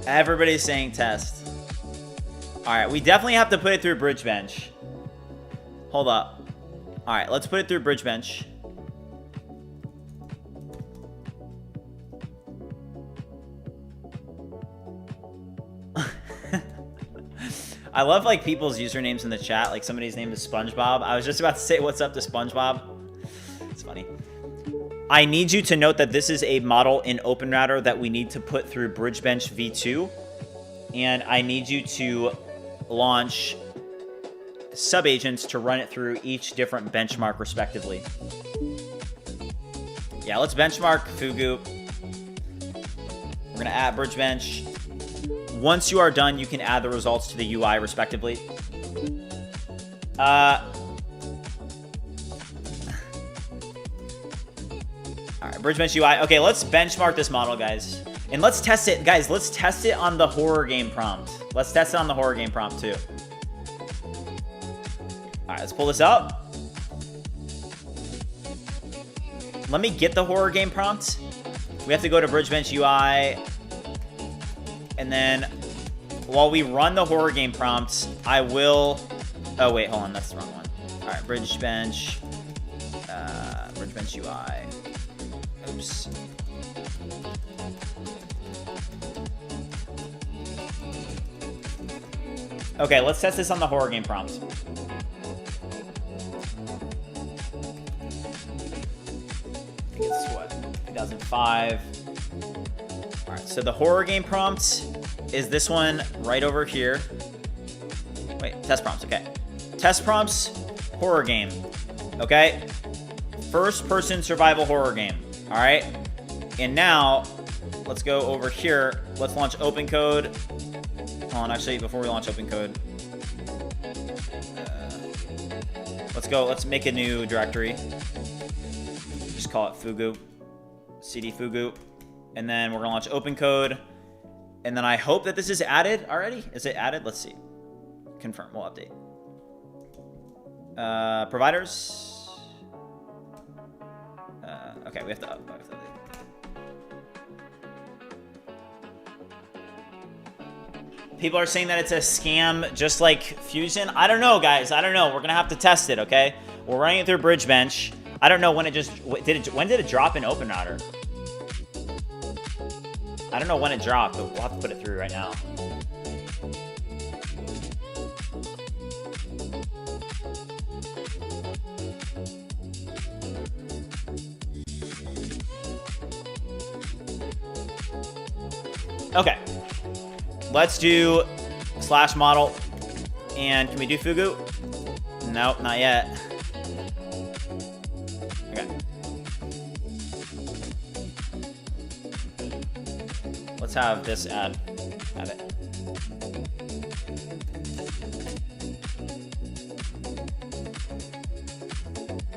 Everybody's saying test. All right, we definitely have to put it through BridgeBench. Hold up. All right, let's put it through BridgeBench. I love like people's usernames in the chat. Like somebody's name is SpongeBob. I was just about to say what's up to SpongeBob. It's funny. I need you to note that this is a model in OpenRouter that we need to put through BridgeBench v2. And I need you to launch sub-agents to run it through each different benchmark respectively. Yeah, let's benchmark Fugu. We're going to add BridgeBench. Once you are done, you can add the results to the UI respectively. All right, BridgeBench UI. Okay, let's benchmark this model, guys. And let's test it. Guys, let's test it on the horror game prompt. Let's test it on the horror game prompt too. All right, let's pull this up. Let me get the horror game prompt. We have to go to BridgeBench UI. And then while we run the horror game prompts, I will... Oh, wait, hold on. That's the wrong one. All right, BridgeBench. BridgeBench UI. Oops. Okay, let's test this on the horror game prompts. I think it's what, 2005. All right, so the horror game prompt is this one right over here. Wait, test prompts, okay. Test prompts, horror game, okay? First person survival horror game, all right? And now, let's go over here. Let's launch OpenCode. Hold on, actually, before we launch OpenCode. Let's make a new directory. Just call it Fugu, cd Fugu. And then we're gonna launch OpenCode. And then I hope that this is added already. Is it added? Let's see. Confirm, we'll update. Providers. Okay, we have to update. People are saying that it's a scam just like Fusion. I don't know, guys. I don't know. We're gonna have to test it, okay? We're running it through BridgeBench. I don't know when it just when did it drop in OpenRouter? I don't know when it dropped, but we'll have to put it through right now. Okay. Let's do slash model. And can we do Fugu? Nope, not yet. Okay. Let's have this add it.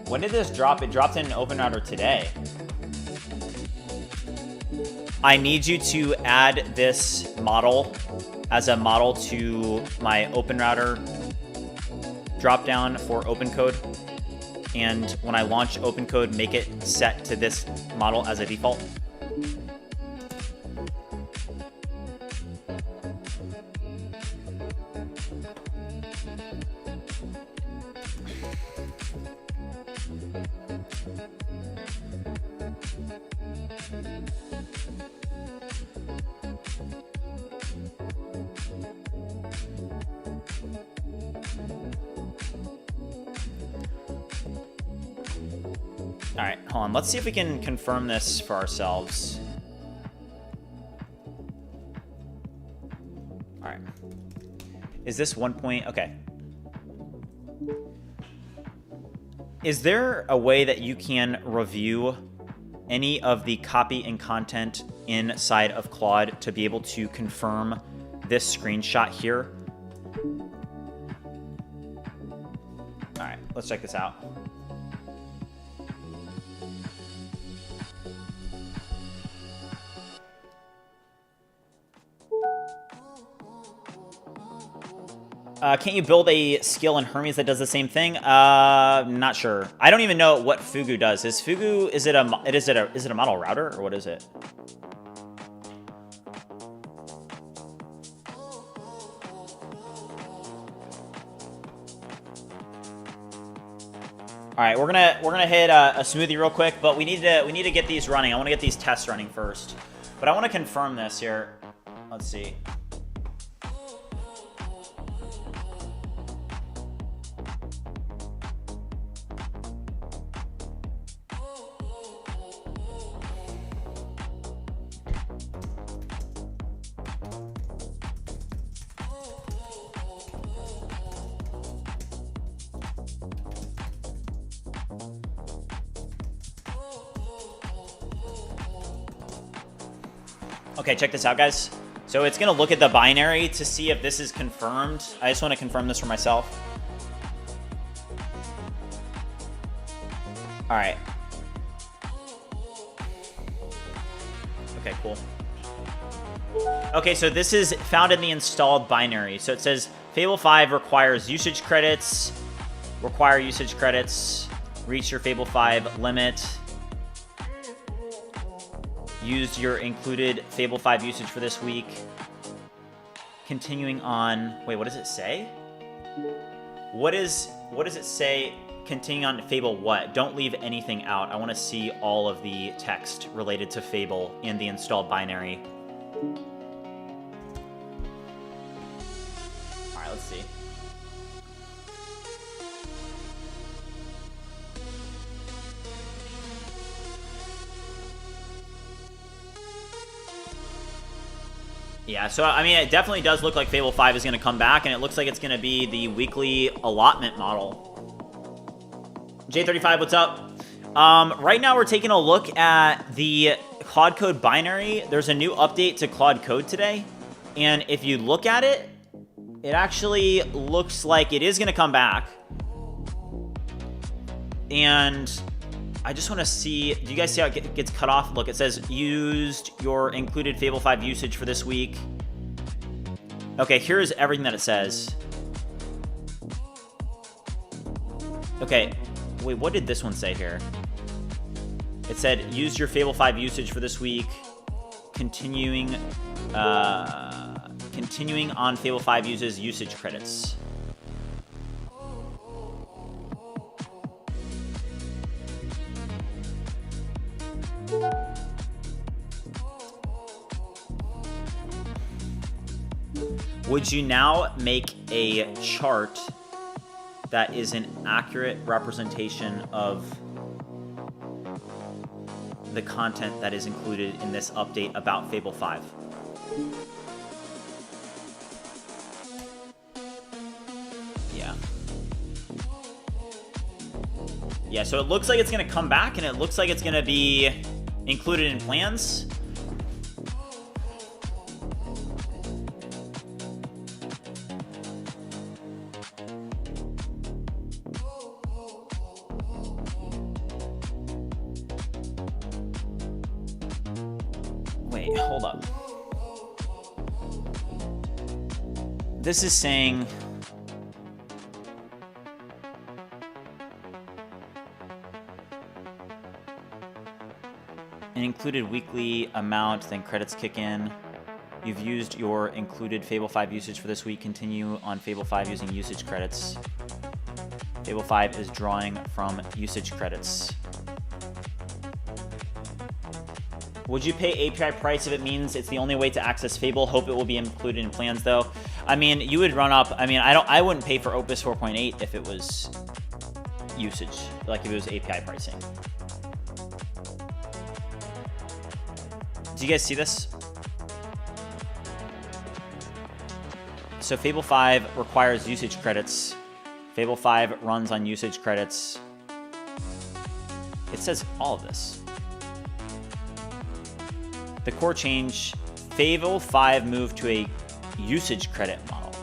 When did this drop? It dropped in OpenRouter today. I need you to add this model as a model to my OpenRouter dropdown for OpenCode. And when I launch OpenCode, make it set to this model as a default. All right, hold on. Let's see if we can confirm this for ourselves. All right. Is this 1 point? Okay. Is there a way that you can review any of the copy and content inside of Claude to be able to confirm this screenshot here? All right, let's check this out. Can't you build a skill in Hermes that does the same thing? Not sure. I don't even know what Fugu does. Is Fugu, is it a model router or what is it? All right, we're gonna hit a smoothie real quick, but we need to get these running. I want to get these tests running first, but I want to confirm this here. Let's see. Okay, check this out, guys. So it's going to look at the binary to see if this is confirmed. I just want to confirm this for myself. All right. Okay, cool. Okay, so this is found in the installed binary. So it says Fable 5 requires usage credits, reach your Fable 5 limit. Used your included Fable 5 usage for this week. Continuing on, wait, what does it say? What does it say? Continuing on Fable what? Don't leave anything out. I want to see all of the text related to Fable in the installed binary. All right, let's see. Yeah, so I mean, it definitely does look like Fable 5 is going to come back, and it looks like it's going to be the weekly allotment model. J35, what's up? Right now, we're taking a look at the Claude Code binary. There's a new update to Claude Code today, and if you look at it, it actually looks like it is going to come back. And I just want to see, do you guys see how it gets cut off? Look, it says used your included Fable 5 usage for this week. Okay, here's everything that it says. Okay, wait, what did this one say here? It said use your Fable 5 usage for this week. Continuing on Fable 5 uses usage credits. Would you now make a chart that is an accurate representation of the content that is included in this update about Fable 5? Yeah. Yeah, so it looks like it's going to come back, and it looks like it's going to be included in plans. Wait, hold up. This is saying... an included weekly amount, then credits kick in. You've used your included Fable 5 usage for this week. Continue on Fable 5 using usage credits. Fable 5 is drawing from usage credits. Would you pay API price if it means it's the only way to access Fable? Hope it will be included in plans though. I mean, you would run up, I mean, I wouldn't pay for Opus 4.8 if it was usage, like if it was API pricing. Do you guys see this? So Fable 5 requires usage credits. Fable 5 runs on usage credits. It says all of this. The core change, Fable 5 moved to a usage credit model.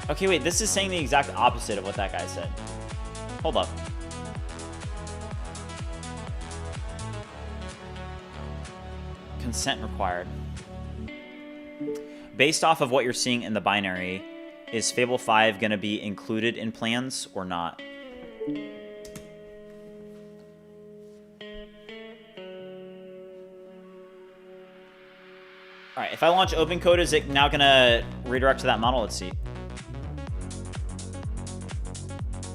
Okay, wait, this is saying the exact opposite of what that guy said. Hold up. Consent required. Based off of what you're seeing in the binary, is Fable 5 going to be included in plans or not? All right, if I launch open code, is it now going to redirect to that model? Let's see.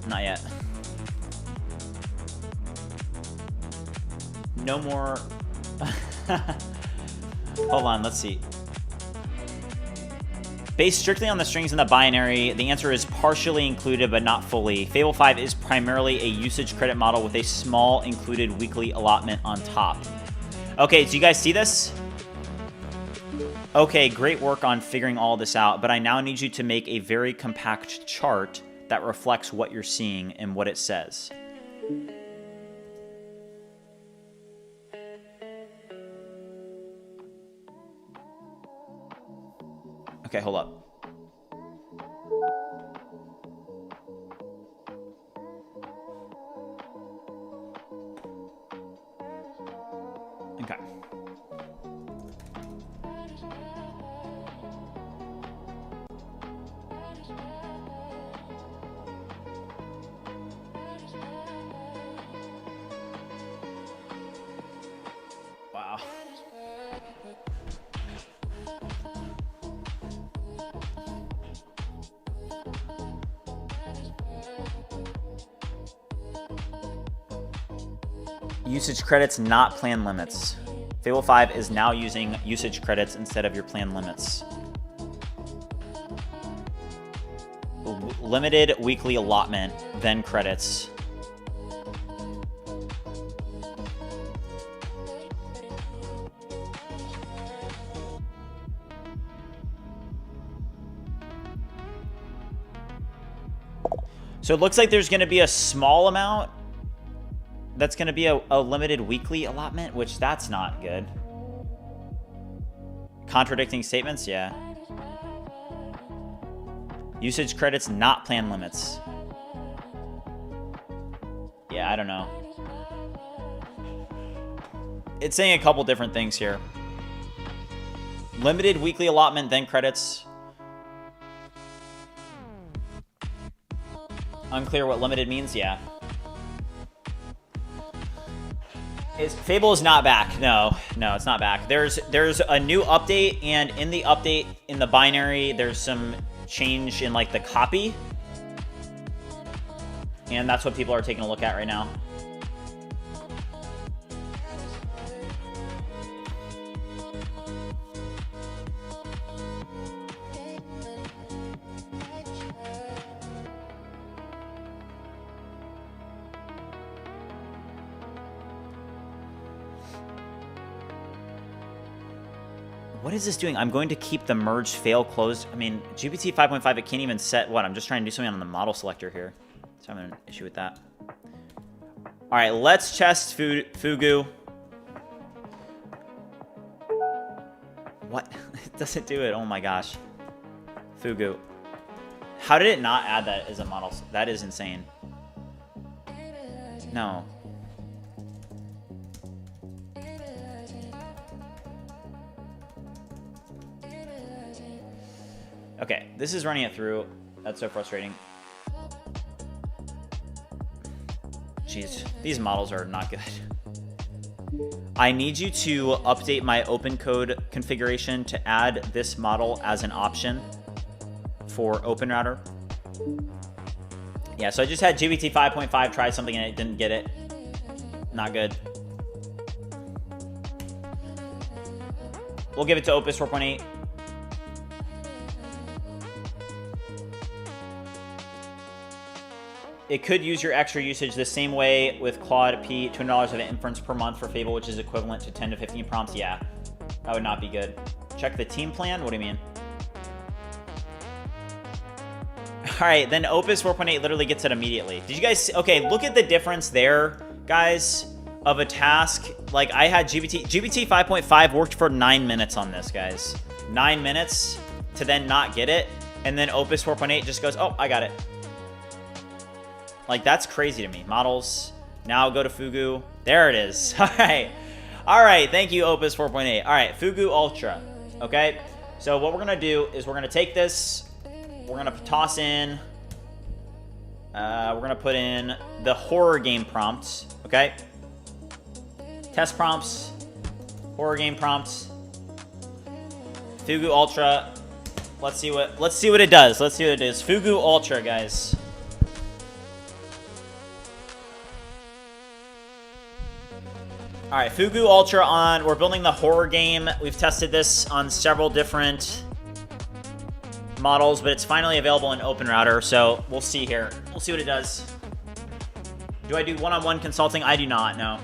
Not yet. No more. Hold on, let's see. Based strictly on the strings in the binary, the answer is partially included but not fully. Fable 5 is primarily a usage credit model with a small included weekly allotment on top. Okay, do you guys see this? Okay, great work on figuring all this out, but I now need you to make a very compact chart that reflects what you're seeing and what it says. Okay, hold up. Okay. Wow. Usage credits, not plan limits. Fable 5 is now using usage credits instead of your plan limits. Limited weekly allotment, then credits. So it looks like there's going to be a small amount that's going to be a limited weekly allotment, which that's not good. Contradicting statements, yeah. Usage credits, not plan limits. Yeah, I don't know. It's saying a couple different things here. Limited weekly allotment, then credits. Unclear what limited means, yeah. Fable is not back. No, it's not back. There's a new update, and in the update, in the binary, there's some change in like the copy. And that's what people are taking a look at right now. What is this doing? I'm going to keep the merge fail closed. I mean, GPT 5.5, it can't even set what? I'm just trying to do something on the model selector here. So I'm having an issue with that. All right, let's test Fugu. What? It doesn't do it. Oh my gosh. Fugu. How did it not add that as a model? That is insane. No. Okay, this is running it through. That's so frustrating. Jeez, these models are not good. I need you to update my open code configuration to add this model as an option for OpenRouter. Yeah, so I just had GPT 5.5 try something and it didn't get it. Not good. We'll give it to Opus 4.8. It could use your extra usage the same way with Claude P, $200 of inference per month for Fable, which is equivalent to 10 to 15 prompts. Yeah, that would not be good. Check the team plan. What do you mean? All right, then Opus 4.8 literally gets it immediately. Did you guys see? Okay, look at the difference there, guys, of a task. Like I had GPT 5.5 worked for 9 minutes on this, guys. 9 minutes to then not get it. And then Opus 4.8 just goes, oh, I got it. Like, that's crazy to me. Models. Now go to Fugu. There it is. All right. All right. Thank you, Opus 4.8. All right. Fugu Ultra. Okay. So what we're going to do is we're going to take this. We're going to toss in. We're going to put in the horror game prompts. Okay. Test prompts. Horror game prompts. Fugu Ultra. Let's see what it does. Let's see what it is. Fugu Ultra, guys. All right, Fugu Ultra on. We're building the horror game. We've tested this on several different models, but it's finally available in OpenRouter, so we'll see here. We'll see what it does. Do I do one-on-one consulting? I do not, no.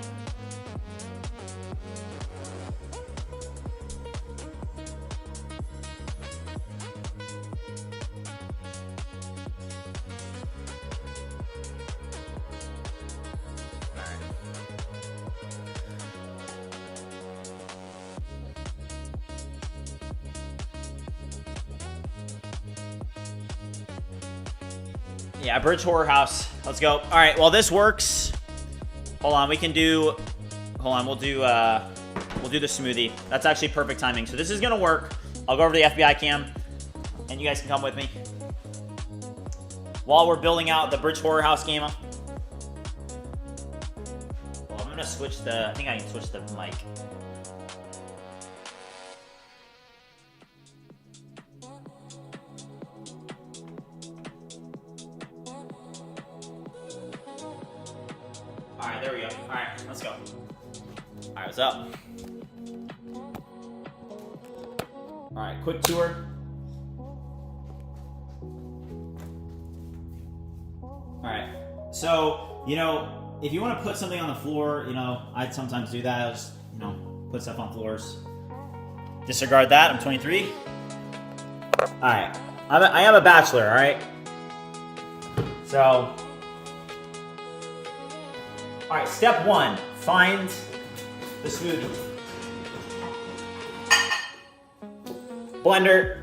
Yeah, Bridge Horror House. Let's go. All right, while this works, hold on, we can do, hold on, we'll do the smoothie. That's actually perfect timing. So this is gonna work. I'll go over to the FBI cam, and you guys can come with me. While we're building out the Bridge Horror House game. Well, I'm gonna switch I think I can switch the mic. All right, there we go. All right, let's go. All right, what's up? All right, quick tour. All right, so, you know, if you want to put something on the floor, you know, I'd sometimes do that. I'll just, you know, put stuff on floors. Disregard that, I'm 23. All right, I am a bachelor, all right? So, all right, step one, find the smoothie. Blender.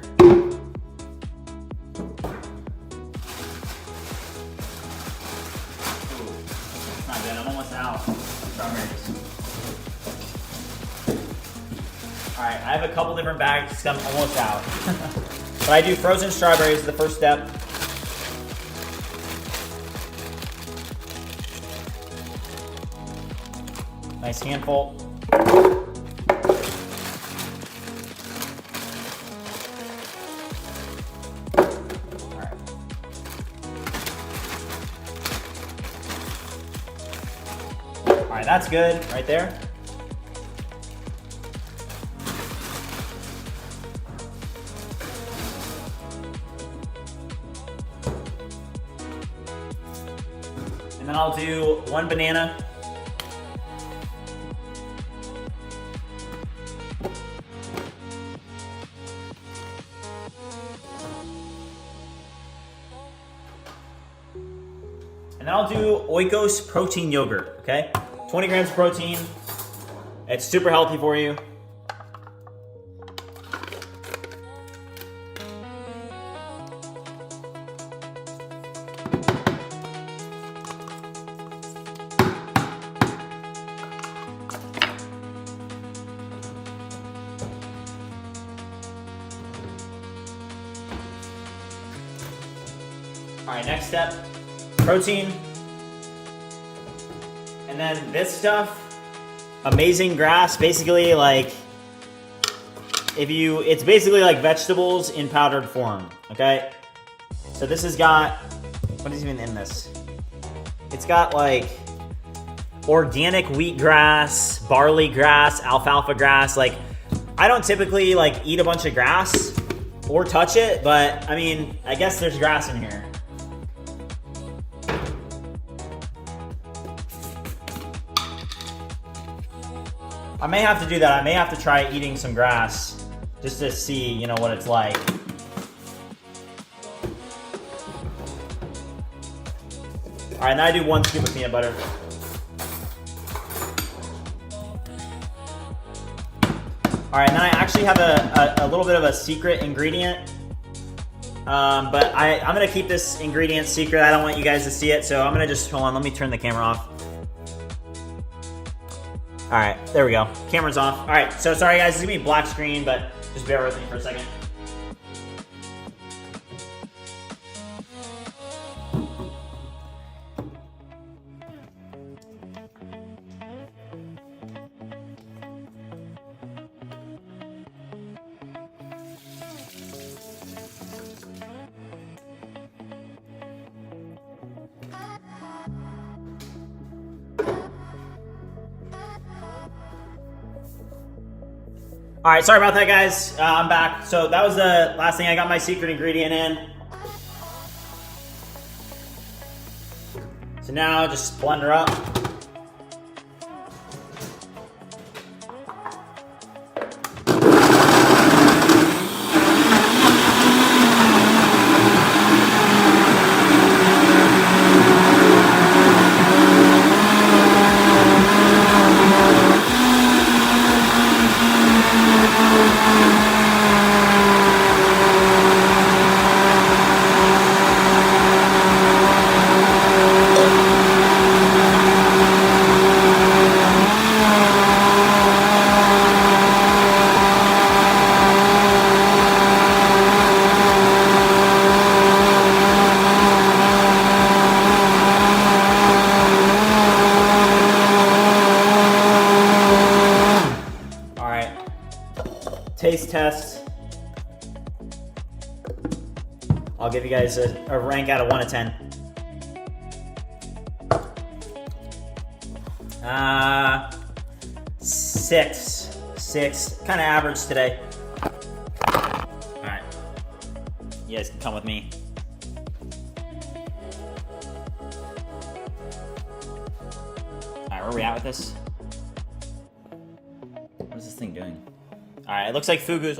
It's not good, I'm almost out. Strawberries. All right, I have a couple different bags because I'm almost out. But I do frozen strawberries, the first step. Nice handful. All right, that's good right there. And then I'll do one banana. then I'll do Oikos protein yogurt, okay? 20 grams of protein. It's super healthy for you. All right, next step, protein. And then this stuff, amazing grass, basically like, it's basically like vegetables in powdered form, okay? So this has got, what is even in this? It's got like organic wheatgrass, barley grass, alfalfa grass. Like, I don't typically like eat a bunch of grass or touch it, but I mean, I guess there's grass in here. I may have to do that. I may have to try eating some grass just to see, you know, what it's like. All right, now I do 1 scoop of peanut butter. All right, now I actually have a little bit of a secret ingredient, but I'm gonna keep this ingredient secret. I don't want you guys to see it, so I'm gonna just, hold on, let me turn the camera off. All right, there we go. Camera's off. All right, so sorry guys, it's gonna be a black screen, but just bear with me for a second. All right, sorry about that, guys. I'm back. So that was the last thing. I got my secret ingredient in. So now just blend her up. Taste test. I'll give you guys a rank out of 1 to 10. 6. Kind of average today. All right. You guys can come with me. All right, where are we at with this? What is this thing doing? All right, it looks like Fugu's.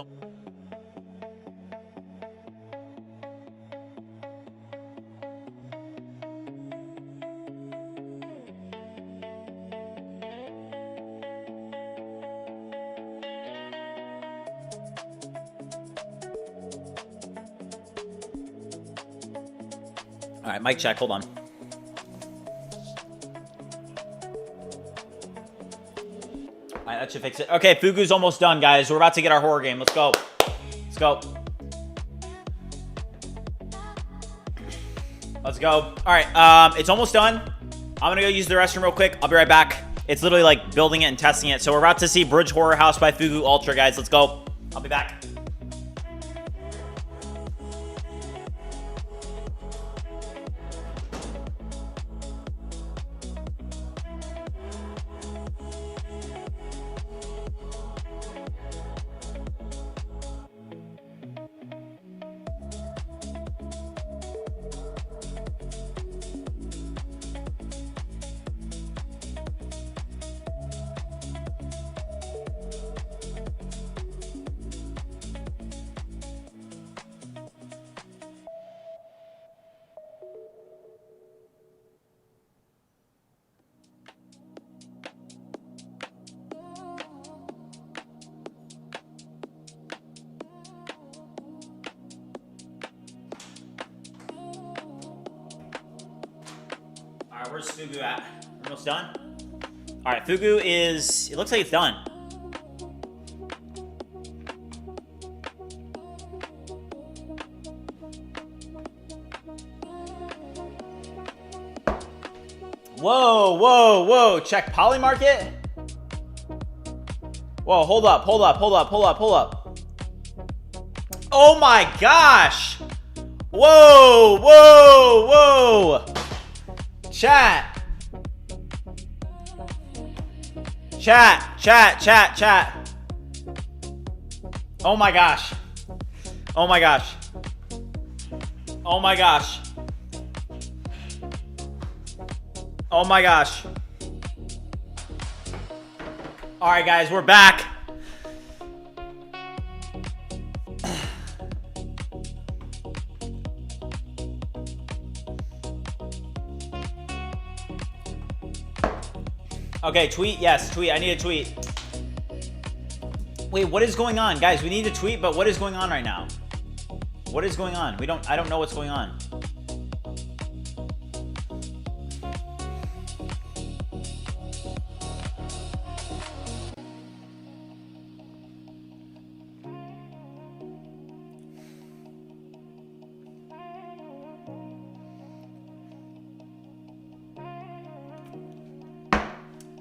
All right, mic check, hold on. Alright, that should fix it. Okay, Fugu's almost done, guys. We're about to get our horror game. Let's go. Let's go. Let's go. Alright, it's almost done. I'm gonna go use the restroom real quick. I'll be right back. It's literally like building it and testing it. So we're about to see Bridge Horror House by Fugu Ultra, guys. Let's go. I'll be back. where's Fugu at? Almost done? All right, Fugu is, it looks like it's done. Whoa, whoa, whoa, check Poly Market. Whoa, hold up. Oh my gosh. Whoa, whoa, whoa. Chat. Oh my gosh. Oh my gosh. Oh my gosh. Oh my gosh. All right, guys, we're back. Okay, tweet. Yes, tweet. I need a tweet. Wait, what is going on? Guys, we need to tweet, but what is going on right now? What is going on? I don't know what's going on.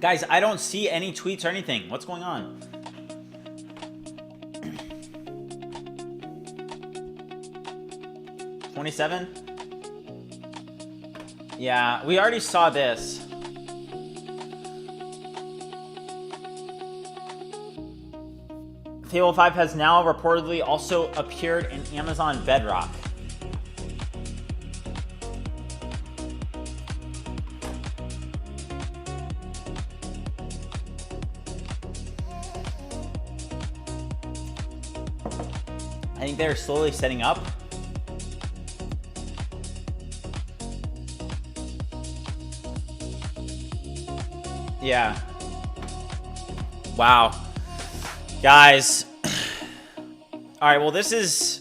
Guys, I don't see any tweets or anything. What's going on? $27? Yeah, we already saw this. Fable 5 has now reportedly also appeared in Amazon Bedrock. I think they're slowly setting up. Yeah. Wow. Guys. All right, well, this is...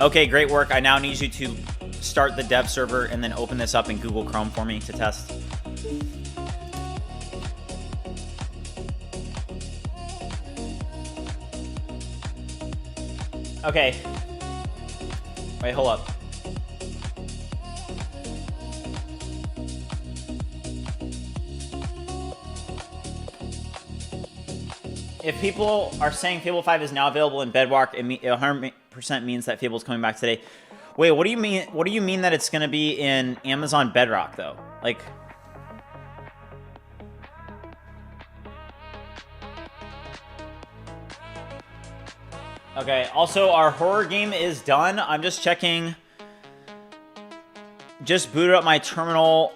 Okay, great work. I now need you to start the dev server and then open this up in Google Chrome for me to test. Okay. Wait, hold up. If people are saying Fable 5 is now available in Bedrock, it 100% means that Fable's coming back today. Wait, what do you mean? What do you mean that it's going to be in Amazon Bedrock, though? Like... Okay, also, our horror game is done. I'm just checking. Just booted up my terminal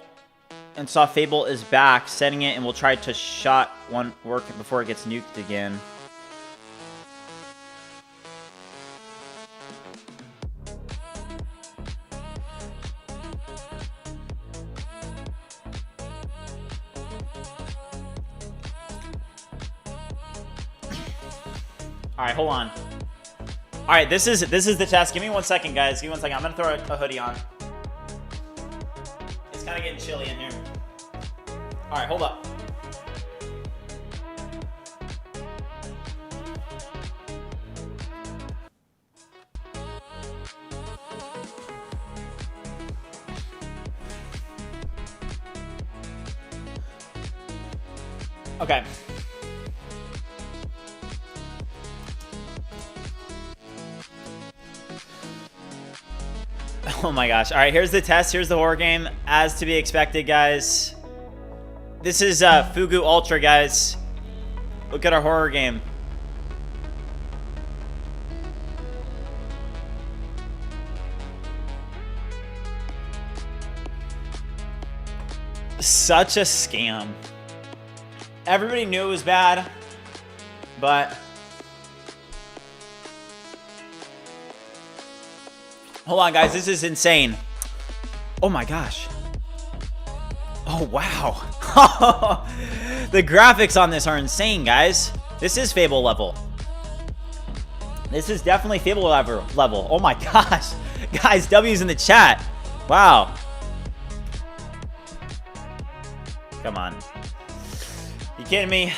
and saw Fable is back, setting it, and we'll try to shot one work before it gets nuked again. All right, hold on. All right, this is the test. Give me 1 second, guys. Give me 1 second. I'm gonna throw a hoodie on. It's kind of getting chilly in here. All right, hold up. Okay. Oh my gosh. All right, here's the test. Here's the horror game. As to be expected, guys. This is Fugu Ultra, guys. Look at our horror game. Such a scam. Everybody knew it was bad, but... Hold on, guys. This is insane. Oh, my gosh. Oh, wow. The graphics on this are insane, guys. This is Fable level. This is definitely Fable level. Oh, my gosh. Guys, W's in the chat. Wow. Come on. You kidding me?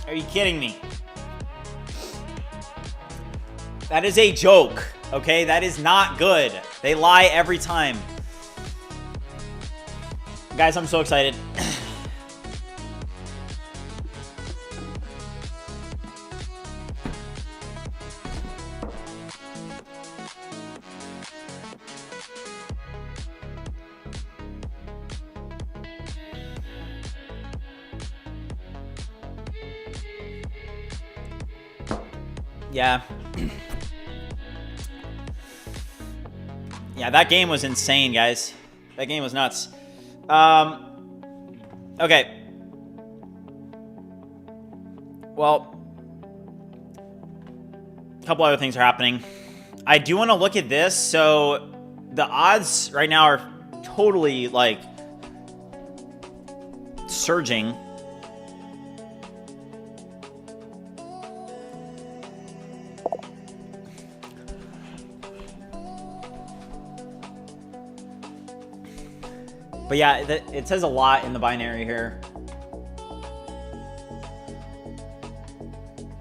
Are you kidding me? That is a joke, okay? That is not good. They lie every time. Guys, I'm so excited. Yeah. Yeah, that game was insane, guys. That game was nuts. Okay. Well, a couple other things are happening. I do want to look at this. So the odds right now are totally like surging. But yeah, it says a lot in the binary here.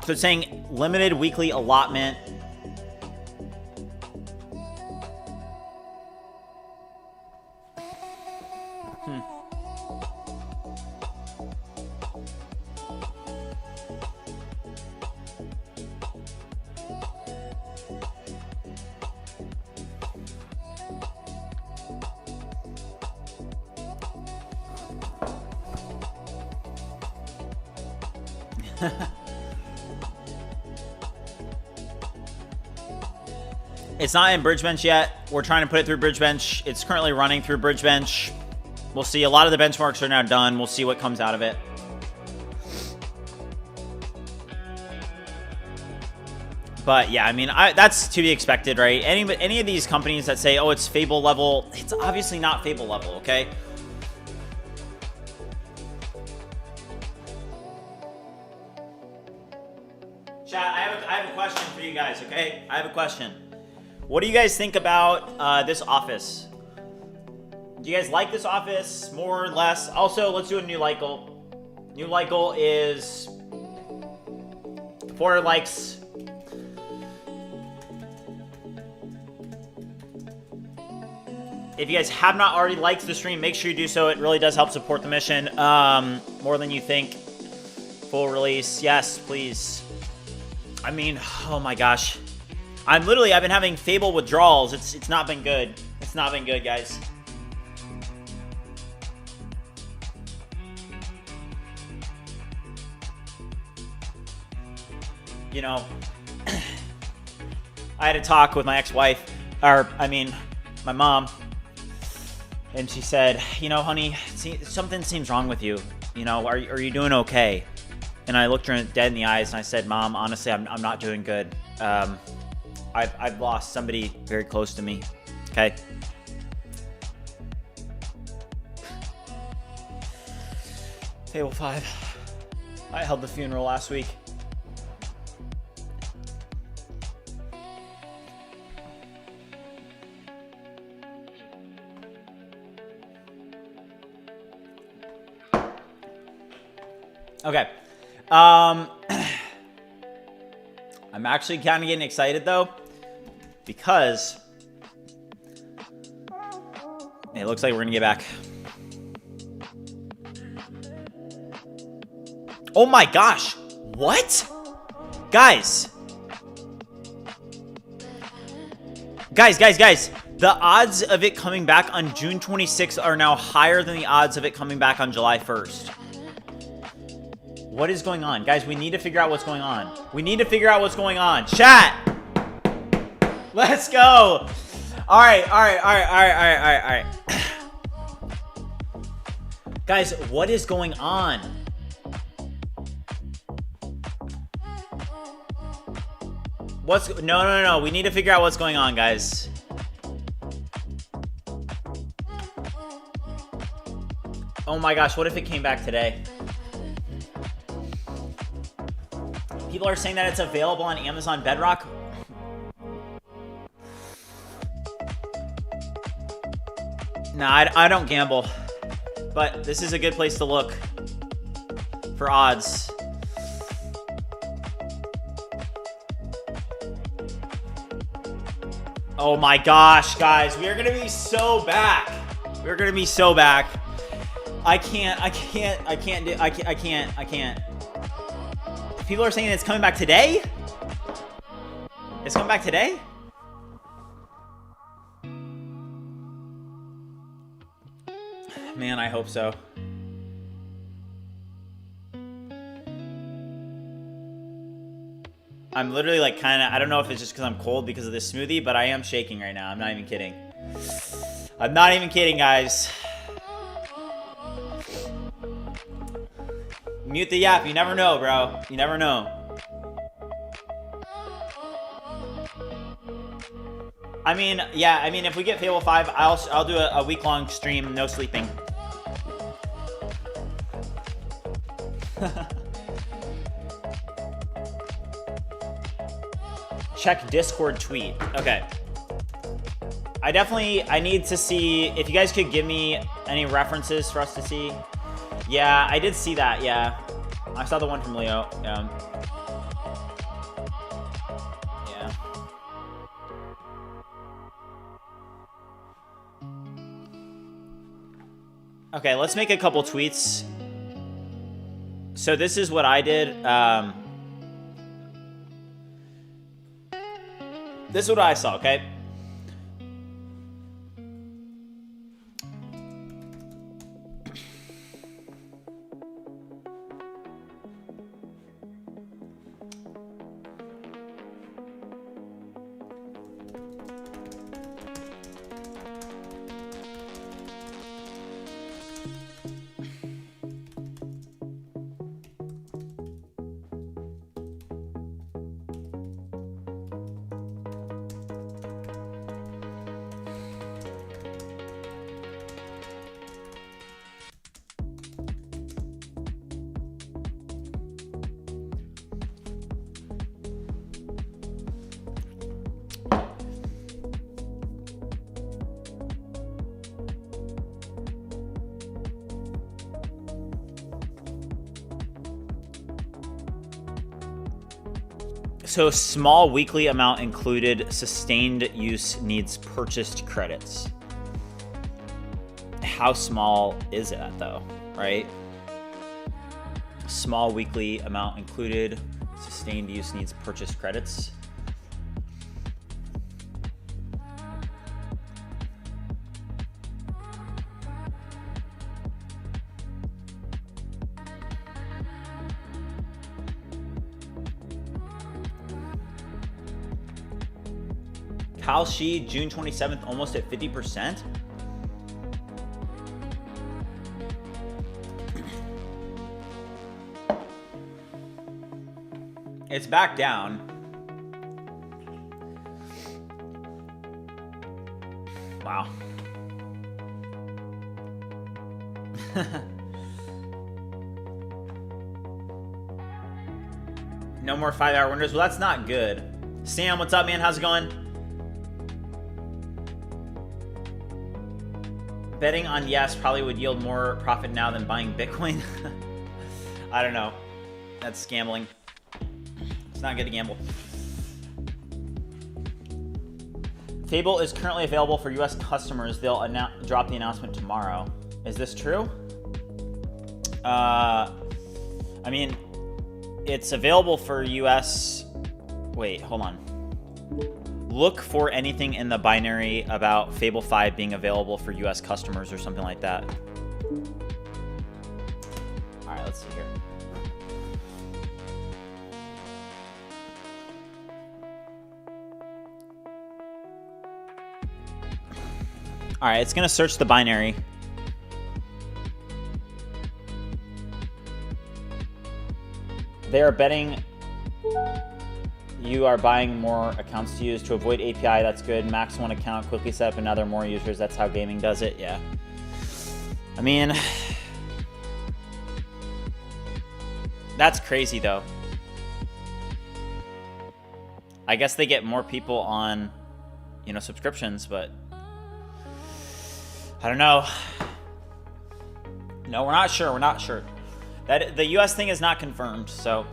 So it's saying limited weekly allotment. It's not in BridgeBench yet. We're trying to put it through BridgeBench. It's currently running through BridgeBench. We'll see. A lot of the benchmarks are now done. We'll see what comes out of it. But yeah, I mean, that's to be expected, right? Any of these companies that say, oh, it's Fable level, it's obviously not Fable level, okay? Chat, I have a question for you guys, okay? I have a question. What do you guys think about this office? Do you guys like this office more or less? Also, let's do a new like goal. New like goal is 400 likes. If you guys have not already liked the stream, make sure you do so. It really does help support the mission more than you think. Full release, yes, please. I mean, oh my gosh. I've been having Fable withdrawals. It's not been good. It's not been good, guys. You know, I had a talk with my ex-wife, or I mean, my mom, and she said, you know, honey, something seems wrong with you. You know, are you doing okay? And I looked her dead in the eyes and I said, Mom, honestly, I'm not doing good. I've lost somebody very close to me. Okay. Table 5. I held the funeral last week. Okay. I'm actually kind of getting excited though, because it looks like we're gonna get back. Oh my gosh, what? Guys, the odds of it coming back on June 26th are now higher than the odds of it coming back on July 1st. What is going on? Guys, we need to figure out what's going on. We need to figure out what's going on. Chat! Let's go! Alright. Guys, what is going on? No. We need to figure out what's going on, guys. Oh my gosh, what if it came back today? People are saying that it's available on Amazon Bedrock. Nah, I don't gamble, but this is a good place to look for odds. Oh my gosh, guys, we are gonna be so back. We're gonna be so back. I can't. People are saying it's coming back today? It's coming back today? Man, I hope so. I'm literally like I don't know if it's just because I'm cold because of this smoothie, but I am shaking right now. I'm not even kidding. I'm not even kidding, guys. Mute the yap. You never know, bro. You never know. I mean, yeah. I mean, if we get Fable 5, I'll do a week-long stream, no sleeping. Check Discord tweet. Okay. I need to see if you guys could give me any references for us to see. Yeah, I did see that. Yeah, I saw the one from Leo. Yeah. Okay, let's make a couple tweets. So this is what I did. This is what I saw, okay? So small weekly amount included, sustained use needs purchased credits. How small is that though, right? Small weekly amount included, sustained use needs purchased credits. Kyle Shi, June 27th, almost at 50%. It's back down. Wow. No more 5-hour windows. Well, that's not good. Sam, what's up, man? How's it going? Betting on yes probably would yield more profit now than buying Bitcoin. I don't know. That's gambling. It's not good to gamble. Fable is currently available for US customers. They'll drop the announcement tomorrow. Is this true? I mean, it's available for US. Wait, hold on. Look for anything in the binary about Fable 5 being available for US customers or something like that. All right, let's see here. All right, it's gonna search the binary. They are betting you are buying more accounts to use to avoid API. That's good. Max one account, quickly set up another, more users. That's how gaming does it. Yeah. I mean, that's crazy though. I guess they get more people on, you know, subscriptions, but I don't know. No, we're not sure. We're not sure. That the US thing is not confirmed, so.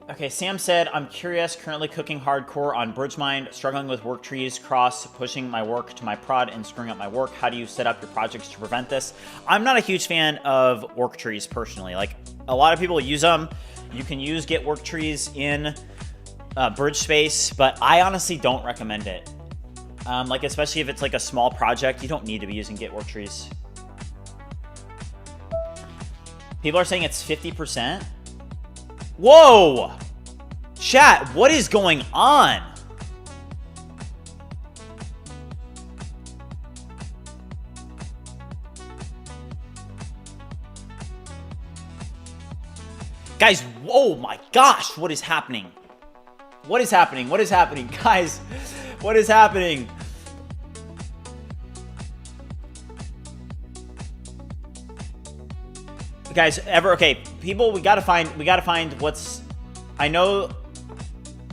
Okay, Sam said, I'm curious, currently cooking hardcore on BridgeMind, struggling with work trees, pushing my work to my prod and screwing up my work. How do you set up your projects to prevent this? I'm not a huge fan of work trees personally. Like, a lot of people use them. You can use Get Work Trees in BridgeSpace, but I honestly don't recommend it. Like, especially if it's like a small project, you don't need to be using Get Work Trees. People are saying it's 50%. Whoa! Chat, what is going on? Guys, oh my gosh, what is happening? What is happening? What is happening? Guys, what is happening? Guys, okay, people, we gotta find what's, I know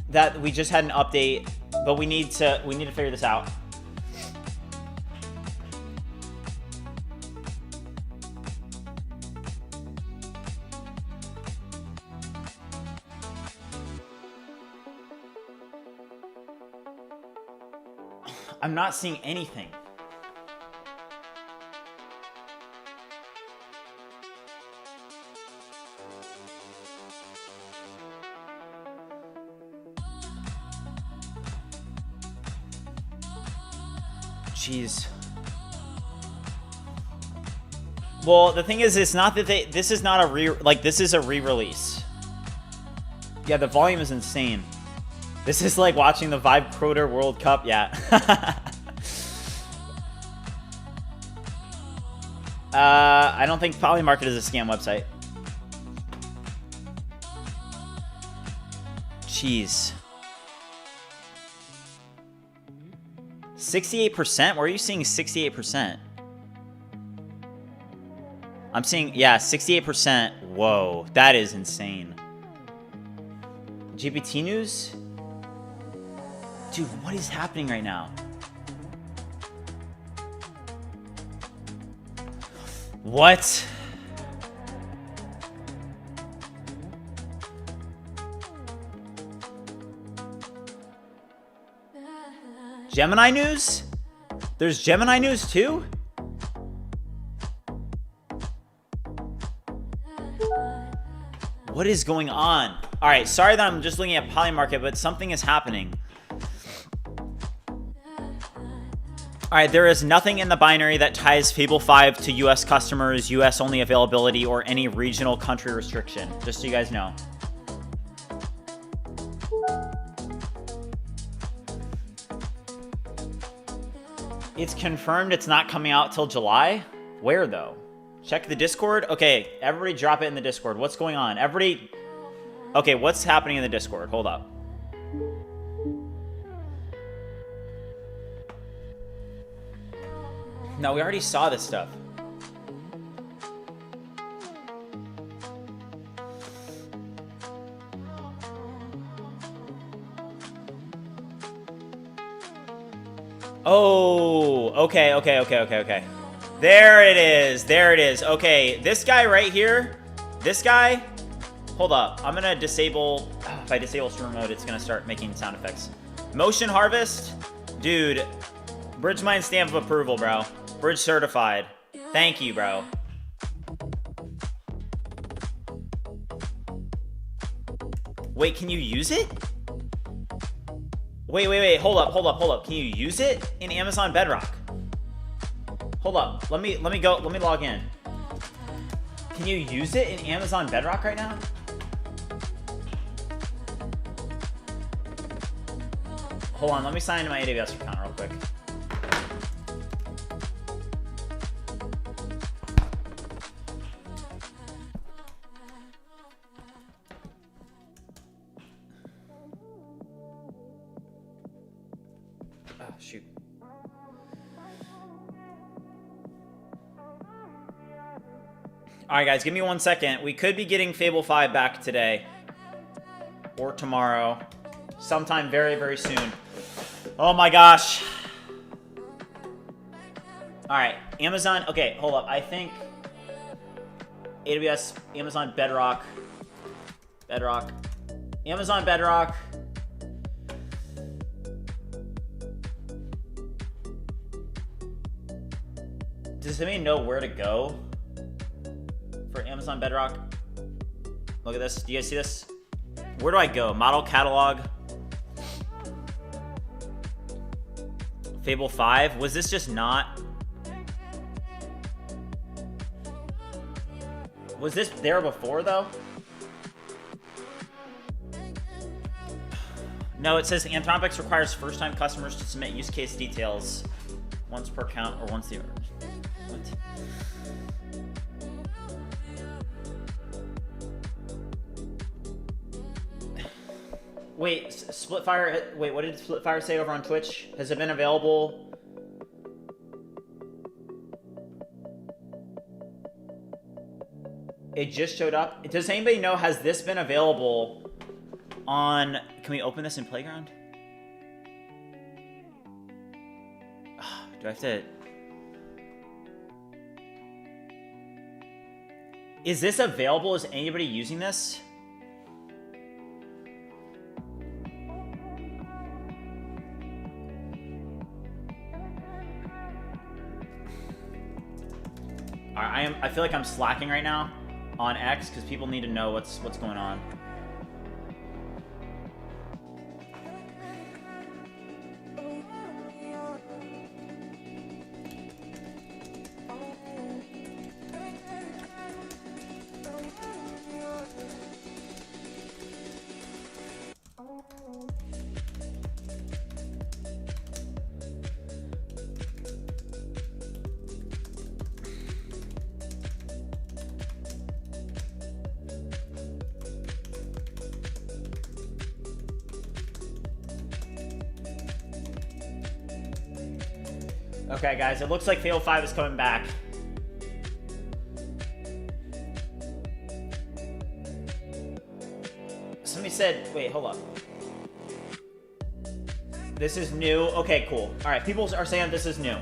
that we just had an update, but we need to figure this out. I'm not seeing anything. Jeez. Well, the thing is, it's not that this is not a this is a re-release. Yeah, the volume is insane. This is like watching the Vibecademy World Cup. Yeah. I don't think Polymarket is a scam website. Jeez. 68%? Where are you seeing 68%? I'm seeing, yeah, 68%. Whoa, that is insane. GPT news? Dude, what is happening right now? What? Gemini news? There's Gemini news too? What is going on? All right, sorry that I'm just looking at Polymarket, but something is happening. All right, there is nothing in the binary that ties Fable 5 to US customers, US only availability, or any regional country restriction, just so you guys know. It's confirmed it's not coming out till July. Where though? Check the Discord. Okay, everybody drop it in the Discord. What's going on? Everybody. Okay, what's happening in the Discord? Hold up. No, we already saw this stuff. Oh, okay. There it is. There it is. Okay, this guy right here. This guy. Hold up. I'm going to disable. If I disable stream mode, it's going to start making sound effects. Motion harvest. Dude. BridgeMind stamp of approval, bro. Bridge certified. Thank you, bro. Wait, can you use it? Wait. Hold up. Can you use it in Amazon Bedrock? Hold up. Let me log in. Can you use it in Amazon Bedrock right now? Hold on, let me sign into my AWS account real quick. Oh, shoot. All right, guys, give me 1 second. We could be getting Fable 5 back today. or tomorrow, sometime very, very soon. Oh my gosh. All right, Amazon. Okay, hold up. I think AWS, Amazon Bedrock, Amazon Bedrock. Does anybody know where to go for Amazon Bedrock? Look at this. Do you guys see this? Where do I go? Model catalog. Fable 5. Was this just not? Was this there before, though? No, it says Anthropics requires first-time customers to submit use case details once per account or once the... What? Wait, Splitfire... Wait, what did Splitfire say over on Twitch? Has it been available... It just showed up. Does anybody know, has this been available on... Can we open this in Playground? Do I have to... Is this available? Is anybody using this? I feel like I'm slacking right now on X because people need to know what's going on. Okay, guys, it looks like Fable 5 is coming back. Somebody said, wait, hold up. This is new. Okay, cool. All right, people are saying this is new.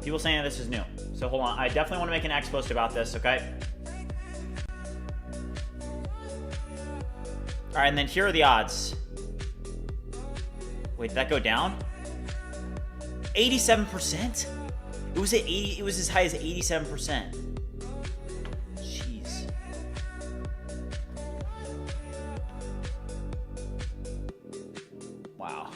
People saying this is new. So hold on. I definitely want to make an X post about this, okay? All right, and then here are the odds. Wait, did that go down? 87%? It was at 80. It was as high as 87%. Jeez. Wow.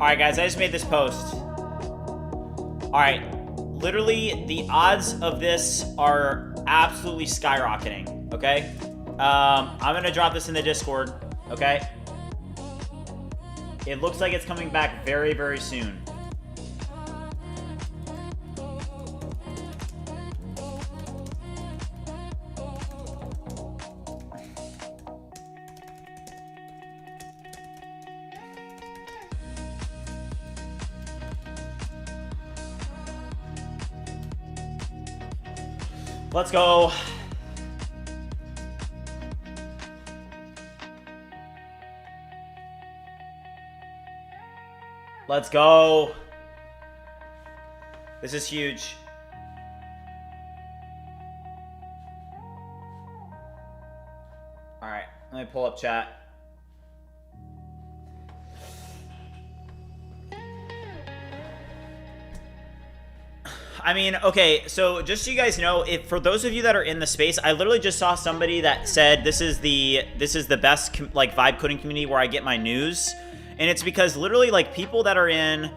Alright guys, I just made this post. Alright, literally the odds of this are absolutely skyrocketing, okay? I'm gonna drop this in the Discord, okay? It looks like it's coming back very, very soon. Let's go. Let's go. This is huge. All right, let me pull up chat. I mean, okay, so just so you guys know, if for those of you that are in the space, I literally just saw somebody that said this is the best like vibe coding community where I get my news, and it's because literally like people that are in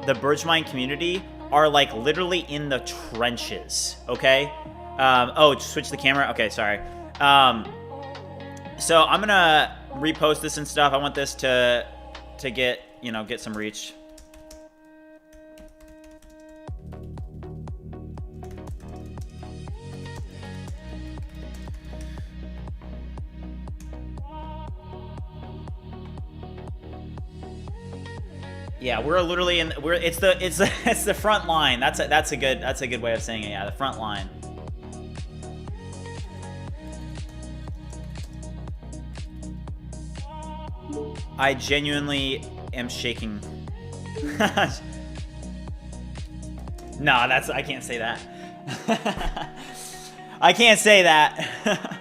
the BridgeMind community are like literally in the trenches, okay? Oh, switch the camera? Okay, sorry. So I'm gonna repost this and stuff. I want this to get, you know, get some reach. Yeah, we're literally in. It's the front line. That's a good way of saying it. Yeah, the front line. I genuinely am shaking. No, I can't say that. I can't say that.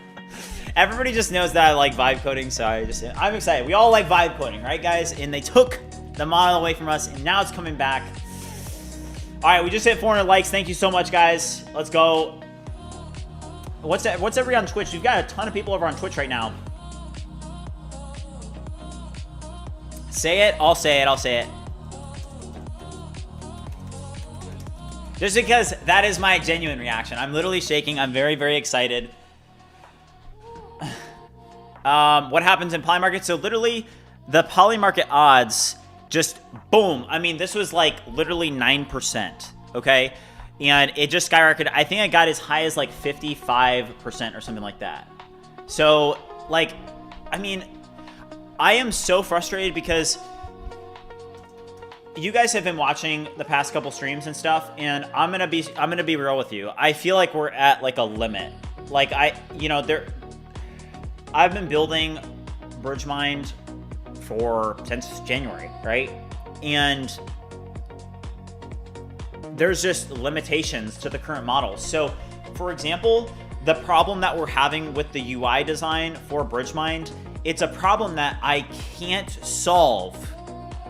Everybody just knows that I like vibe coding, so I'm excited. We all like vibe coding, right, guys? And they took the model away from us, and now it's coming back. All right, we just hit 400 likes. Thank you so much, guys. Let's go. What's everybody on Twitch? We've got a ton of people over on Twitch right now. Say it. I'll say it. I'll say it. Just because that is my genuine reaction. I'm literally shaking. I'm very, very excited. What happens in Poly Market? So literally, the Poly Market odds just boom. I mean, this was like literally 9%, okay? And it just skyrocketed. I think I got as high as like 55% or something like that. So, like, I mean, I am so frustrated because you guys have been watching the past couple streams and stuff, and I'm gonna be real with you. I feel like we're at like a limit. Like I've been building BridgeMind since January, right? And there's just limitations to the current model. So, for example, the problem that we're having with the UI design for BridgeMind, it's a problem that I can't solve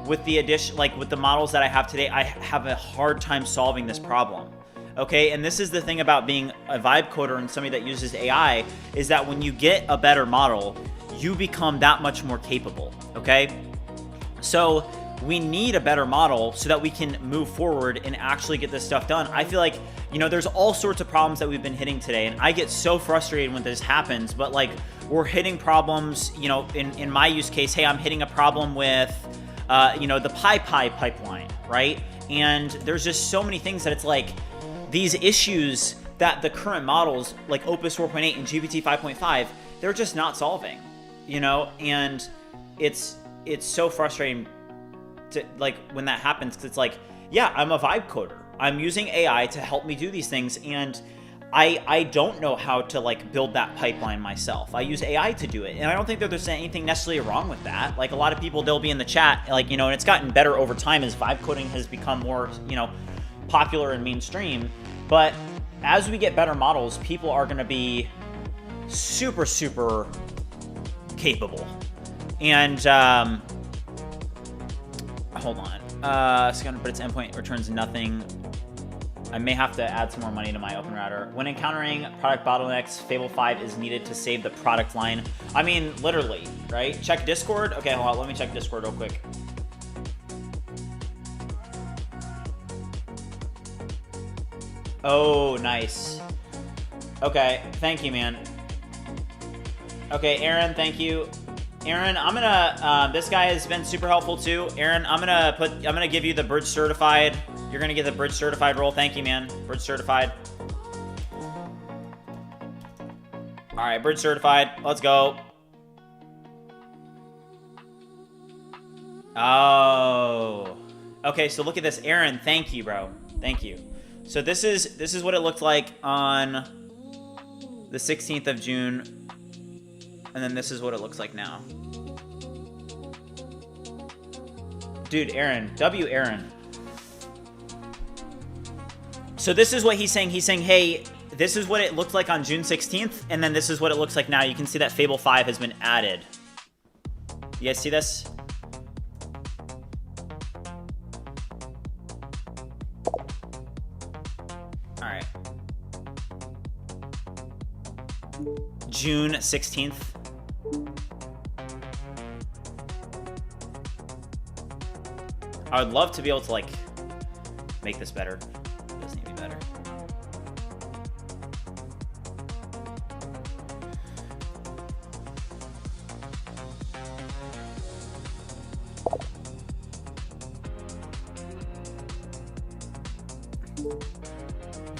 with the addition, like with the models that I have today. I have a hard time solving this problem. Okay, and this is the thing about being a vibe coder and somebody that uses AI, is that when you get a better model, you become that much more capable, okay? So we need a better model so that we can move forward and actually get this stuff done. I feel like, you know, there's all sorts of problems that we've been hitting today, and I get so frustrated when this happens, but like we're hitting problems, you know, in my use case, hey, I'm hitting a problem with, you know, the PyPy pipeline, right? And there's just so many things that it's like, these issues that the current models like Opus 4.8 and GPT 5.5, they're just not solving, you know? And it's so frustrating to like when that happens, because it's like, yeah, I'm a vibe coder. I'm using AI to help me do these things, and I don't know how to like build that pipeline myself. I use AI to do it, and I don't think that there's anything necessarily wrong with that. Like a lot of people, they'll be in the chat, like, you know, and it's gotten better over time as vibe coding has become more, you know, popular and mainstream. But as we get better models, people are going to be super, super capable. And hold on, it's going to put its endpoint returns nothing. I may have to add some more money to my open router. When encountering product bottlenecks, Fable 5 is needed to save the product line. I mean, literally, right? Check Discord. Okay, hold on, let me check Discord real quick. Oh, nice. Okay, thank you, man. Okay, Aaron, thank you. Aaron, I'm gonna, this guy has been super helpful too. Aaron, I'm gonna give you the Bridge Certified. You're gonna get the Bridge Certified role. Thank you, man. Bridge Certified. All right, Bridge Certified. Let's go. Oh. Okay, so look at this. Aaron, thank you, bro. Thank you. So this is what it looked like on the 16th of June. And then this is what it looks like now. Dude, Aaron. W. Aaron. So this is what he's saying. He's saying, hey, this is what it looked like on June 16th. And then this is what it looks like now. You can see that Fable 5 has been added. You guys see this? All right. June 16th. I would love to be able to like make this better. It does need to be better.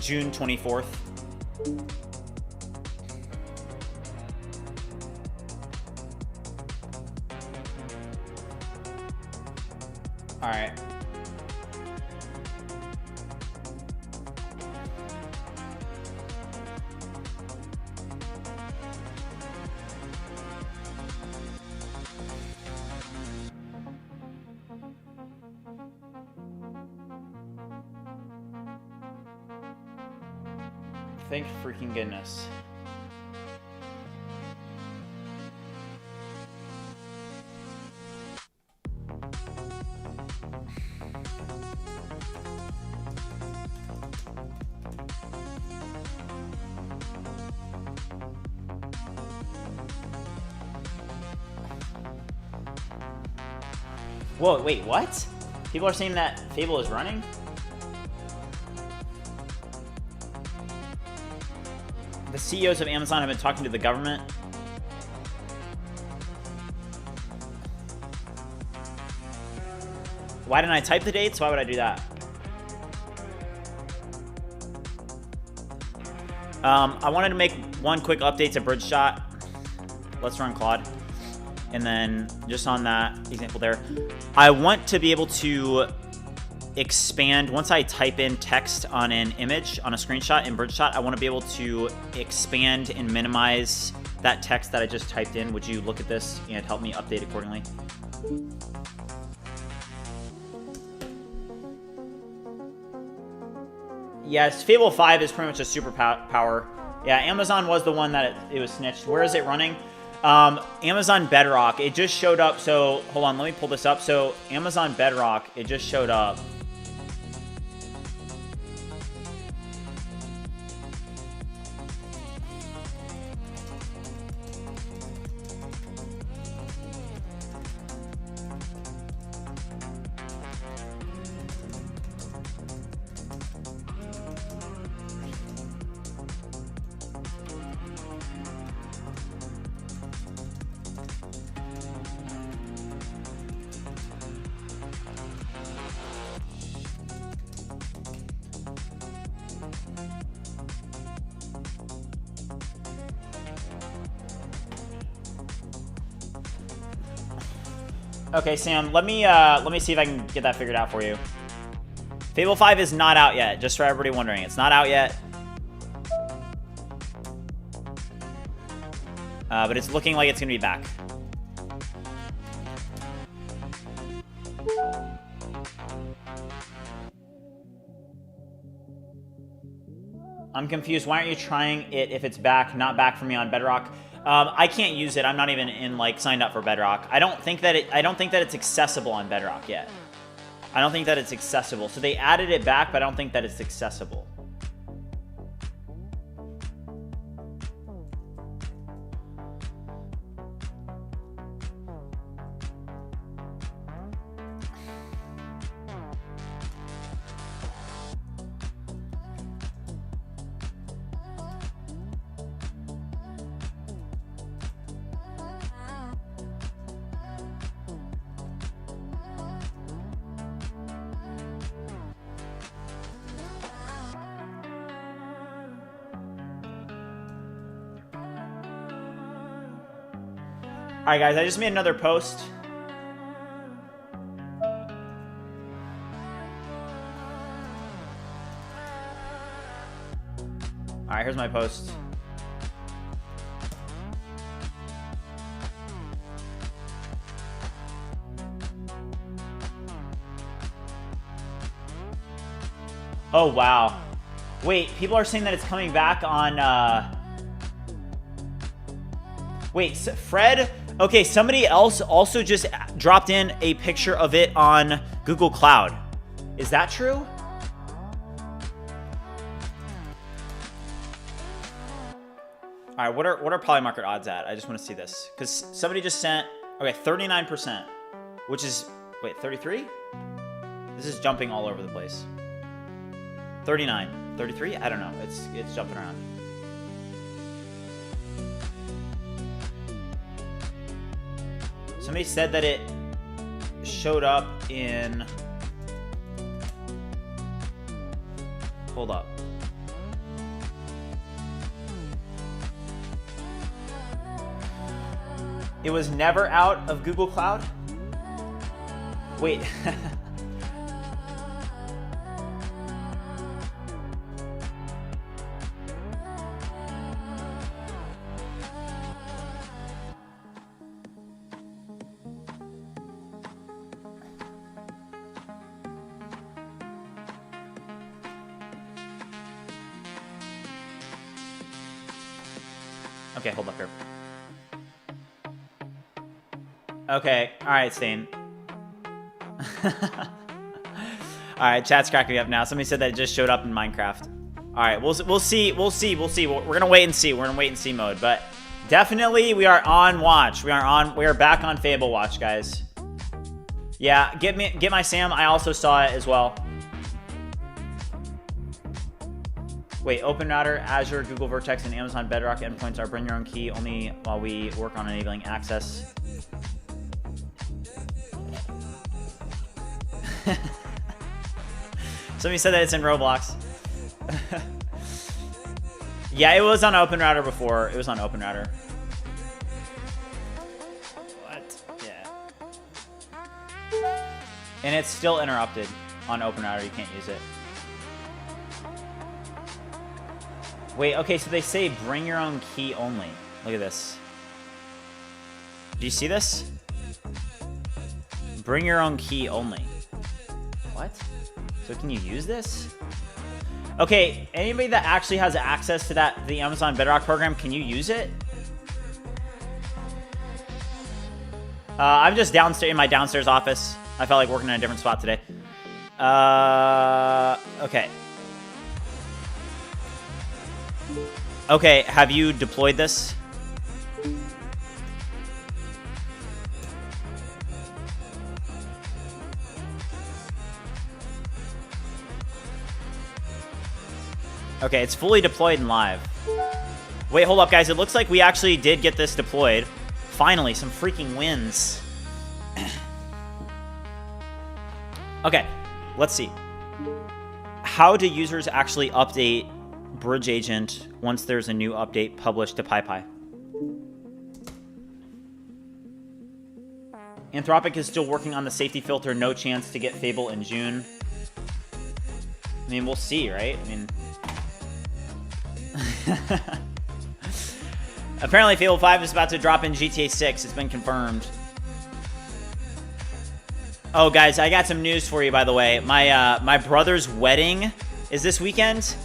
June 24th. All right. Thank freaking goodness. Whoa, wait, what? People are saying that Fable is running? The CEOs of Amazon have been talking to the government. Why didn't I type the dates? Why would I do that? I wanted to make one quick update to BridgeShot. Let's run Claude. And then just on that example there, I want to be able to expand. Once I type in text on an image, on a screenshot in BridgeShot, I want to be able to expand and minimize that text that I just typed in. Would you look at this and help me update accordingly? Yes, Fable 5 is pretty much a superpower. Yeah, Amazon was the one that it was snitched. Where is it running? Amazon Bedrock. It just showed up. So hold on, let me pull this up. So Amazon Bedrock, it just showed up. Okay, Sam, let me see if I can get that figured out for you. Fable 5 is not out yet, just for everybody wondering. It's not out yet. But it's looking like it's going to be back. I'm confused. Why aren't you trying it if it's back, not back for me on Bedrock? I can't use it. I'm not even in like signed up for Bedrock. I don't think that it's accessible on Bedrock yet. I don't think that it's accessible. So they added it back, but I don't think that it's accessible. All right, guys, I just made another post. All right, here's my post. Oh, wow. Wait, people are saying that it's coming back on... Wait, Fred... Okay, somebody else also just dropped in a picture of it on Google Cloud. Is that true? All right, what are Polymarket odds at? I just want to see this because somebody just sent. Okay, 39%, which is wait 33. This is jumping all over the place. 39, 33? I don't know. It's jumping around. Somebody said that it showed up in... Hold up. It was never out of Google Cloud? Wait. Okay, hold up here. Okay, alright, Stain. Alright, chat's cracking up now. Somebody said that it just showed up in Minecraft. Alright, we'll see. We're gonna wait and see. We're in wait and see mode, but definitely we are on watch. We are back on Fable watch, guys. Yeah, get my Sam. I also saw it as well. Wait, OpenRouter, Azure, Google Vertex, and Amazon Bedrock endpoints are bring your own key only while we work on enabling access. Somebody said that it's in Roblox. Yeah, it was on OpenRouter before. It was on OpenRouter. What? Yeah. And it's still interrupted on OpenRouter. You can't use it. Wait, okay, so they say bring your own key only. Look at this. Do you see this? Bring your own key only. What? So can you use this? Okay, anybody that actually has access to the Amazon Bedrock program, can you use it? I'm just downstairs in my downstairs office. I felt like working in a different spot today. Okay. Okay, have you deployed this? Okay, it's fully deployed and live. Wait, hold up, guys. It looks like we actually did get this deployed. Finally, some freaking wins. Okay, let's see. How do users actually update BridgeAgent once there's a new update published to PyPy? Anthropic is still working on the safety filter. No chance to get Fable in June. I mean, we'll see, right? I mean... Apparently Fable 5 is about to drop in GTA 6. It's been confirmed. Oh, guys, I got some news for you, by the way. My brother's wedding is this weekend.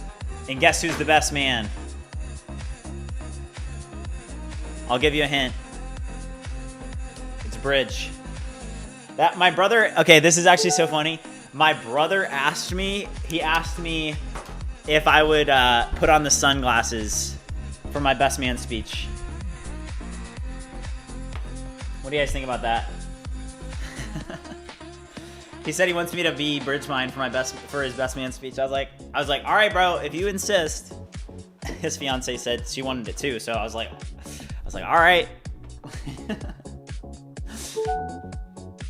And guess who's the best man? I'll give you a hint. It's Bridge. My brother... Okay, this is actually so funny. My brother asked me... He asked me if I would put on the sunglasses for my best man speech. What do you guys think about that? He said he wants me to be BridgeMind for his best man speech. I was like, all right, bro, if you insist. His fiance said she wanted it too, so I was like, all right.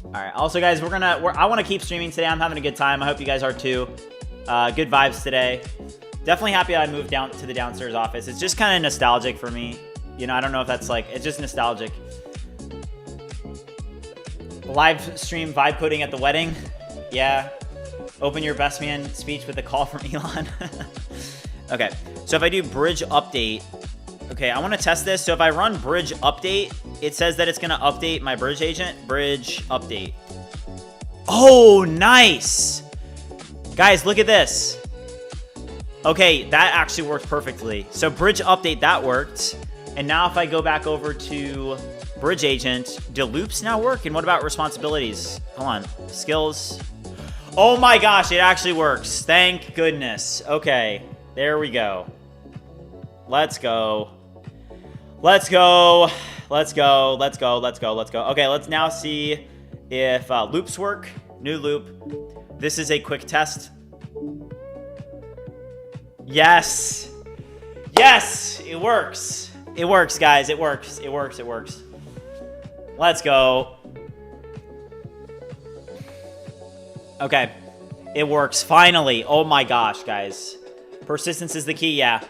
All right. Also, guys, I want to keep streaming today. I'm having a good time. I hope you guys are too. Good vibes today. Definitely happy I moved down to the downstairs office. It's just kind of nostalgic for me. You know, I don't know if that's like, it's just nostalgic. Live stream vibe coding at the wedding. Yeah. Open your best man speech with a call from Elon. Okay. So if I do bridge update, okay, I want to test this. So if I run bridge update, it says that it's going to update my bridge agent. Bridge update. Oh, nice. Guys, look at this. Okay, that actually worked perfectly. So bridge update, that worked. And now if I go back over to BridgeAgent, do loops now work? And what about responsibilities? Hold on, skills. Oh my gosh, it actually works. Thank goodness. Okay, there we go. Let's go. Let's go. Let's go. Let's go. Let's go. Let's go. Okay, let's now see if loops work. New loop. This is a quick test. Yes. Yes, it works. It works, guys. It works. It works. It works. Let's go. Okay. It works. Finally. Oh my gosh, guys. Persistence is the key. Yeah.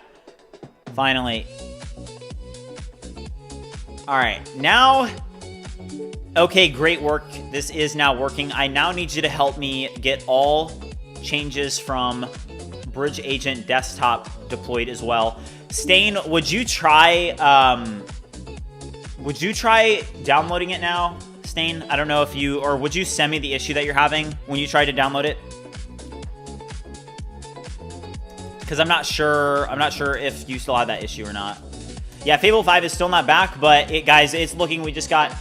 Finally. All right. Now. Okay, great work. This is now working. I now need you to help me get all changes from BridgeAgent Desktop deployed as well. Stain, would you try downloading it now? Stain, I don't know if you, or would you send me the issue that you're having when you try to download it? Because I'm not sure if you still have that issue or not. Yeah, Fable 5 is still not back, but guys, it's looking, we just got,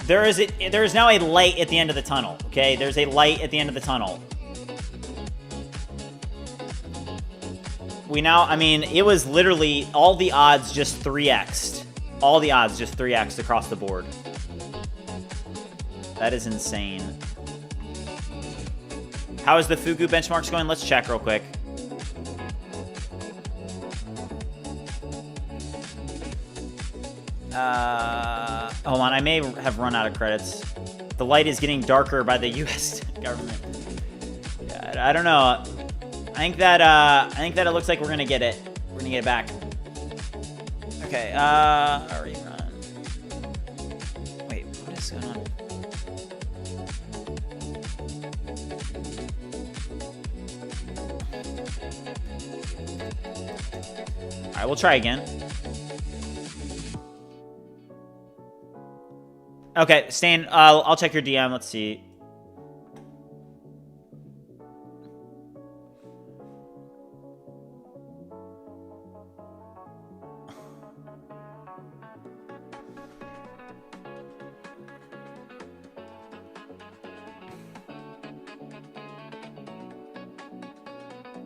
there is now a light at the end of the tunnel, okay? There's a light at the end of the tunnel. We now, I mean, it was literally all the odds just 3x'd. All the odds just 3x'd across the board. That is insane. How is the Fugu benchmarks going? Let's check real quick. Hold on, I may have run out of credits. The light is getting darker by the U.S. government. I don't know. I think that it looks like we're gonna get it. We're gonna get it back. Okay. Already run. Wait, what is going on? All right, we'll try again. Okay, Stain, I'll check your DM. Let's see.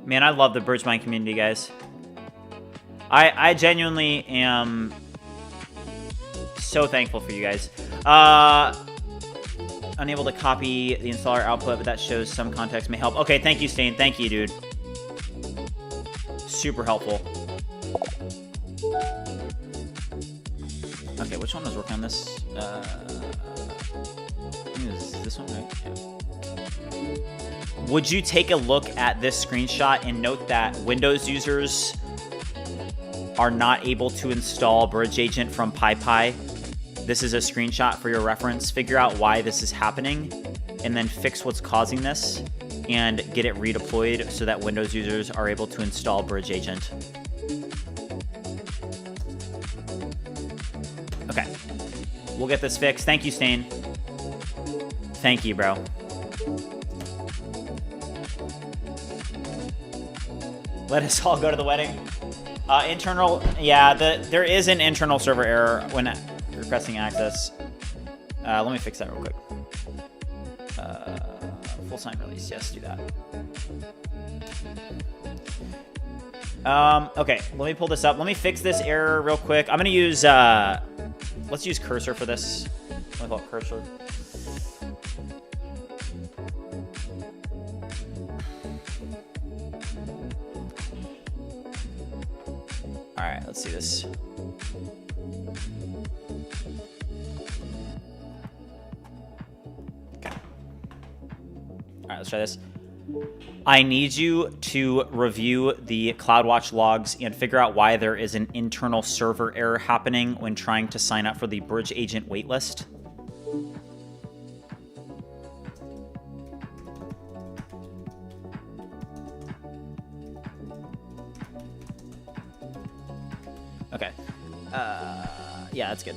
Man, I love the BridgeMind community, guys. I genuinely am so thankful for you guys. Unable to copy the installer output, but that shows some context may help. Okay, thank you, Stain. Thank you, dude. Super helpful. Okay, which one was working on this? I think it's this one, right? Yeah. Would you take a look at this screenshot and note that Windows users are not able to install BridgeAgent from PyPy? This is a screenshot for your reference. Figure out why this is happening and then fix what's causing this and get it redeployed so that Windows users are able to install BridgeAgent. Okay. We'll get this fixed. Thank you, Stain. Thank you, bro. Let us all go to the wedding. Internal, yeah, there is an internal server error when requesting access. Let me fix that real quick. Full sign release, yes, do that. Okay, let me pull this up. Let me fix this error real quick. I'm gonna use, let's use cursor for this. Let me pull up cursor. All right, let's see this. Okay. All right, let's try this. I need you to review the CloudWatch logs and figure out why there is an internal server error happening when trying to sign up for the BridgeAgent waitlist. Okay. Yeah, that's good.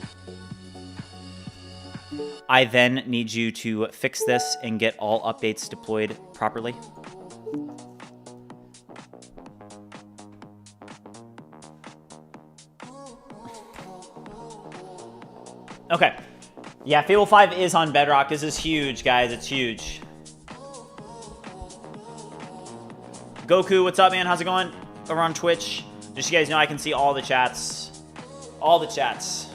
I then need you to fix this and get all updates deployed properly. Okay. Yeah, Fable 5 is on Bedrock. This is huge, guys. It's huge. Goku, what's up, man? How's it going? Over on Twitch. Just so you guys know, I can see all the chats. All the chats.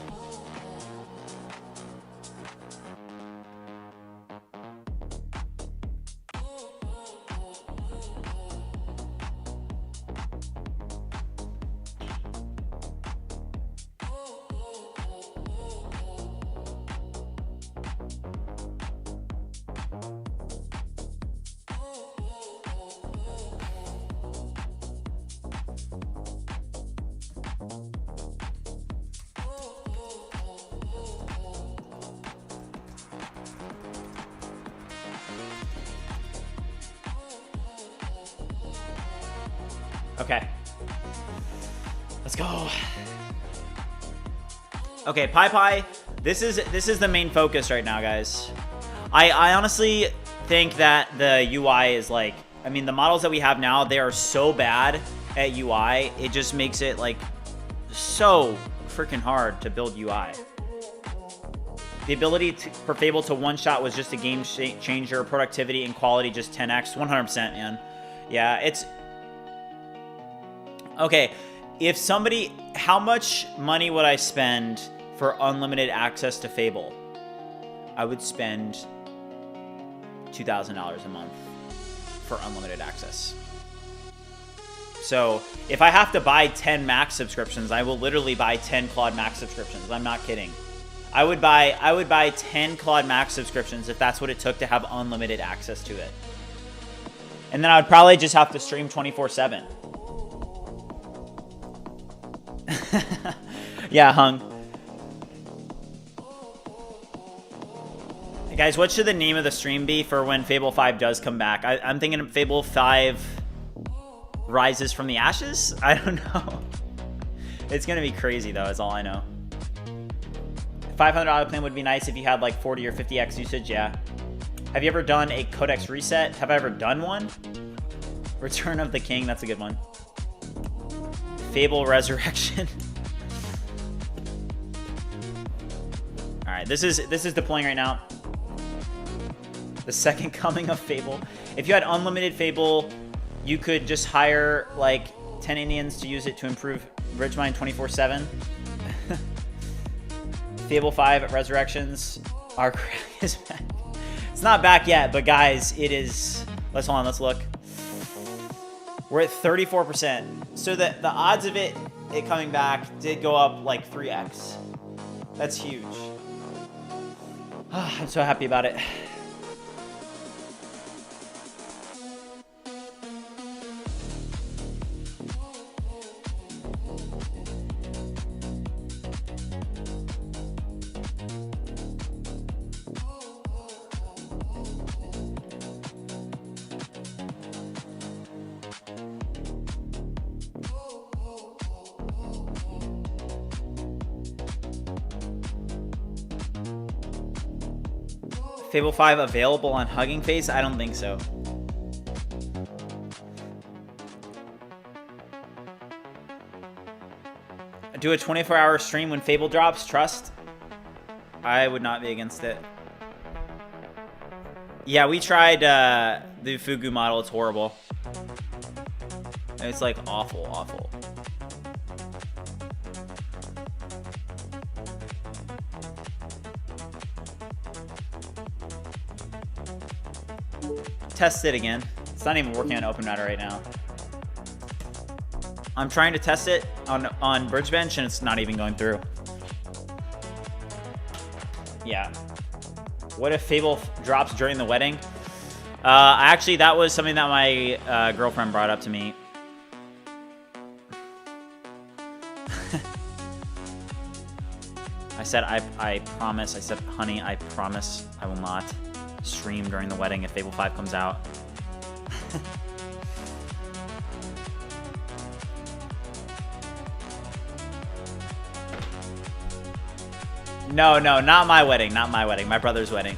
Okay. Let's go. Okay, Pi. This is the main focus right now, guys. I honestly think that the UI is like, I mean, the models that we have now, they are so bad at UI. It just makes it like so freaking hard to build UI. The ability for Fable to one-shot was just a game changer. Productivity and quality just 10x. 100%, man. Yeah, it's... Okay, if somebody... How much money would I spend for unlimited access to Fable? I would spend $2,000 a month for unlimited access. So if I have to buy 10 Max subscriptions, I will literally buy 10 Claude Max subscriptions. I'm not kidding. I would buy 10 Claude Max subscriptions if that's what it took to have unlimited access to it. And then I would probably just have to stream 24/7. Yeah, Hung. Hey guys, what should the name of the stream be for when Fable 5 does come back? I'm thinking Fable 5 Rises from the Ashes? I don't know. It's going to be crazy, though, is all I know. $500 auto plan would be nice if you had like 40 or 50x usage, yeah. Have you ever done a codex reset? Have I ever done one? Return of the King, that's a good one. Fable Resurrection. All right, this is deploying right now. The second coming of Fable. If you had unlimited Fable, you could just hire like 10 Indians to use it to improve BridgeMind 24/7. Fable 5 Resurrections. Our crack is back. It's not back yet, but guys, it is. Hold on, let's look. We're at 34%. So the odds of it coming back did go up like 3x. That's huge. I'm so happy about it. Fable 5 available on Hugging Face? I don't think so. Do a 24-hour stream when Fable drops? Trust? I would not be against it. Yeah, we tried the Fugu model. It's horrible. It's like awful, awful. Test it again. It's not even working on OpenMatter right now. I'm trying to test it on Bridgebench and it's not even going through. Yeah. What if Fable drops during the wedding? Actually, that was something that my girlfriend brought up to me. I said, I promise. I said, honey, I promise I will not stream during the wedding if Fable 5 comes out. No, not my wedding. Not my wedding. My brother's wedding.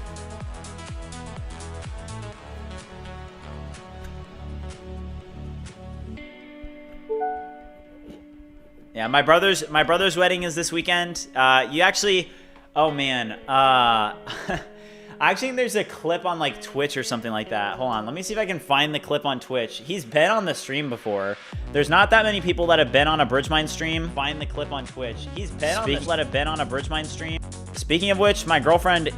Yeah, my brother's wedding is this weekend. You actually, oh man, I actually think there's a clip on like Twitch or something like that. Hold on, let me see if I can find the clip on Twitch. He's been on the stream before. There's not that many people that have been on a BridgeMind stream. Find the clip on Twitch. He's been on a BridgeMind stream. Speaking of which, my girlfriend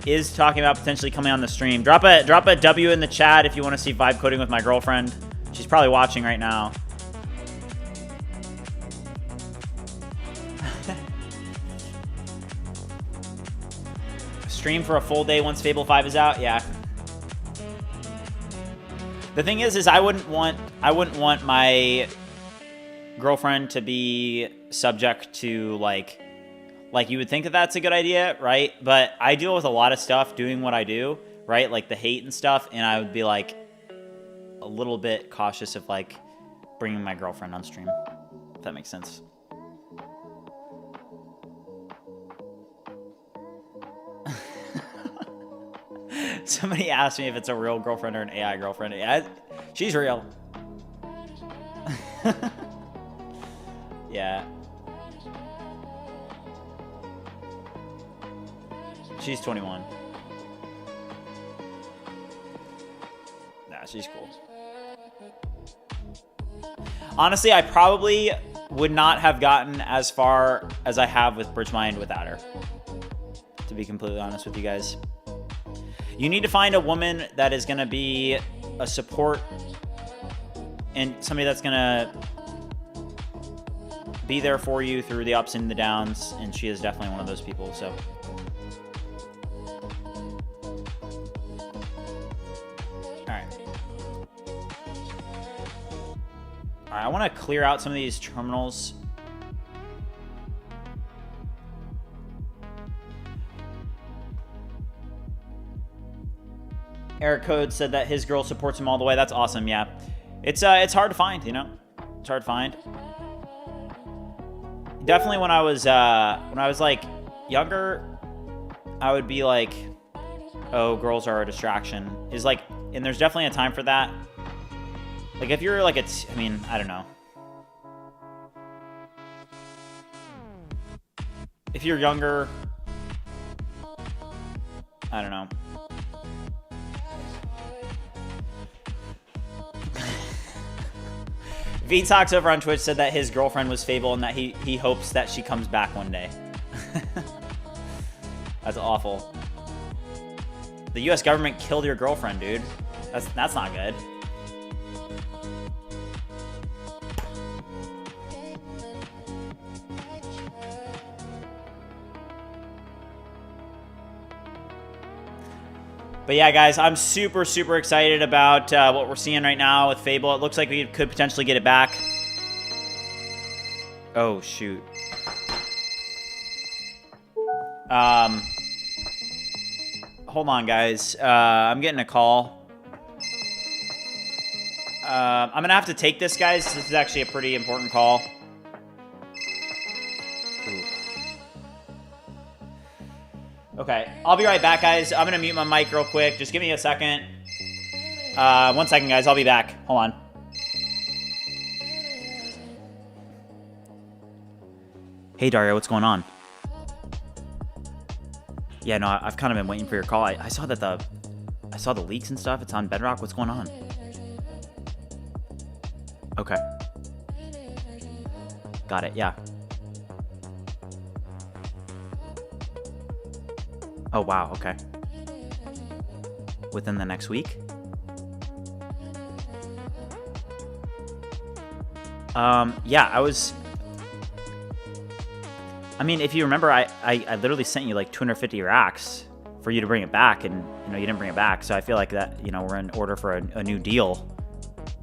is talking about potentially coming on the stream. Drop a W in the chat if you want to see vibe coding with my girlfriend. She's probably watching right now. Stream for a full day once Fable 5 is out. Yeah. The thing is I wouldn't want my girlfriend to be subject to like you would think that that's a good idea, right? But I deal with a lot of stuff doing what I do, right? Like the hate and stuff, and I would be like a little bit cautious of like bringing my girlfriend on stream, if that makes sense. Somebody asked me if it's a real girlfriend or an AI girlfriend. Yeah, she's real. Yeah. She's 21. Nah, she's cool. Honestly, I probably would not have gotten as far as I have with BridgeMind without her. To be completely honest with you guys. You need to find a woman that is going to be a support and somebody that's going to be there for you through the ups and the downs, and she is definitely one of those people, so. Alright, I want to clear out some of these terminals. Eric Code said that his girl supports him all the way. That's awesome. Yeah, it's hard to find. You know, it's hard to find. Definitely when I was like younger, I would be like, oh, girls are a distraction. Is like, and there's definitely a time for that. Like if you're like I mean, I don't know. If you're younger, I don't know. VTalks over on Twitch said that his girlfriend was Fable and that he hopes that she comes back one day. That's awful. The US government killed your girlfriend, dude. That's not good. But yeah, guys, I'm super, super excited about what we're seeing right now with Fable. It looks like we could potentially get it back. Oh, shoot. Hold on, guys. I'm getting a call. I'm going to have to take this, guys. This is actually a pretty important call. Okay, I'll be right back, guys. I'm gonna mute my mic real quick. Just give me a second. 1 second, guys. I'll be back. Hold on. Hey, Dario, what's going on? Yeah, no, I've kind of been waiting for your call. I saw that I saw the leaks and stuff. It's on Bedrock. What's going on? Okay. Got it. Yeah. Oh, wow, okay. Within the next week? Yeah, I mean, if you remember, I literally sent you like 250 racks for you to bring it back, and, you know, you didn't bring it back, so I feel like that, you know, we're in order for a new deal.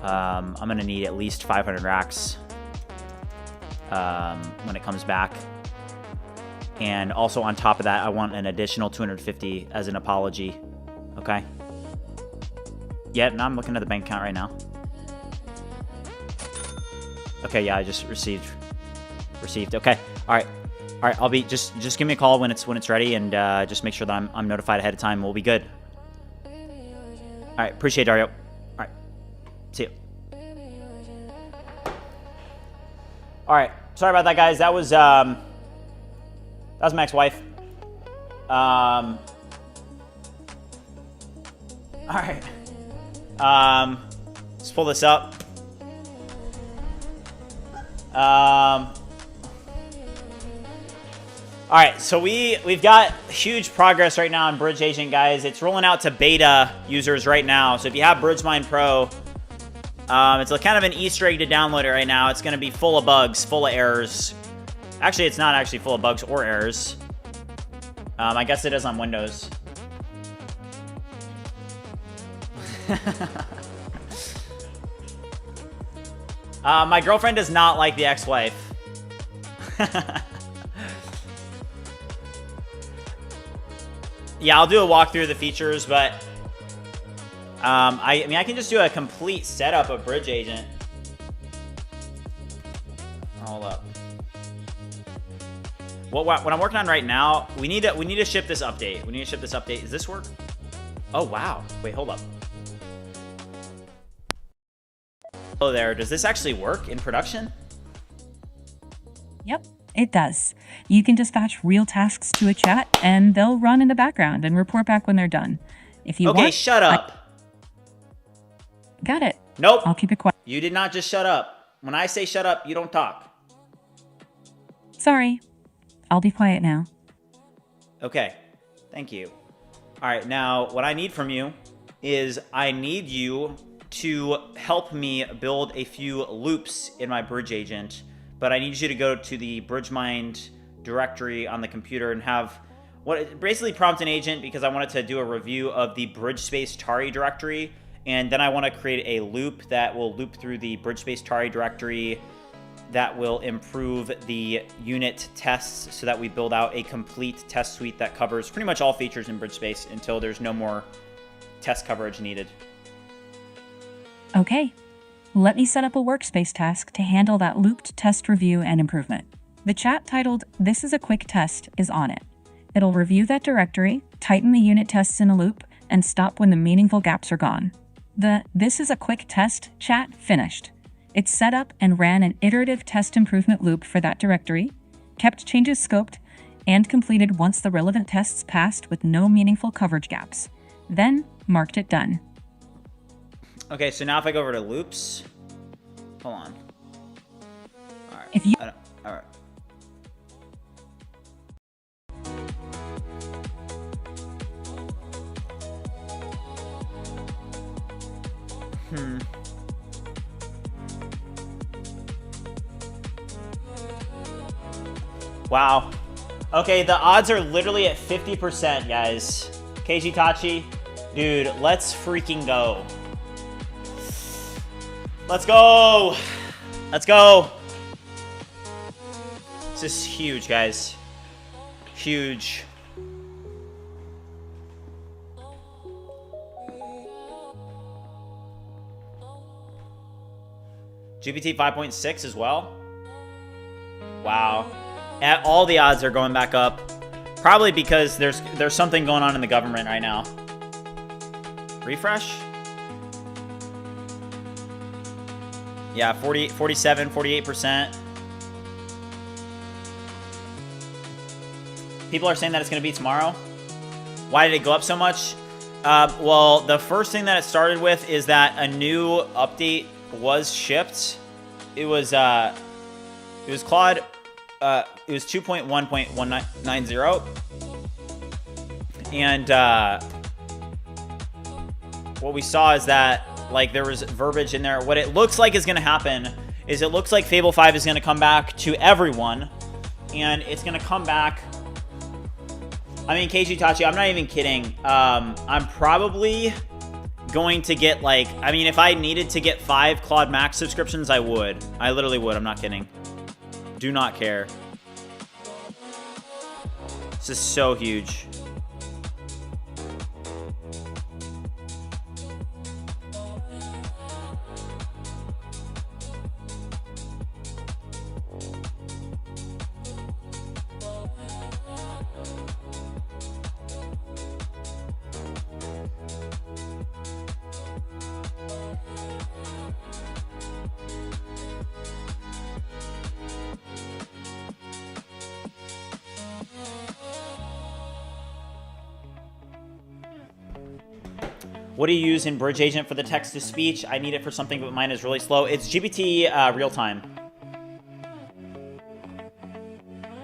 I'm gonna need at least 500 racks when it comes back. And also on top of that, I want an additional 250 as an apology. Okay? Yeah, now I'm looking at the bank account right now. Okay, yeah, I just received. Okay. All right. I'll be just give me a call when it's ready, and just make sure that I'm notified ahead of time. We'll be good. All right, appreciate it, Dario. All right. See you. All right. Sorry about that, guys. That was my ex-wife. All right. Let's pull this up. All right, so we've got huge progress right now on BridgeAgent, guys. It's rolling out to beta users right now. So if you have BridgeMind Pro, it's kind of an Easter egg to download it right now. It's going to be full of bugs, full of errors. Actually, it's not actually full of bugs or errors. I guess it is on Windows. My girlfriend does not like the ex-wife. Yeah, I'll do a walkthrough of the features, but I mean, I can just do a complete setup of BridgeAgent. What I'm working on right now, we need to ship this update. We need to ship this update. Does this work? Oh, wow. Wait, hold up. Hello there. Does this actually work in production? Yep, it does. You can dispatch real tasks to a chat, and they'll run in the background and report back when they're done. If you want... Okay, shut up. Got it. Nope. I'll keep it quiet. You did not just shut up. When I say shut up, you don't talk. Sorry. I'll be quiet now. Okay. Thank you. All right, now what I need from you is I need you to help me build a few loops in my bridge agent, but I need you to go to the BridgeMind directory on the computer and have basically prompt an agent, because I wanted to do a review of the BridgeSpace Tari directory, and then I want to create a loop that will loop through the BridgeSpace Tari directory that will improve the unit tests so that we build out a complete test suite that covers pretty much all features in BridgeSpace until there's no more test coverage needed. Okay. Let me set up a workspace task to handle that looped test review and improvement. The chat titled "This is a quick test" is on it. It'll review that directory, tighten the unit tests in a loop, and stop when the meaningful gaps are gone. The "This is a quick test" chat finished. It set up and ran an iterative test improvement loop for that directory, kept changes scoped, and completed once the relevant tests passed with no meaningful coverage gaps. Then marked it done. Okay, so now if I go over to loops, hold on. All right. If you all right. Wow. Okay, the odds are literally at 50%, guys. KG Tachi, dude, let's freaking go. Let's go. Let's go. This is huge, guys. Huge. GPT 5.6 as well. Wow. All the odds are going back up. Probably because there's something going on in the government right now. Refresh. Yeah, 47, 48%. People are saying that it's going to be tomorrow. Why did it go up so much? Well, the first thing that it started with is that a new update was shipped. It was Claude. It was 2.1.190, and what we saw is that like there was verbiage in there. What it looks like is going to happen is it looks like Fable 5 is going to come back to everyone, and it's going to come back. I mean, KG Tachi, I'm not even kidding. I'm probably going to get like, I mean, if I needed to get 5 Claude Max subscriptions, I would. I literally would. I'm not kidding. Do not care. This is so huge. What do you use in BridgeAgent for the text-to-speech? I need it for something, but mine is really slow. It's GPT real-time.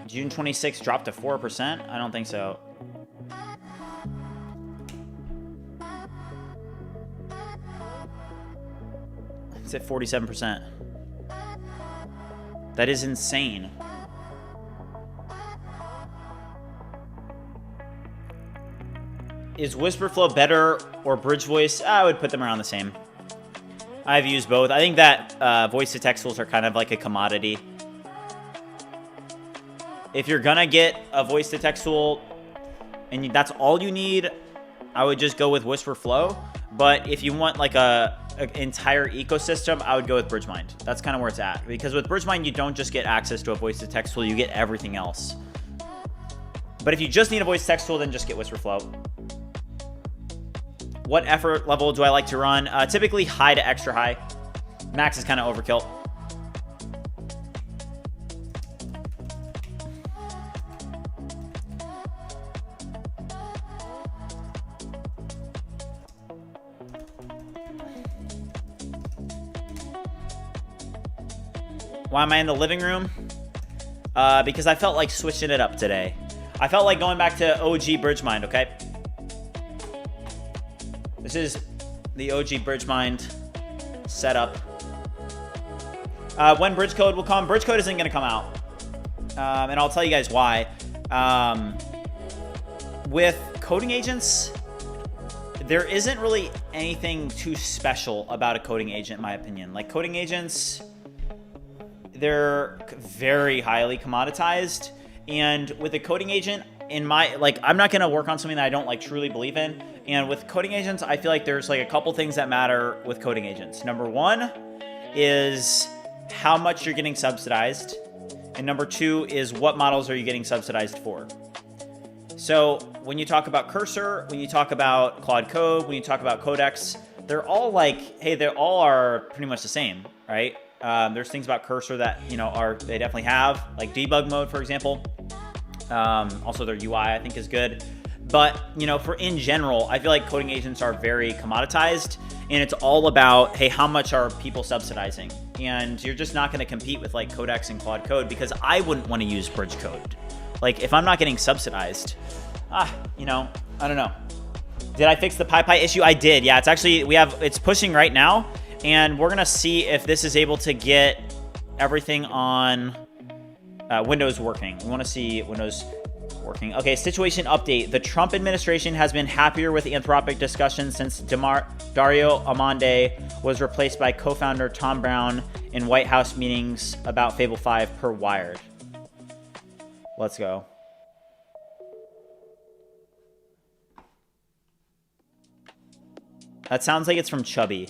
June 26 dropped to 4%? I don't think so. It's at 47%. That is insane. Is Whisperflow better or BridgeVoice? I would put them around the same. I've used both. I think that voice-to-text tools are kind of like a commodity. If you're gonna get a voice-to-text tool and that's all you need, I would just go with Whisperflow. But if you want like an entire ecosystem, I would go with BridgeMind. That's kind of where it's at. Because with BridgeMind, you don't just get access to a voice-to-text tool, you get everything else. But if you just need a voice text tool, then just get WhisperFlow. What effort level do I like to run? Typically high to extra high. Max is kind of overkill. Why am I in the living room? Because I felt like switching it up today. I felt like going back to OG BridgeMind, okay? This is the OG BridgeMind setup. When bridge code will come? Bridge code isn't going to come out. And I'll tell you guys why. With coding agents, there isn't really anything too special about a coding agent, in my opinion. Like, coding agents, they're very highly commoditized. And with a coding agent, I'm not going to work on something that I don't like truly believe in. And with coding agents, I feel like there's like a couple things that matter with coding agents. Number one is how much you're getting subsidized. And number two is what models are you getting subsidized for. So when you talk about Cursor, when you talk about Claude Code, when you talk about Codex, they're all like, hey, they all are pretty much the same, right? There's things about Cursor that, they definitely have, like debug mode, for example. Also their UI, I think, is good. But, for in general, I feel like coding agents are very commoditized, and it's all about, hey, how much are people subsidizing? And you're just not going to compete with like Codex and Claude Code, because I wouldn't want to use Bridge Code. Like, if I'm not getting subsidized, I don't know. Did I fix the PyPy issue? I did. Yeah, it's actually, it's pushing right now, and we're going to see if this is able to get everything on Windows working. We want to see Windows working. Okay, situation update. The Trump administration has been happier with Anthropic discussions since Dario Amande was replaced by co-founder Tom Brown in White House meetings about Fable 5 per Wired. Let's go. That sounds like it's from Chubby.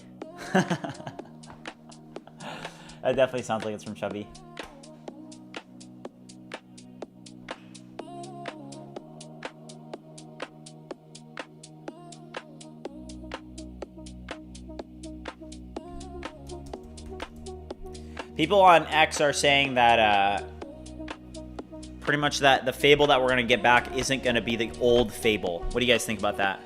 That definitely sounds like it's from Chubby. People on X are saying that pretty much that the Fable that we're going to get back isn't going to be the old Fable. What do you guys think about that?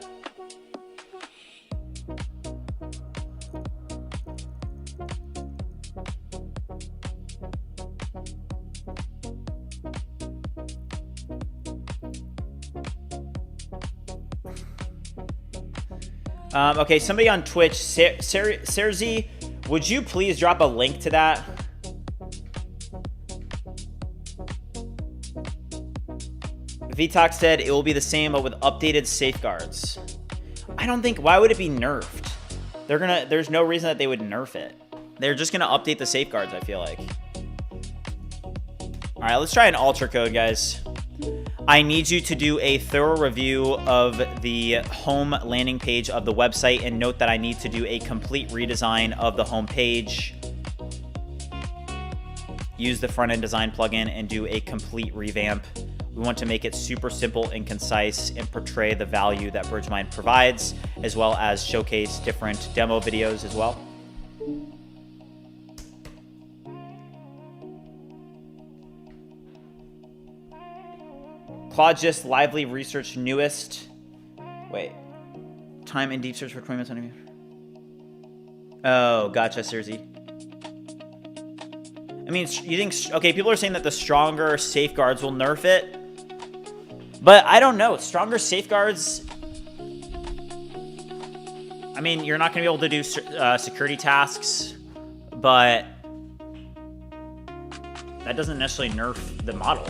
Okay, somebody on Twitch, Serzi, would you please drop a link to that? Vitox said it will be the same, but with updated safeguards. I don't think, why would it be nerfed? There's no reason that they would nerf it. They're just gonna update the safeguards, I feel like. All right, let's try an alter code, guys. I need you to do a thorough review of the home landing page of the website, and note that I need to do a complete redesign of the home page. Use the front-end design plugin and do a complete revamp. We want to make it super simple and concise and portray the value that BridgeMind provides, as well as showcase different demo videos as well. Claude just lively research newest. Wait. Time and deep search for 20 minutes. Oh, gotcha, Serzi. I mean, you think... Okay, people are saying that the stronger safeguards will nerf it. But I don't know. Stronger safeguards... I mean, you're not going to be able to do security tasks. But... that doesn't necessarily nerf the model.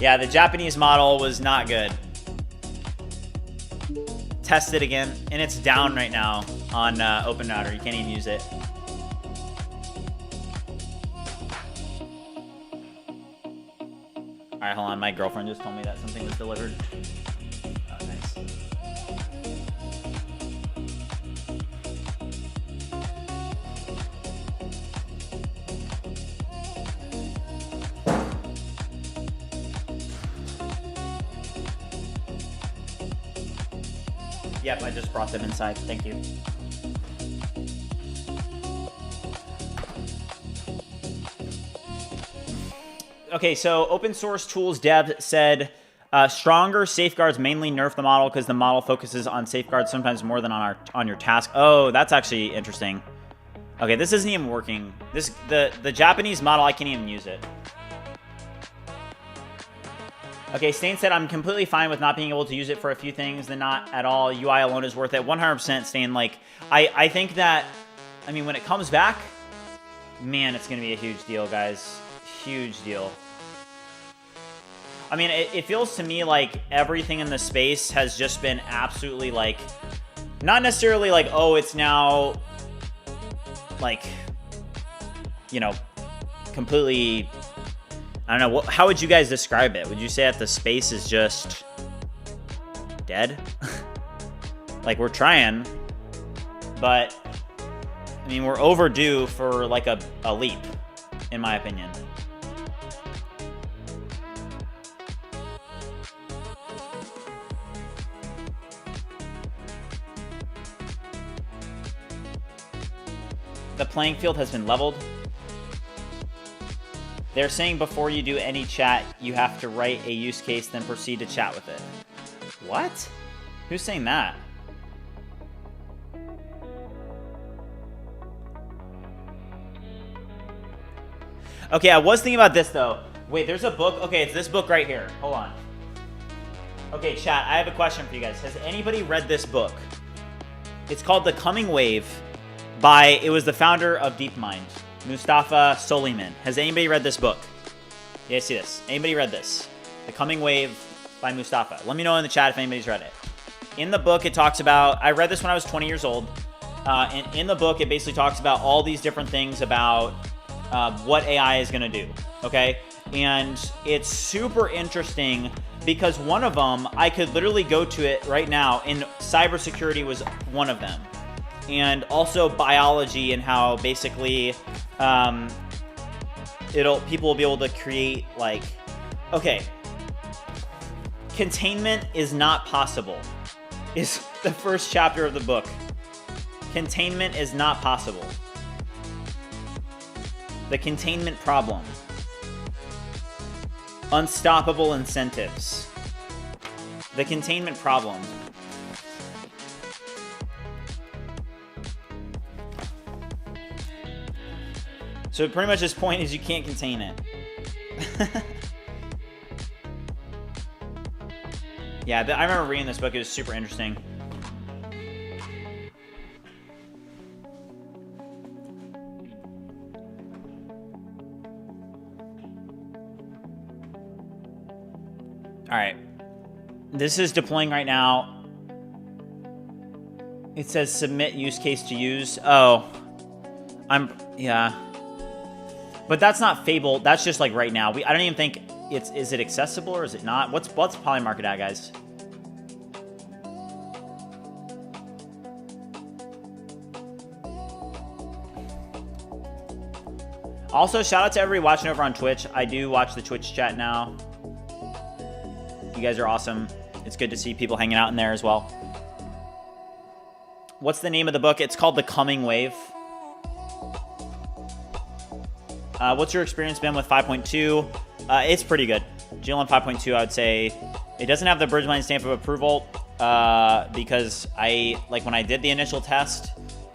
Yeah, the Japanese model was not good. Test it again, and it's down right now on OpenRouter. You can't even use it. All right, hold on. My girlfriend just told me that something was delivered. Oh, nice. Yep, I just brought them inside. Thank you. Okay, so open source tools dev said stronger safeguards mainly nerf the model because the model focuses on safeguards sometimes more than on your task. Oh, that's actually interesting. Okay, this isn't even working. The Japanese model, I can't even use it. Okay, Stain said, I'm completely fine with not being able to use it for a few things, then not at all. UI alone is worth it. 100% Stain. Like, I think that, I mean, when it comes back, man, it's going to be a huge deal, guys. Huge deal. I mean, it feels to me like everything in the space has just been absolutely, like, not necessarily like, oh, it's now, like, you know, completely... I don't know. How would you guys describe it? Would you say that the space is just dead? Like, we're trying, but I mean, we're overdue for like a leap, in my opinion. The playing field has been leveled. They're saying before you do any chat, you have to write a use case, then proceed to chat with it. What? Who's saying that? Okay, I was thinking about this, though. Wait, there's a book. Okay, it's this book right here. Hold on. Okay, chat, I have a question for you guys. Has anybody read this book? It's called The Coming Wave by, it was the founder of DeepMind, Mustafa Soliman. Has anybody read this book? Yeah, see this. Anybody read this? The Coming Wave by Mustafa. Let me know in the chat if anybody's read it. In the book, it talks about, I read this when I was 20 years old. And in the book, it basically talks about all these different things about what AI is going to do. Okay? And it's super interesting because one of them, I could literally go to it right now, and cybersecurity was one of them. And also biology and how basically people will be able to create, like, okay, containment is not possible is the first chapter of the book. Containment is not possible. The containment problem. Unstoppable incentives. The containment problem. So pretty much his point is you can't contain it. Yeah, I remember reading this book. It was super interesting. All right. This is deploying right now. It says submit use case to use. Oh, yeah. But that's not Fable. That's just like right now. I don't even think is it accessible or is it not? What's Polymarket at, guys? Also, shout out to everybody watching over on Twitch. I do watch the Twitch chat now. You guys are awesome. It's good to see people hanging out in there as well. What's the name of the book? It's called The Coming Wave. What's your experience been with 5.2? It's pretty good. GLM 5.2, I would say, it doesn't have the BridgeMind stamp of approval because when I did the initial test,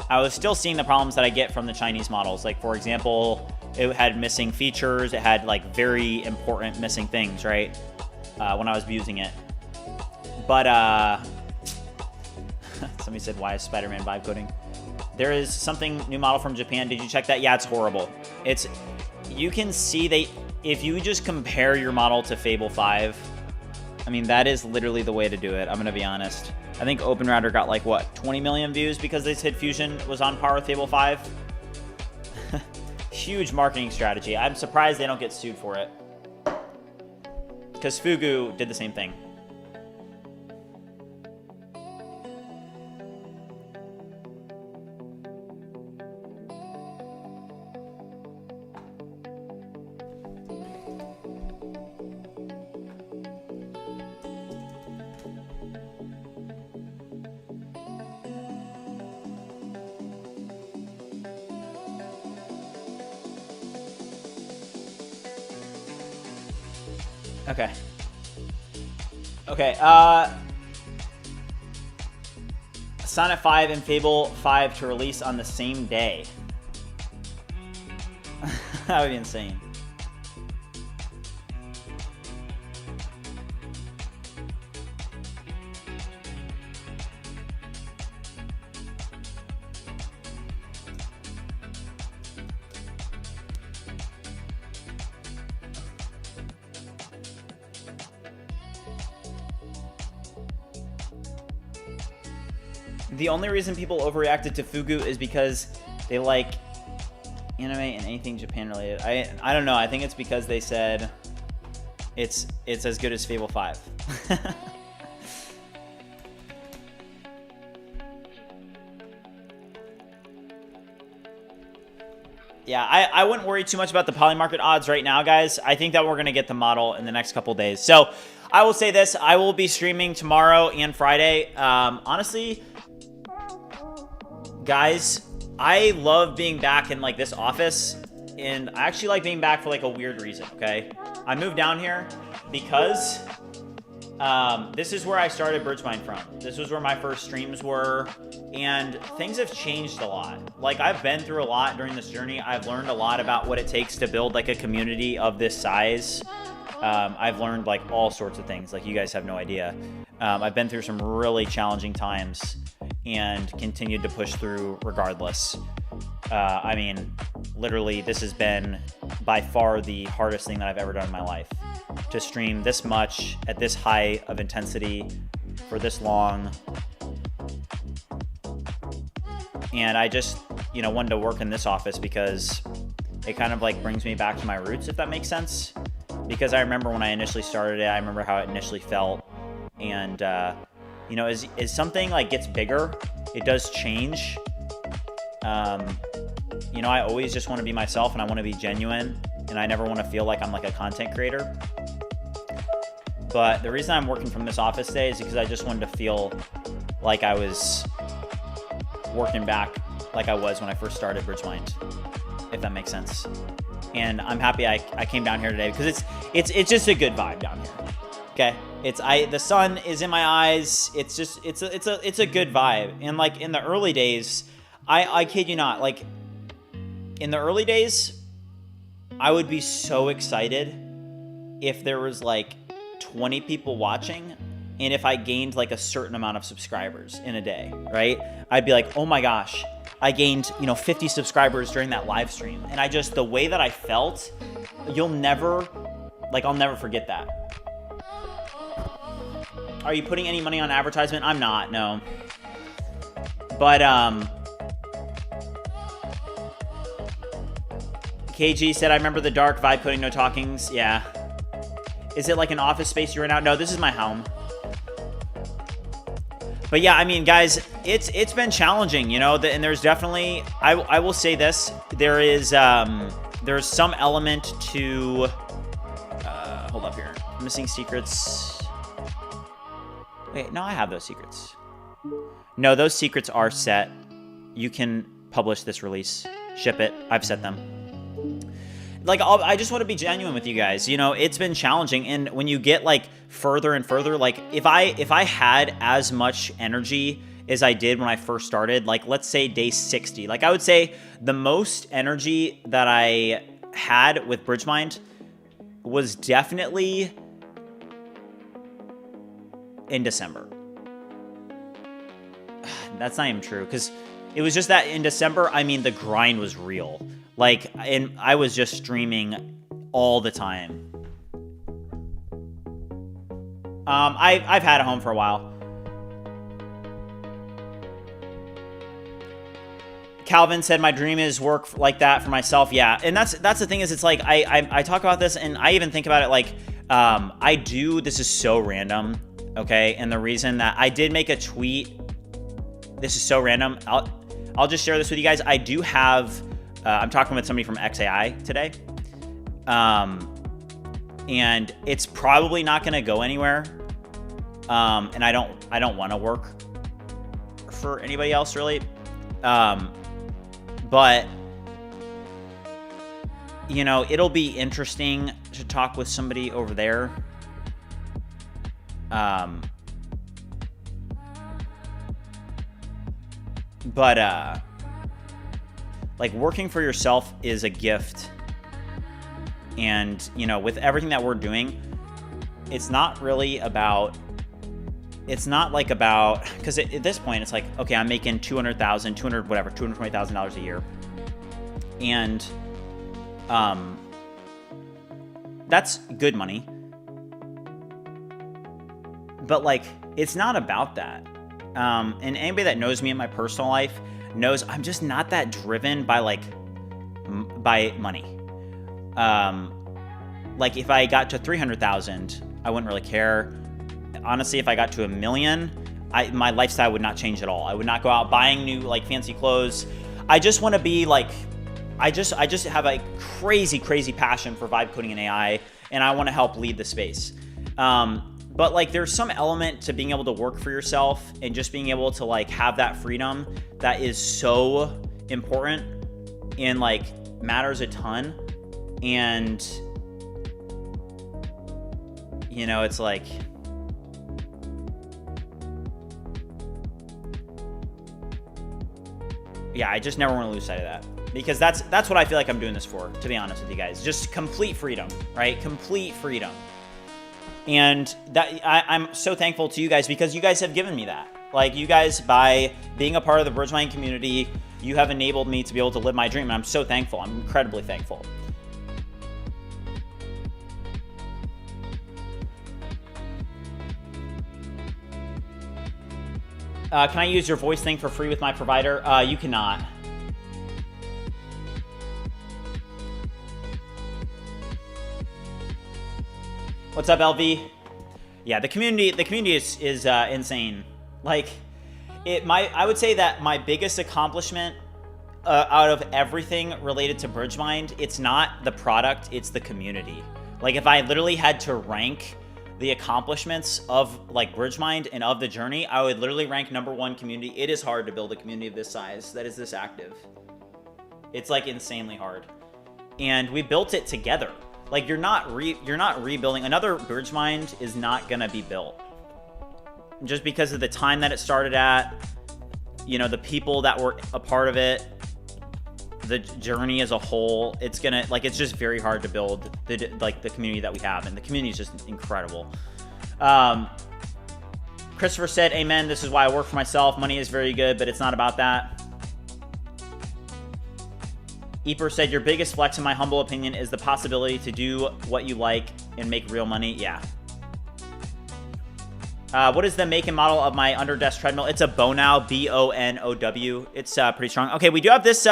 I was still seeing the problems that I get from the Chinese models. Like, for example, it had missing features. It had like very important missing things, right? When I was using it. But somebody said, why is Spider-Man vibe coding? There is something new model from Japan. Did you check that? Yeah, it's horrible. You can see if you just compare your model to Fable 5, I mean, that is literally the way to do it. I'm going to be honest. I think OpenRouter got like, what, 20 million views because they said Fusion was on par with Fable 5? Huge marketing strategy. I'm surprised they don't get sued for it. Because Fugu did the same thing. Okay. Okay. Sonnet 5 and Fable 5 to release on the same day. That would be insane. The only reason people overreacted to Fugu is because they like anime and anything Japan related. I don't know. I think it's because they said it's as good as Fable 5. Yeah, I wouldn't worry too much about the polymarket odds right now, guys. I think that we're going to get the model in the next couple days. So I will say this. I will be streaming tomorrow and Friday. Honestly, guys, I love being back in like this office, and I actually like being back for like a weird reason, okay? I moved down here because this is where I started BridgeMind from. This was where my first streams were, and things have changed a lot. Like, I've been through a lot during this journey. I've learned a lot about what it takes to build like a community of this size. I've learned like all sorts of things, like you guys have no idea. I've been through some really challenging times and continued to push through regardless. I mean, literally, this has been by far the hardest thing that I've ever done in my life. To stream this much at this high of intensity for this long. And I just, you know, wanted to work in this office because it kind of like brings me back to my roots, if that makes sense. Because I remember when I initially started it, I remember how it initially felt. And, you know, as something like gets bigger, it does change. You know, I always just want to be myself and I want to be genuine, and I never want to feel like I'm like a content creator. But the reason I'm working from this office today is because I just wanted to feel like I was working back like I was when I first started BridgeMind, if that makes sense. And I'm happy I came down here today because it's just a good vibe down here. Okay, the sun is in my eyes. It's just it's a good vibe. And like in the early days, I kid you not, like in the early days, I would be so excited if there was like 20 people watching and if I gained like a certain amount of subscribers in a day, right? I'd be like, oh my gosh, I gained, you know, 50 subscribers during that live stream. And the way that I felt, I'll never forget that. Are you putting any money on advertisement? I'm not, no. But, KG said, I remember the dark vibe coding, no talkings. Yeah. Is it like an office space you're in out? No, this is my home. But yeah, I mean, guys, it's been challenging, you know, and there's definitely, I will say this, there's some element to, hold up here, missing secrets. Wait, no, I have those secrets. No, those secrets are set. You can publish this release, ship it. I've set them. Like, I just want to be genuine with you guys. You know, it's been challenging, and when you get like further and further, like if I had as much energy as I did when I first started, like let's say day 60, like I would say the most energy that I had with BridgeMind was definitely in December. That's not even true, because it was just that in December, I mean, the grind was real. Like, and I was just streaming all the time. I've had a home for a while. Calvin said, my dream is work like that for myself. Yeah, and that's the thing is, it's like, I talk about this, and I even think about it like, this is so random, okay? And the reason that I did make a tweet, this is so random. I'll just share this with you guys. I do have... I'm talking with somebody from XAI today, and it's probably not going to go anywhere. And I don't want to work for anybody else really. But you know, it'll be interesting to talk with somebody over there But like working for yourself is a gift. And, you know, with everything that we're doing, it's not really about, it's not like about, because at this point it's like, okay, I'm making $220,000 a year. And that's good money. But like, it's not about that. And anybody that knows me in my personal life knows I'm just not that driven by like, by money. Like if I got to 300,000, I wouldn't really care. Honestly, if I got to 1 million, my lifestyle would not change at all. I would not go out buying new like fancy clothes. I just want to be like, I just have a crazy passion for vibe coding and AI, and I want to help lead the space. But like there's some element to being able to work for yourself and just being able to like have that freedom that is so important and like matters a ton. And you know, it's like, yeah, I just never want to lose sight of that, because that's what I feel like I'm doing this for, to be honest with you guys. Just complete freedom, right? Complete freedom. And that I'm so thankful to you guys, because you guys have given me that. Like, you guys, by being a part of the BridgeMind community, you have enabled me to be able to live my dream, and I'm so thankful. I'm incredibly thankful. Can I use your voice thing for free with my provider? You cannot. What's up, LV? Yeah, the community is insane. Like, I would say that my biggest accomplishment out of everything related to BridgeMind, it's not the product, it's the community. Like, if I literally had to rank the accomplishments of like BridgeMind and of the journey, I would literally rank #1 community. It is hard to build a community of this size that is this active. It's like insanely hard, and we built it together. Like, you're not rebuilding. Another BridgeMind is not gonna be built just because of the time that it started at, you know, the people that were a part of it, the journey as a whole. It's just very hard to build the community that we have, and the community is just incredible. Christopher said, amen, this is why I work for myself. Money is very good, but it's not about that. Eper said, your biggest flex, in my humble opinion, is the possibility to do what you like and make real money. Yeah. What is the make and model of my under-desk treadmill? It's a Bonow, B-O-N-O-W. It's pretty strong. Okay, we do have this.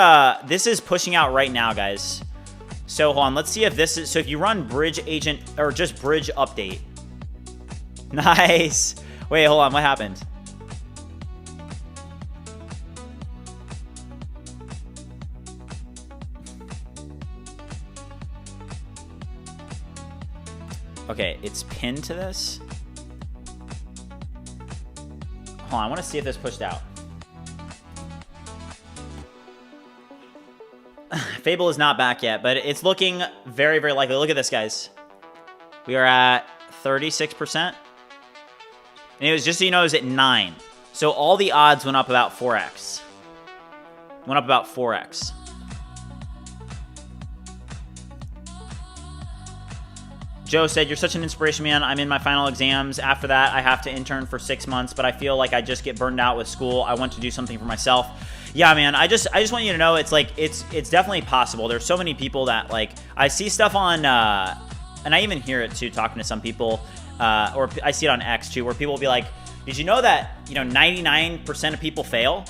This is pushing out right now, guys. So hold on. Let's see if this is. So if you run BridgeAgent or just Bridge Update. Nice. Wait, hold on. What happened? Okay, it's pinned to this. Hold on, I want to see if this pushed out. Fable is not back yet, but it's looking very, very likely. Look at this, guys. We are at 36%. And it was, just so you know, it was at 9. So all the odds went up about 4x. Went up about 4x. Joe said, you're such an inspiration, man. I'm in my final exams. After that, I have to intern for 6 months, but I feel like I just get burned out with school. I want to do something for myself. Yeah, man, I just want you to know, it's like, it's definitely possible. There's so many people that, like, I see stuff on, and I even hear it too, talking to some people, or I see it on X too, where people will be like, did you know that, 99% of people fail?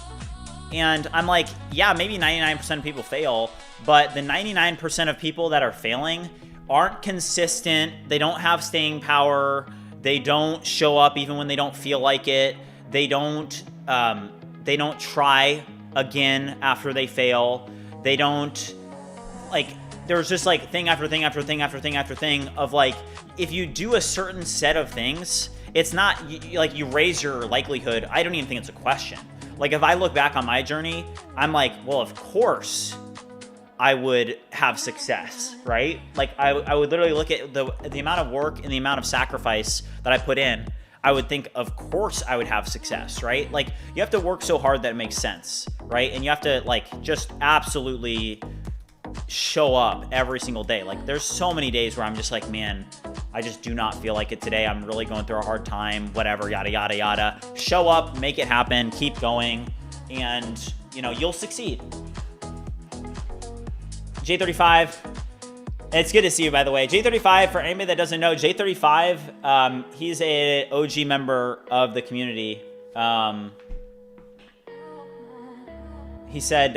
And I'm like, yeah, maybe 99% of people fail, but the 99% of people that are failing aren't consistent. They don't have staying power. They don't show up even when they don't feel like it. They don't try again after they fail. They don't, like, there's just like thing after thing after thing after thing after thing of like, if you do a certain set of things, it's not like you raise your likelihood. I don't even think it's a question. Like, if I look back on my journey, I'm like, well, of course I would have success, right? Like, I would literally look at the amount of work and the amount of sacrifice that I put in. I would think, of course I would have success, right? Like, you have to work so hard that it makes sense, right? And you have to like just absolutely show up every single day. Like, there's so many days where I'm just like, man, I just do not feel like it today. I'm really going through a hard time, whatever, yada, yada, yada. Show up, make it happen, keep going, and you know, you'll succeed. J35, it's good to see you, by the way. J35, for anybody that doesn't know, J35, he's a OG member of the community. He said,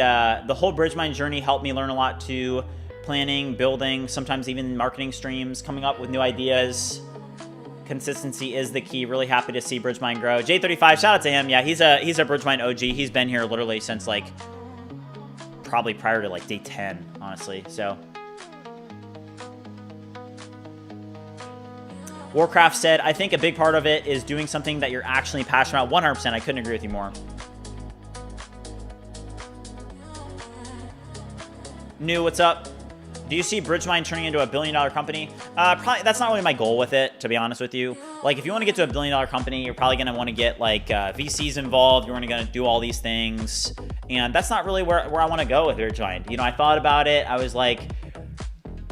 the whole BridgeMind journey helped me learn a lot too. Planning, building, sometimes even marketing streams, coming up with new ideas. Consistency is the key. Really happy to see BridgeMind grow. J35, shout out to him. Yeah, he's a BridgeMind OG. He's been here literally since like probably prior to like day 10, honestly. So Warcraft said, I think a big part of it is doing something that you're actually passionate about. 100%. I couldn't agree with you more. New, what's up? Do you see BridgeMind turning into a $1 billion company? Probably, that's not really my goal with it, to be honest with you. Like, if you want to get to a $1 billion company, you're probably going to want to get like VCs involved. You're going to do all these things. And that's not really where I want to go with BridgeMind. You know, I thought about it. I was like,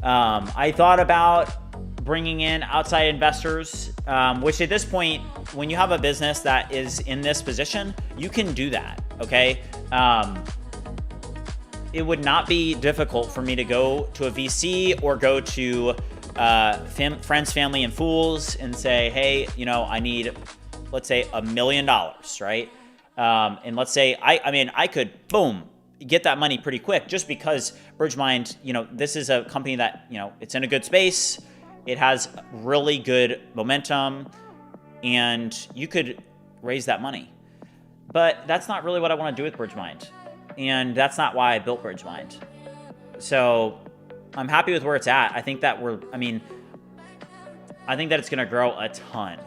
I thought about bringing in outside investors, which at this point, when you have a business that is in this position, you can do that, okay? It would not be difficult for me to go to a VC or go to friends, family, and fools and say, hey, you know, I need, let's say, $1 million, right? And let's say, I mean, I could, boom, get that money pretty quick just because BridgeMind, you know, this is a company that, you know, it's in a good space. It has really good momentum, and you could raise that money. But that's not really what I want to do with BridgeMind. And that's not why I built BridgeMind. So I'm happy with where it's at. I think that I think that it's going to grow a ton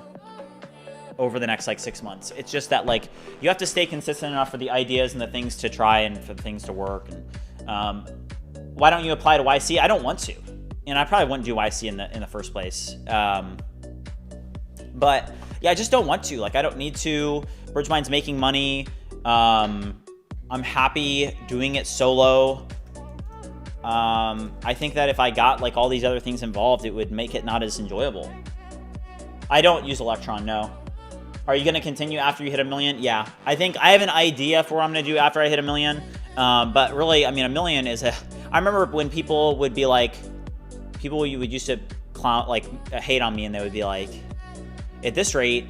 over the next like 6 months. It's just that like you have to stay consistent enough for the ideas and the things to try and for the things to work. And why don't you apply to YC? I don't want to, and I probably wouldn't do YC in the first place. But yeah, I just don't want to. Like, I don't need to. BridgeMind's making money. I'm happy doing it solo. I think that if I got like all these other things involved, it would make it not as enjoyable. I don't use Electron, no. Are you going to continue after you hit 1 million? Yeah. I think I have an idea for what I'm going to do after I hit 1 million. But really, I mean, 1 million is I remember when people would be like, you would used to clown, like hate on me, and they would be like, at this rate,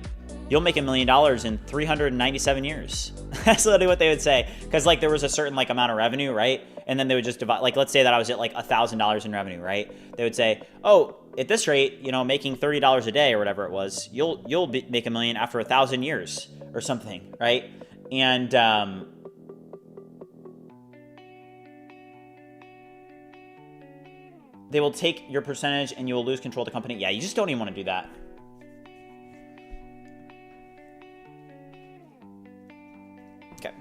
you'll make $1 million in 397 years. That's literally what they would say. Because like there was a certain like amount of revenue, right? And then they would just divide, like, let's say that I was at like $1,000 in revenue, right? They would say, oh, at this rate, you know, making $30 a day or whatever it was, you'll make $1 million after 1,000 years or something, right? And they will take your percentage and you will lose control of the company. Yeah, you just don't even want to do that. Okay.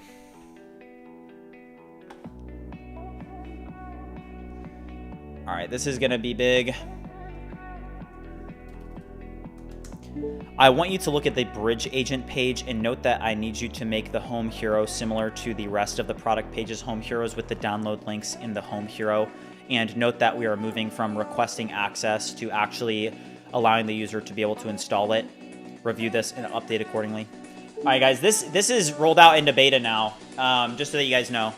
All right, this is going to be big. I want you to look at the BridgeAgent page and note that I need you to make the home hero similar to the rest of the product page's home heroes with the download links in the home hero. And note that we are moving from requesting access to actually allowing the user to be able to install it. Review this and update accordingly. All right, guys, this is rolled out into beta now, just so that you guys know.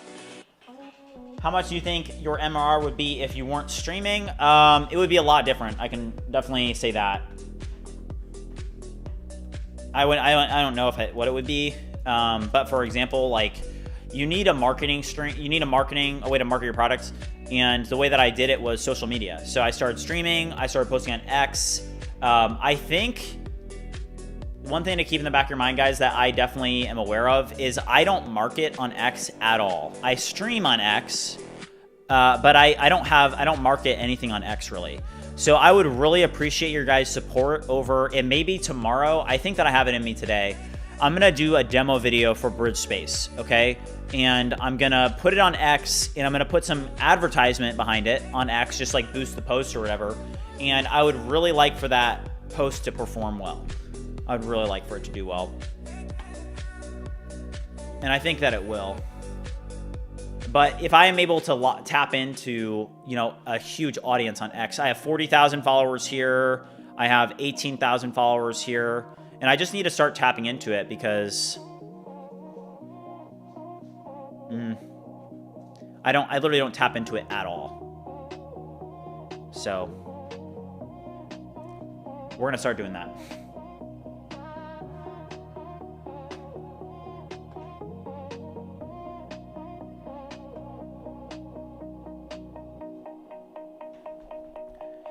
How much do you think your MRR would be if you weren't streaming? It would be a lot different. I can definitely say that. I don't know what it would be, but for example, like you need a marketing stream, a way to market your products, and the way that I did it was social media. So I started streaming, I started posting on X. I think one thing to keep in the back of your mind, guys, that I definitely am aware of is I don't market on X at all. I stream on X, but I don't market anything on X really. So I would really appreciate your guys' support over, and maybe tomorrow, I think that I have it in me today, I'm gonna do a demo video for BridgeSpace, okay? And I'm gonna put it on X, and I'm gonna put some advertisement behind it on X, just like boost the post or whatever. And I would really like for that post to perform well. I'd really like for it to do well. And I think that it will. But if I am able to tap into, you know, a huge audience on X, I have 40,000 followers here. I have 18,000 followers here. And I just need to start tapping into it because I literally don't tap into it at all. So we're gonna start doing that.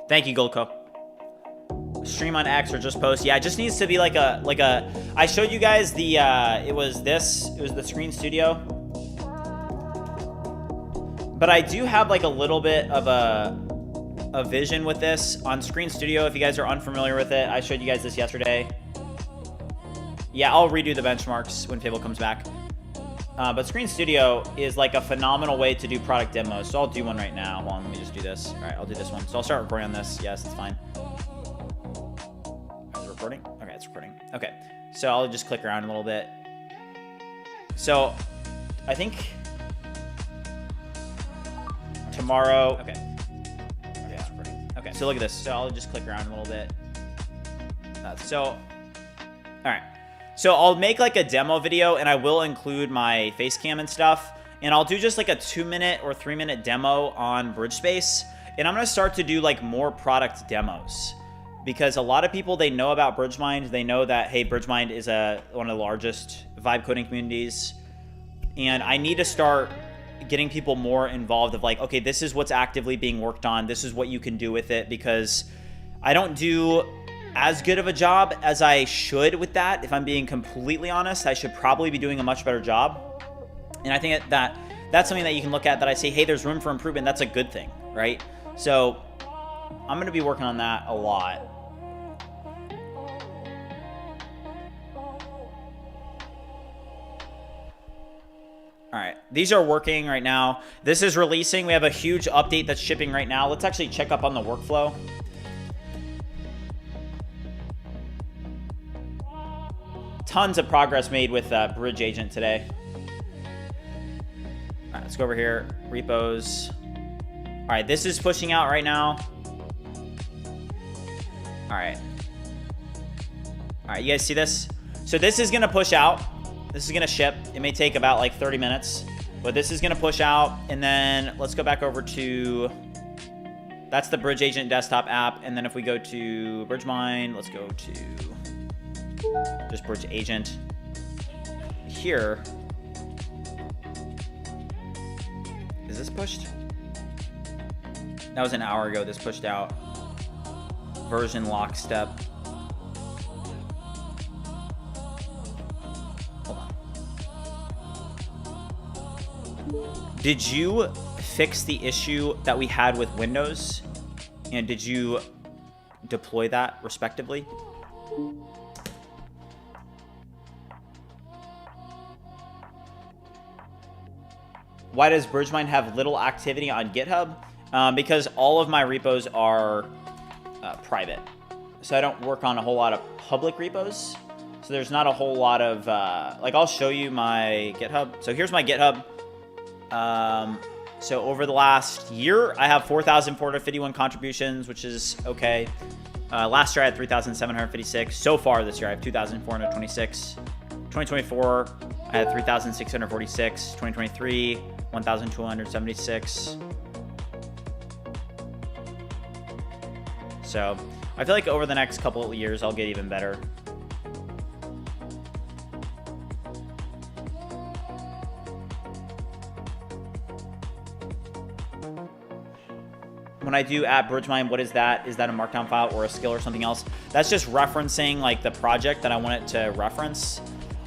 Thank you, Goldco. Stream on X or just post. Yeah, it just needs to be like a I showed you guys the it was the Screen Studio. But I do have like a little bit of a vision with this on Screen Studio. If you guys are unfamiliar with it, I showed you guys this yesterday. Yeah, I'll redo the benchmarks when Fable comes back. But Screen Studio is like a phenomenal way to do product demos. So I'll do one right now. Hold on, let me just do this. All right, I'll do this one. So I'll start recording on this. Yes, it's fine. Is it recording? Okay, it's recording. Okay, so I'll just click around a little bit. So I think tomorrow. Okay. Okay, it's recording. Okay, so look at this. So I'll just click around a little bit. All right. So I'll make like a demo video and I will include my face cam and stuff. And I'll do just like a 2-minute or 3-minute demo on BridgeSpace. And I'm going to start to do like more product demos. Because a lot of people, they know about BridgeMind. They know that, hey, BridgeMind is one of the largest vibe coding communities. And I need to start getting people more involved of like, okay, this is what's actively being worked on. This is what you can do with it. Because I don't do as good of a job as I should with that. If I'm being completely honest, I should probably be doing a much better job. And I think that's something that you can look at that I say, hey, there's room for improvement. That's a good thing, right? So I'm going to be working on that a lot. All right, these are working right now. This is releasing. We have a huge update that's shipping right now. Let's actually check up on the workflow. Tons of progress made with BridgeAgent today. All right, let's go over here. Repos. All right, this is pushing out right now. All right. All right, you guys see this? So this is gonna push out. This is gonna ship. It may take about like 30 minutes, but this is gonna push out. And then let's go back over to, that's the BridgeAgent desktop app. And then if we go to BridgeMind, let's go to just BridgeAgent here. Is this pushed? That was an hour ago. This pushed out. Version lockstep. Hold on. Did you fix the issue that we had with Windows? And did you deploy that respectively? Why does BridgeMind have little activity on GitHub? Because all of my repos are private. So I don't work on a whole lot of public repos. So there's not a whole lot of, like I'll show you my GitHub. So here's my GitHub. So over the last year, I have 4,451 contributions, which is okay. Last year I had 3,756. So far this year I have 2,426. 2024, I had 3,646. 2023, 1,276. So I feel like over the next couple of years, I'll get even better. When I do at BridgeMind, what is that? Is that a markdown file or a skill or something else? That's just referencing like the project that I want it to reference.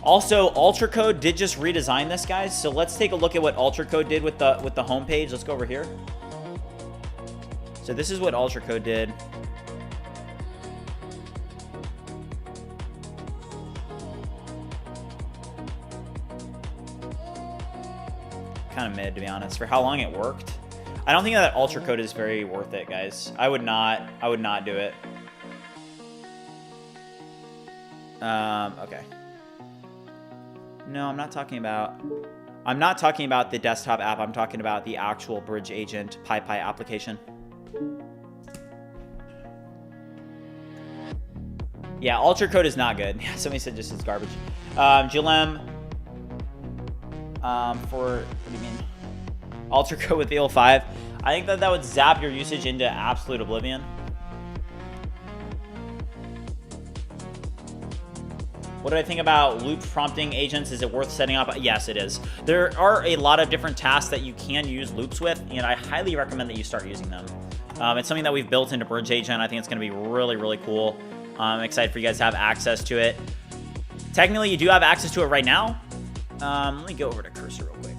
Also, UltraCode did just redesign this, guys. So let's take a look at what UltraCode did with the homepage. Let's go over here. So this is what UltraCode did. Kind of mid, to be honest, for how long it worked. I don't think that UltraCode is very worth it, guys. I would not do it. Okay. No, I'm not talking about the desktop app. I'm talking about the actual BridgeAgent PyPy application. Yeah, Ultra Code is not good. Yeah, somebody said just it's garbage. GLM for, what do you mean? Ultra Code with EL5. I think that would zap your usage into absolute oblivion. What do I think about loop prompting agents? Is it worth setting up? Yes, it is. There are a lot of different tasks that you can use loops with, and I highly recommend that you start using them. It's something that we've built into BridgeAgent. I think it's going to be really, really cool. I'm excited for you guys to have access to it. Technically, you do have access to it right now. Let me go over to Cursor real quick.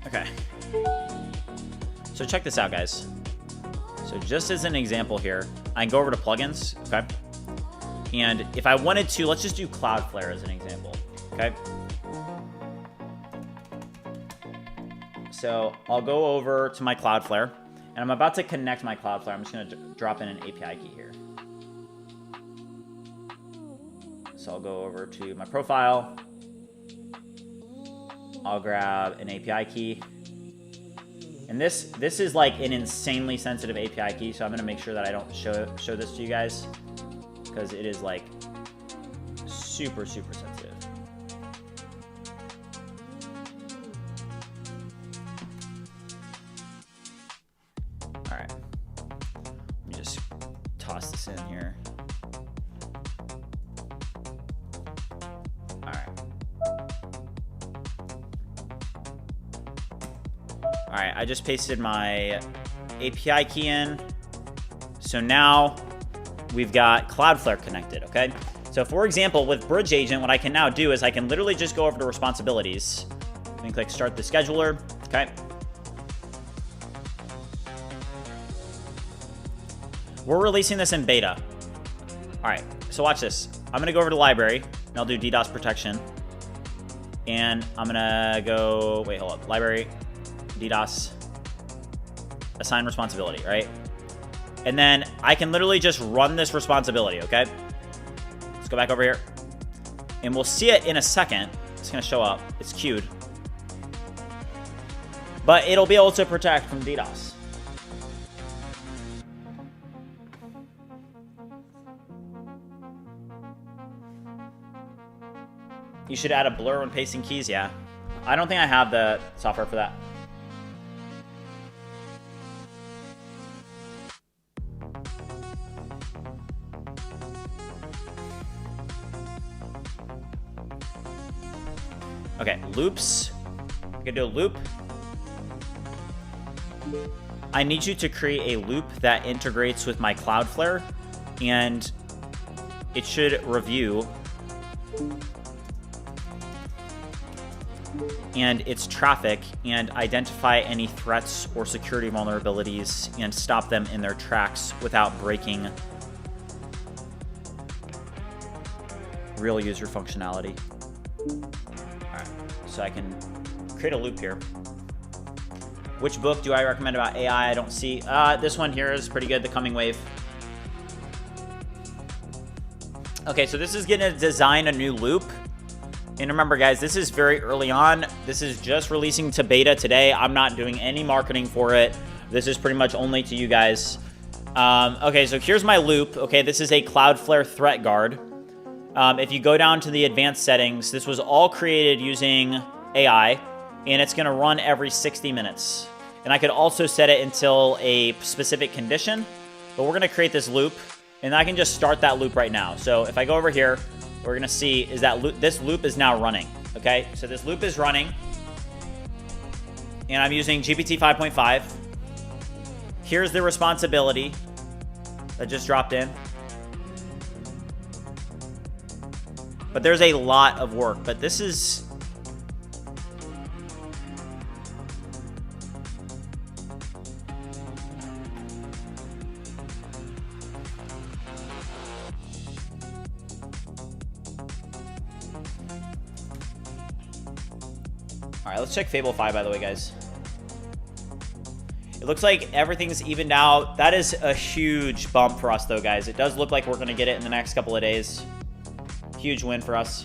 Okay. So check this out, guys. So just as an example here, I can go over to plugins, okay? And if I wanted to, let's just do Cloudflare as an example, okay? So I'll go over to my Cloudflare, and I'm about to connect my Cloudflare. I'm just going to drop in an API key here. So I'll go over to my profile. I'll grab an API key. And this is like an insanely sensitive API key, so I'm going to make sure that I don't show this to you guys, because it is like super, super sensitive. All right. Let me just toss this in here. All right. All right, I just pasted my API key in. So now we've got Cloudflare connected, okay? So for example, with BridgeAgent, what I can now do is I can literally just go over to responsibilities and click start the scheduler, okay? We're releasing this in beta. All right, so watch this. I'm gonna go over to library and I'll do DDoS protection. And I'm gonna go, wait, hold up, library, DDoS, assign responsibility, right? And then I can literally just run this responsibility, okay? Let's go back over here. And we'll see it in a second. It's gonna show up, it's queued. But it'll be able to protect from DDoS. You should add a blur when pasting keys, yeah. I don't think I have the software for that. Okay, loops. I can do a loop. I need you to create a loop that integrates with my Cloudflare, and it should review and its traffic and identify any threats or security vulnerabilities and stop them in their tracks without breaking real user functionality. All right, so I can create a loop here. Which book do I recommend about AI? I don't see. This one here is pretty good, The Coming Wave. Okay, so this is gonna design a new loop. And remember, guys, this is very early on. This is just releasing to beta today. I'm not doing any marketing for it. This is pretty much only to you guys. Okay, so here's my loop. Okay, this is a Cloudflare threat guard. If you go down to the advanced settings, this was all created using AI, and it's gonna run every 60 minutes. And I could also set it until a specific condition, but we're gonna create this loop, and I can just start that loop right now. So if I go over here, what we're gonna see is that this loop is now running, okay? So this loop is running, and I'm using GPT 5.5. Here's the responsibility that just dropped in. But there's a lot of work, but this is... All right, let's check Fable 5, by the way, guys. It looks like everything's evened out. That is a huge bump for us though, guys. It does look like we're gonna get it in the next couple of days. Huge win for us.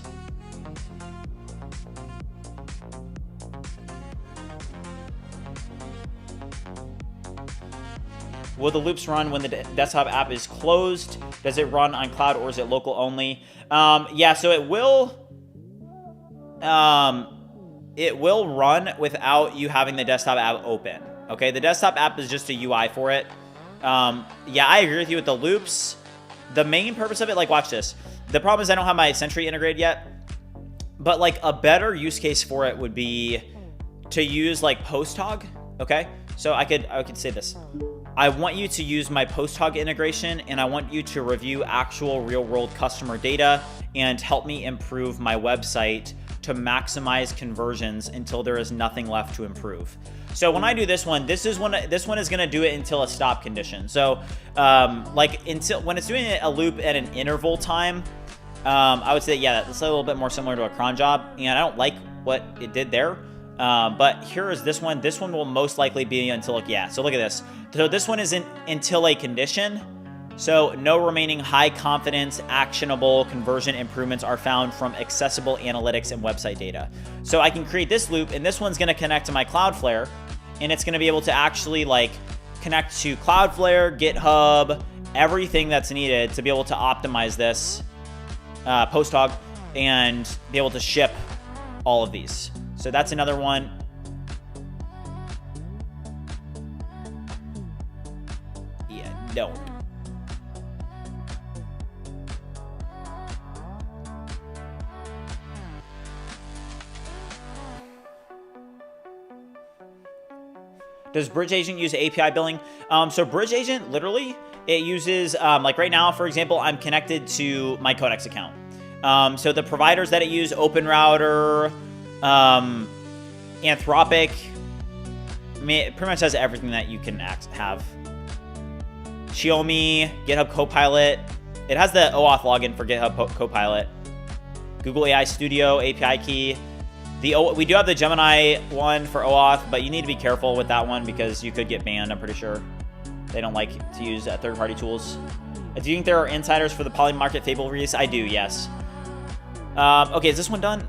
Will the loops run when the desktop app is closed? Does it run on cloud or is it local only? Yeah, so it will run without you having the desktop app open. Okay, the desktop app is just a UI for it. Yeah, I agree with you with the loops. The main purpose of it, like, watch this. The problem is I don't have my Sentry integrated yet, but like a better use case for it would be to use like post hog. Okay, so I could say this. I want you to use my post hog integration, and I want you to review actual real world customer data and help me improve my website to maximize conversions until there is nothing left to improve. So when I do this one is going to do it until a stop condition. So like until when it's doing a loop at an interval time, I would say, yeah, that's a little bit more similar to a cron job, and I don't like what it did there. But here is this one. This one will most likely be until, yeah, so look at this. So this one is until a condition. So no remaining high confidence, actionable conversion improvements are found from accessible analytics and website data. So I can create this loop, and this one's going to connect to my Cloudflare, and it's going to be able to actually like connect to Cloudflare, GitHub, everything that's needed to be able to optimize this post hog and be able to ship all of these. So that's another one. Yeah, don't. Does BridgeAgent use API billing? So BridgeAgent, literally, it uses, like right now, for example, I'm connected to my Codex account. So the providers that it use, OpenRouter, Anthropic, I mean, it pretty much has everything that you can have. Xiaomi, GitHub Copilot. It has the OAuth login for GitHub Copilot. Google AI Studio API key. We do have the Gemini one for OAuth, but you need to be careful with that one because you could get banned, I'm pretty sure. They don't like to use third-party tools. Do you think there are insiders for the Poly Market Fable release? I do, yes. Okay, is this one done?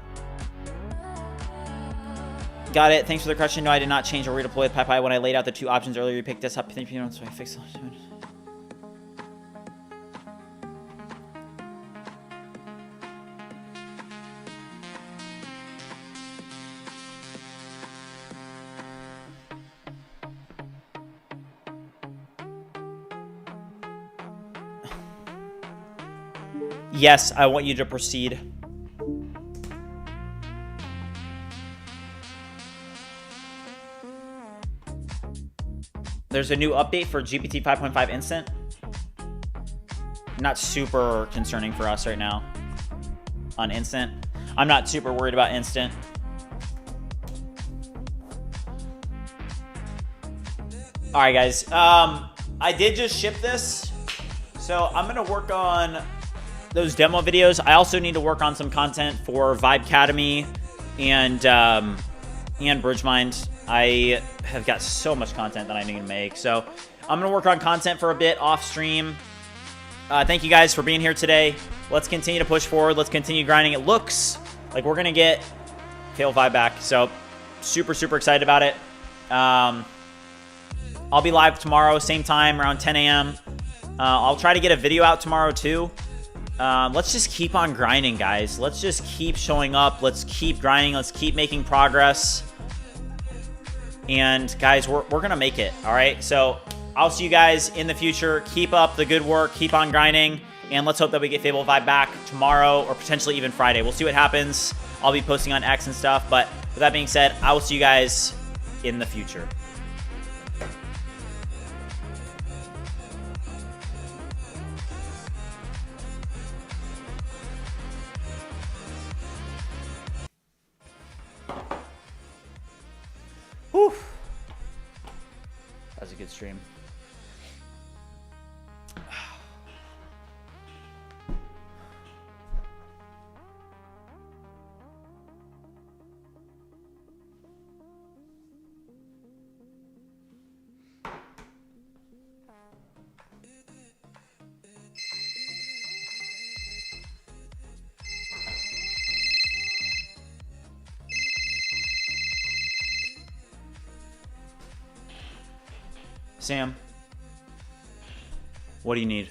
Got it. Thanks for the question. No, I did not change or redeploy the PyPy when I laid out the two options earlier. You picked this up 3 p.m. so I fixed it. Yes, I want you to proceed. There's a new update for GPT 5.5 Instant. Not super concerning for us right now on Instant. I'm not super worried about Instant. All right, guys. I did just ship this, so I'm gonna work on those demo videos. I also need to work on some content for Vibecademy and BridgeMind. I have got so much content that I need to make, so I'm gonna work on content for a bit off stream. Thank you guys for being here today. Let's continue to push forward. Let's continue grinding. It looks like we're gonna get Kale Vibe back, so super excited about it. I'll be live tomorrow, same time, around 10 a.m. I'll try to get a video out tomorrow too. Let's just keep on grinding, guys. Let's just keep showing up. Let's keep grinding. Let's keep making progress. And guys, we're gonna make it. All right. So I'll see you guys in the future. Keep up the good work. Keep on grinding. And let's hope that we get Fable Vibe back tomorrow or potentially even Friday. We'll see what happens. I'll be posting on X and stuff. But with that being said, I will see you guys in the future. Whew. That was a good stream. Sam, what do you need?